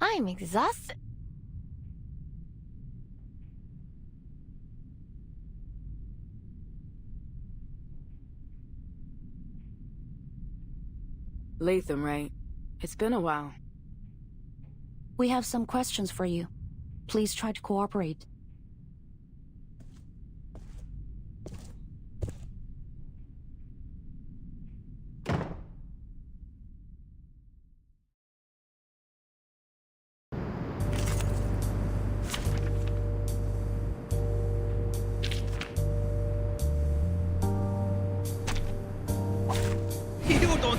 I'm exhausted. Latham, right? It's been a while. We have some questions for you. Please try to cooperate.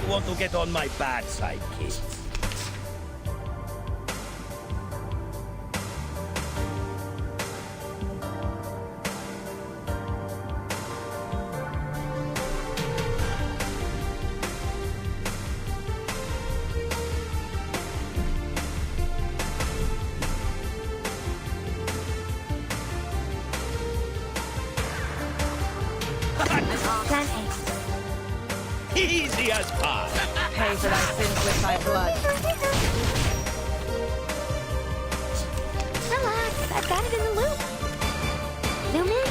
want to get on my bad side, kids. Easy as pie. Pay for thy sins with thy blood. Relax, I've got it in the loop. Zoom in.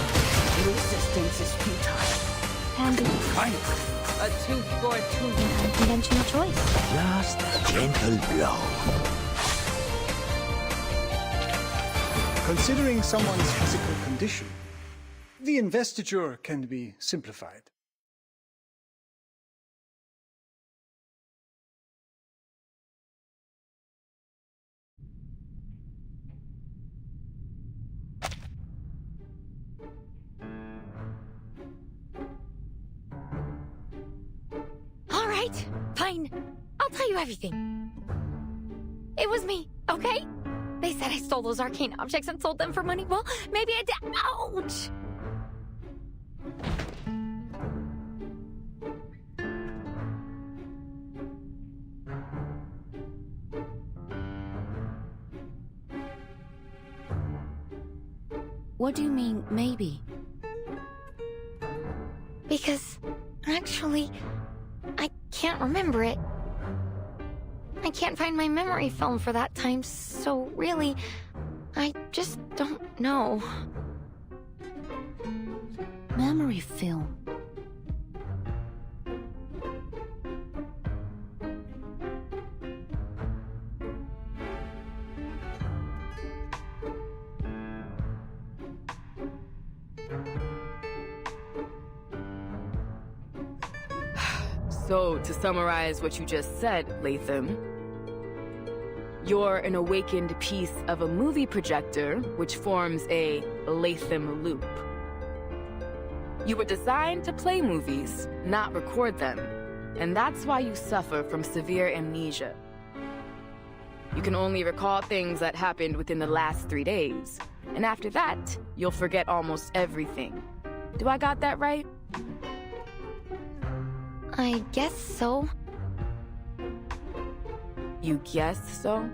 Resistance is futile. Handy. A tooth for a tooth. Unconventional choice. Just a gentle blow. Considering someone's physical condition, the investiture can be simplified. All right, fine. I'll tell you everything. It was me, okay? They said I stole those arcane objects and sold them for money. Well, maybe I did. Ouch! What do you mean, maybe? Because, actually, I can't remember it. I can't find my memory film for that time, so really, I just don't know. Memory film. So, to summarize what you just said, Latham, you're an awakened piece of a movie projector, which forms a Latham loop. You were designed to play movies, not record them, and that's why you suffer from severe amnesia. You can only recall things that happened within the last 3 days, and after that, you'll forget almost everything. Do I got that right? I guess so. You guess so?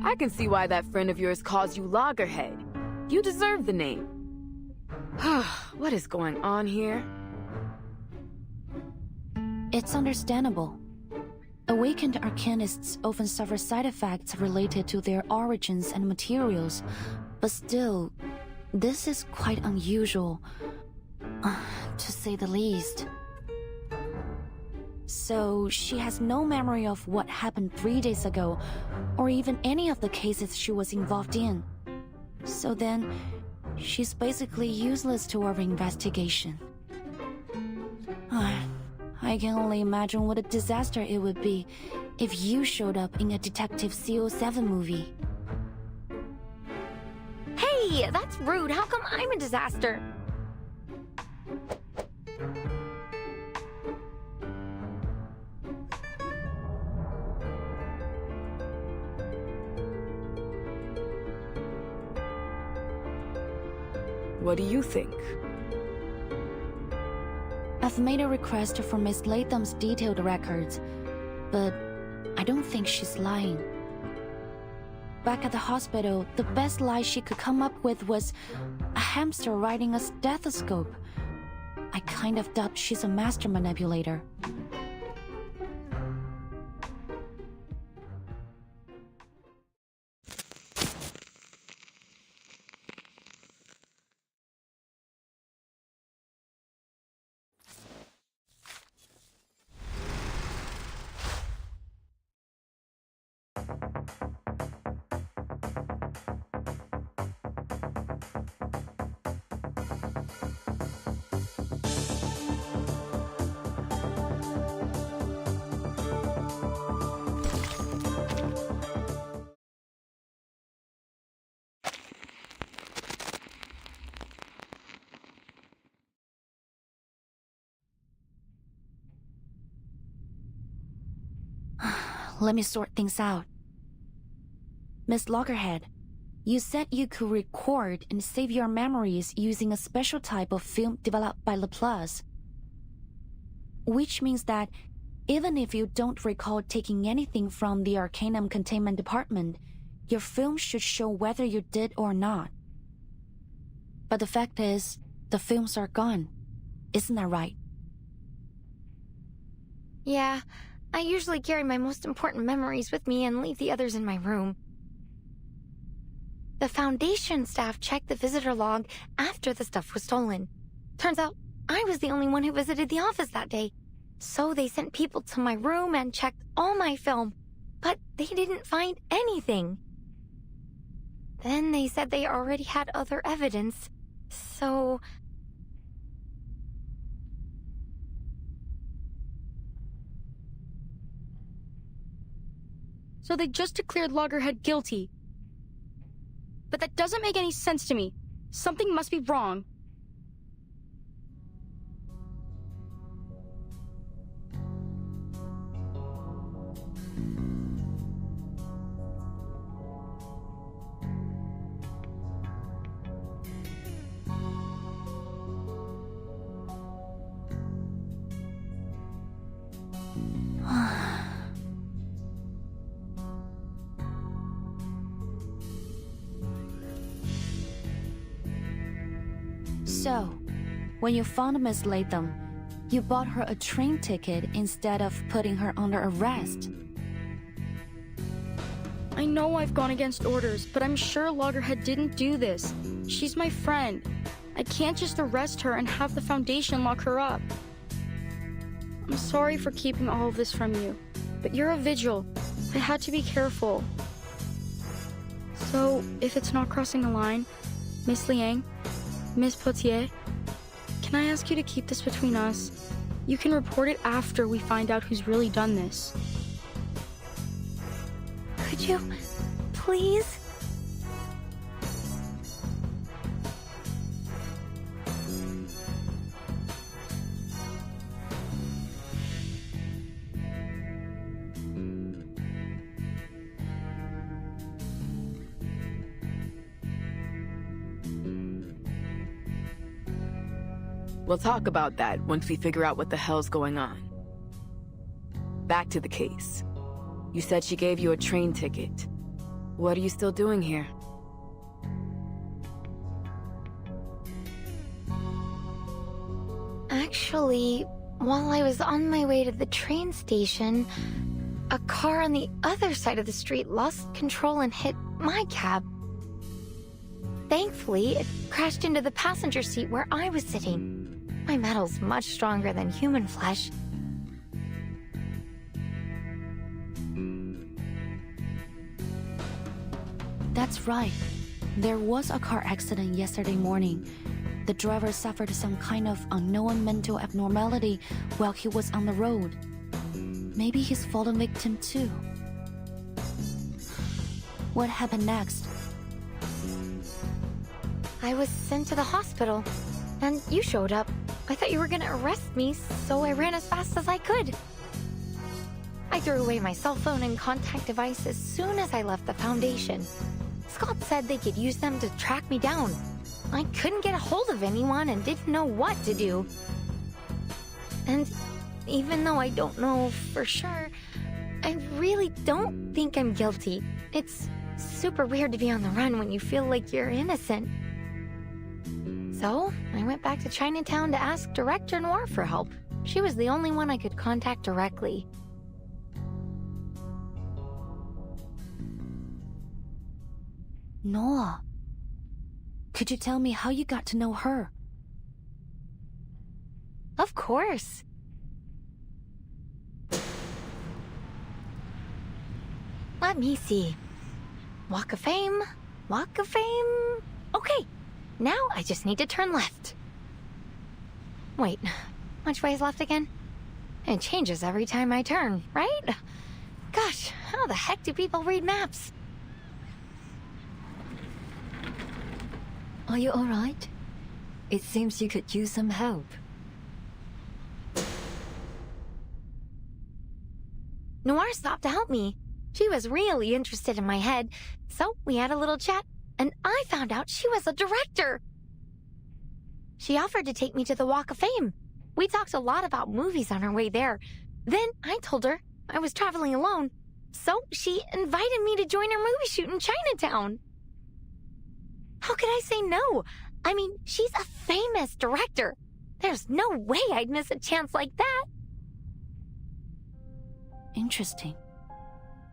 I can see why that friend of yours calls you Loggerhead. You deserve the name. What is going on here? It's understandable. Awakened arcanists often suffer side effects related to their origins and materials, but still, this is quite unusual, to say the least. So, she has no memory of what happened 3 days ago, or even any of the cases she was involved in. So then, she's basically useless to our investigation. I can only imagine what a disaster it would be if you showed up in a Detective CO7 movie. Hey, that's rude. How come I'm a disaster? What do you think? I've made a request for Miss Latham's detailed records, but I don't think she's lying. Back at the hospital, the best lie she could come up with was a hamster riding a stethoscope. I kind of doubt she's a master manipulator. let me sort things out. Miss Loggerhead, you said you could record and save your memories using a special type of film developed by Laplace. Which means that even if you don't recall taking anything from the Arcanum Containment Department, your film should show whether you did or not. But the fact is, the films are gone. Isn't that right? Yeah, I usually carry my most important memories with me and leave the others in my room. The Foundation staff checked the visitor log after the stuff was stolen. Turns out I was the only one who visited the office that day. So they sent people to my room and checked all my film, but they didn't find anything. Then they said they already had other evidence, so... So they just declared Loggerhead guilty. But that doesn't make any sense to me. Something must be wrong. So, when you found Miss Latham, you bought her a train ticket instead of putting her under arrest. I know I've gone against orders, but I'm sure Loggerhead didn't do this. She's my friend. I can't just arrest her and have the Foundation lock her up. I'm sorry for keeping all of this from you, but you're a vigil. I had to be careful. So, if it's not crossing a line, Miss Liang, Miss Potier, can I ask you to keep this between us? You can report it after we find out who's really done this. Could you, please? We'll talk about that once we figure out what the hell's going on. Back to the case. You said she gave you a train ticket. What are you still doing here? Actually, while I was on my way to the train station, a car on the other side of the street lost control and hit my cab. Thankfully, it crashed into the passenger seat where I was sitting. My metal's much stronger than human flesh. That's right. There was a car accident yesterday morning. The driver suffered some kind of unknown mental abnormality while he was on the road. Maybe he's fallen victim too. What happened next? I was sent to the hospital, and you showed up. I thought you were gonna arrest me, so I ran as fast as I could. I threw away my cell phone and contact device as soon as I left the Foundation. Scott said they could use them to track me down. I couldn't get a hold of anyone and didn't know what to do. And even though I don't know for sure, I really don't think I'm guilty. It's super weird to be on the run when you feel like you're innocent. So, I went back to Chinatown to ask Director Noir for help. She was the only one I could contact directly. Noah, could you tell me how you got to know her? Of course. Let me see. Walk of Fame, Walk of Fame. Okay, now I just need to turn left. Wait, which way is left again? It changes every time I turn, right? Gosh, how the heck do people read maps? Are you alright? It seems you could use some help. Noir stopped to help me. She was really interested in my head, so we had a little chat, and I found out she was a director. She offered to take me to the Walk of Fame. We talked a lot about movies on our way there. Then I told her I was traveling alone, so she invited me to join her movie shoot in Chinatown. How could I say no? I mean, she's a famous director. There's no way I'd miss a chance like that. Interesting.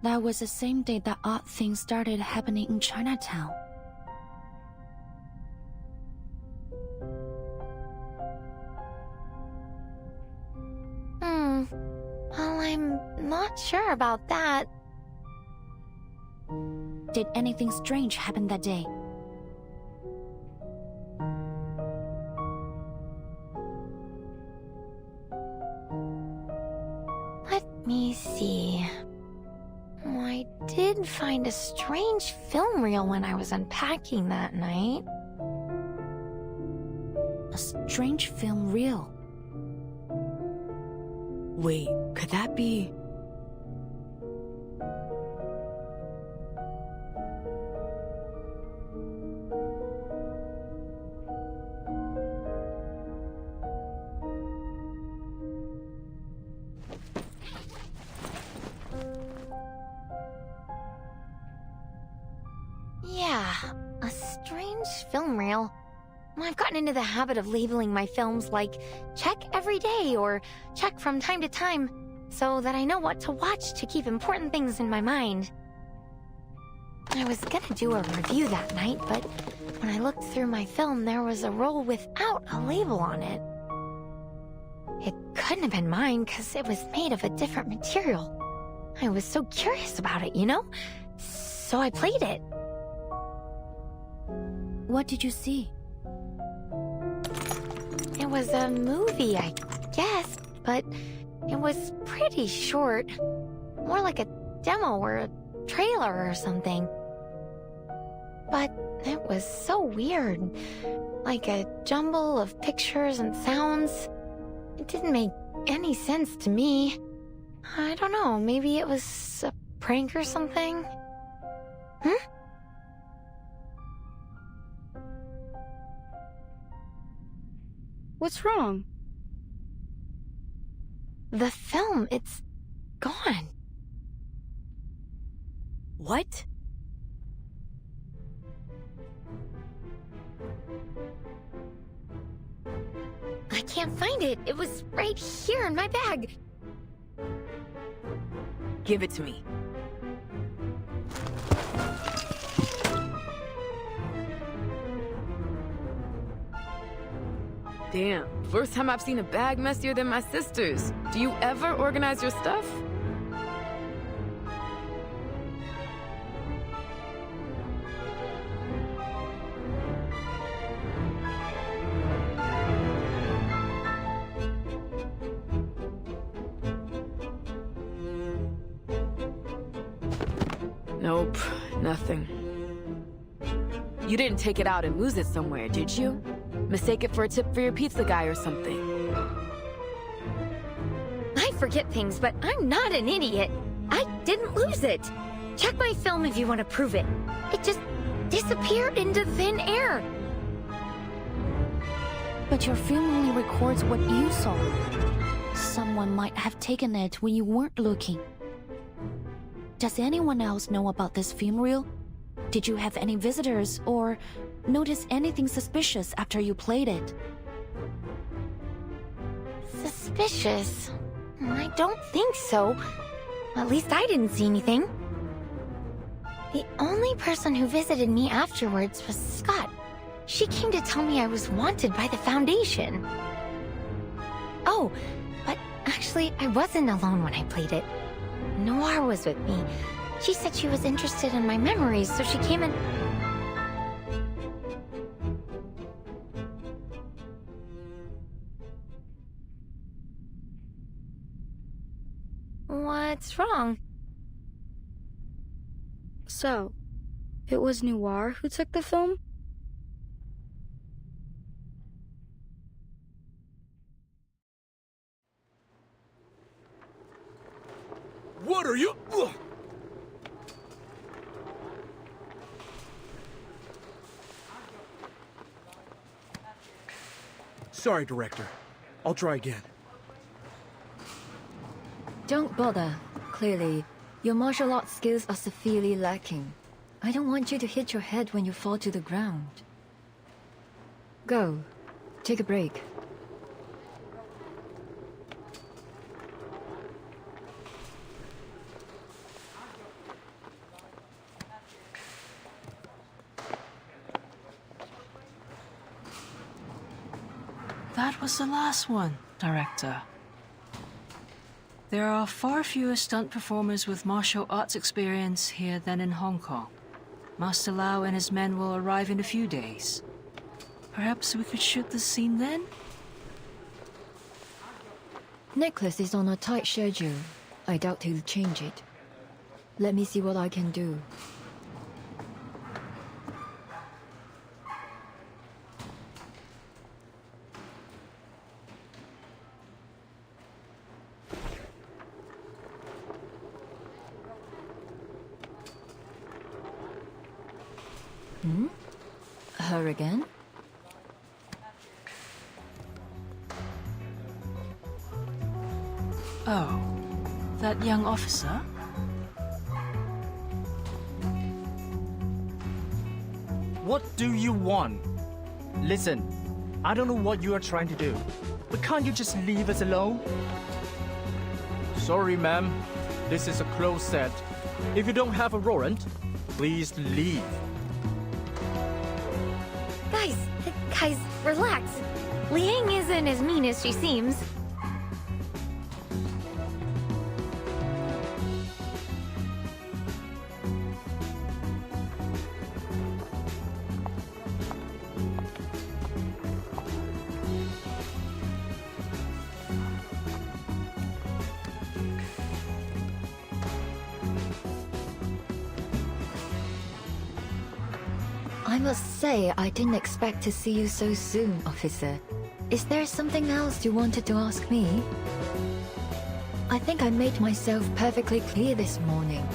That was the same day that odd things started happening in Chinatown. Well, I'm not sure about that. Did anything strange happen that day? Let me see. I did find a strange film reel when I was unpacking that night. A strange film reel? Wait, could that be... Yeah, a strange film reel. I've gotten into the habit of labeling my films like check every day or check from time to time, so that I know what to watch to keep important things in my mind. I was gonna do a review that night, but when I looked through my film, there was a roll without a label on it. It couldn't have been mine because it was made of a different material. I was so curious about it, you know? So I played it. What did you see? It was a movie, I guess, but it was pretty short. More like a demo or a trailer or something. But it was so weird. Like a jumble of pictures and sounds. It didn't make any sense to me. I don't know, maybe it was a prank or something? What's wrong? The film, it's gone. What? I can't find it. It was right here in my bag. Give it to me. Damn, first time I've seen a bag messier than my sister's. Do you ever organize your stuff? Nope, nothing. You didn't take it out and lose it somewhere, did you? Mistake it for a tip for your pizza guy or something. I forget things, but I'm not an idiot. I didn't lose it. Check my film if you want to prove it. It just disappeared into thin air. But your film only records what you saw. Someone might have taken it when you weren't looking. Does anyone else know about this film reel? Did you have any visitors or notice anything suspicious after you played it? Suspicious? I don't think so. At least I didn't see anything. The only person who visited me afterwards was Scott. She came to tell me I was wanted by the Foundation. Oh, but actually I wasn't alone when I played it. Noir was with me. She said she was interested in my memories, so she came and... What's wrong? So, it was Noir who took the film? What are you? Sorry, Director. I'll try again. Don't bother. Clearly, your martial arts skills are severely lacking. I don't want you to hit your head when you fall to the ground. Go. Take a break. That was the last one, Director. There are far fewer stunt performers with martial arts experience here than in Hong Kong. Master Lau and his men will arrive in a few days. Perhaps we could shoot the scene then? Nicholas is on a tight schedule. I doubt he'll change it. Let me see what I can do. Her again? Oh, that young officer? What do you want? Listen, I don't know what you are trying to do, but can't you just leave us alone? Sorry, ma'am. This is a closed set. If you don't have a warrant, please leave. Guys, relax. Liang isn't as mean as she seems. I must say, I didn't expect to see you so soon, officer. Is there something else you wanted to ask me? I think I made myself perfectly clear this morning.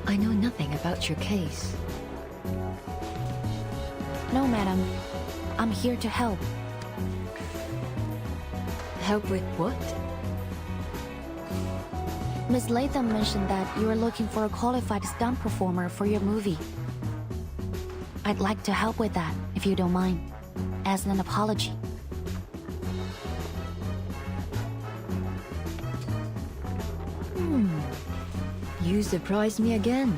I know nothing about your case. No, madam. I'm here to help. Help with what? Miss Latham mentioned that you are looking for a qualified stunt performer for your movie. I'd like to help with that, if you don't mind, as an apology. You surprised me again.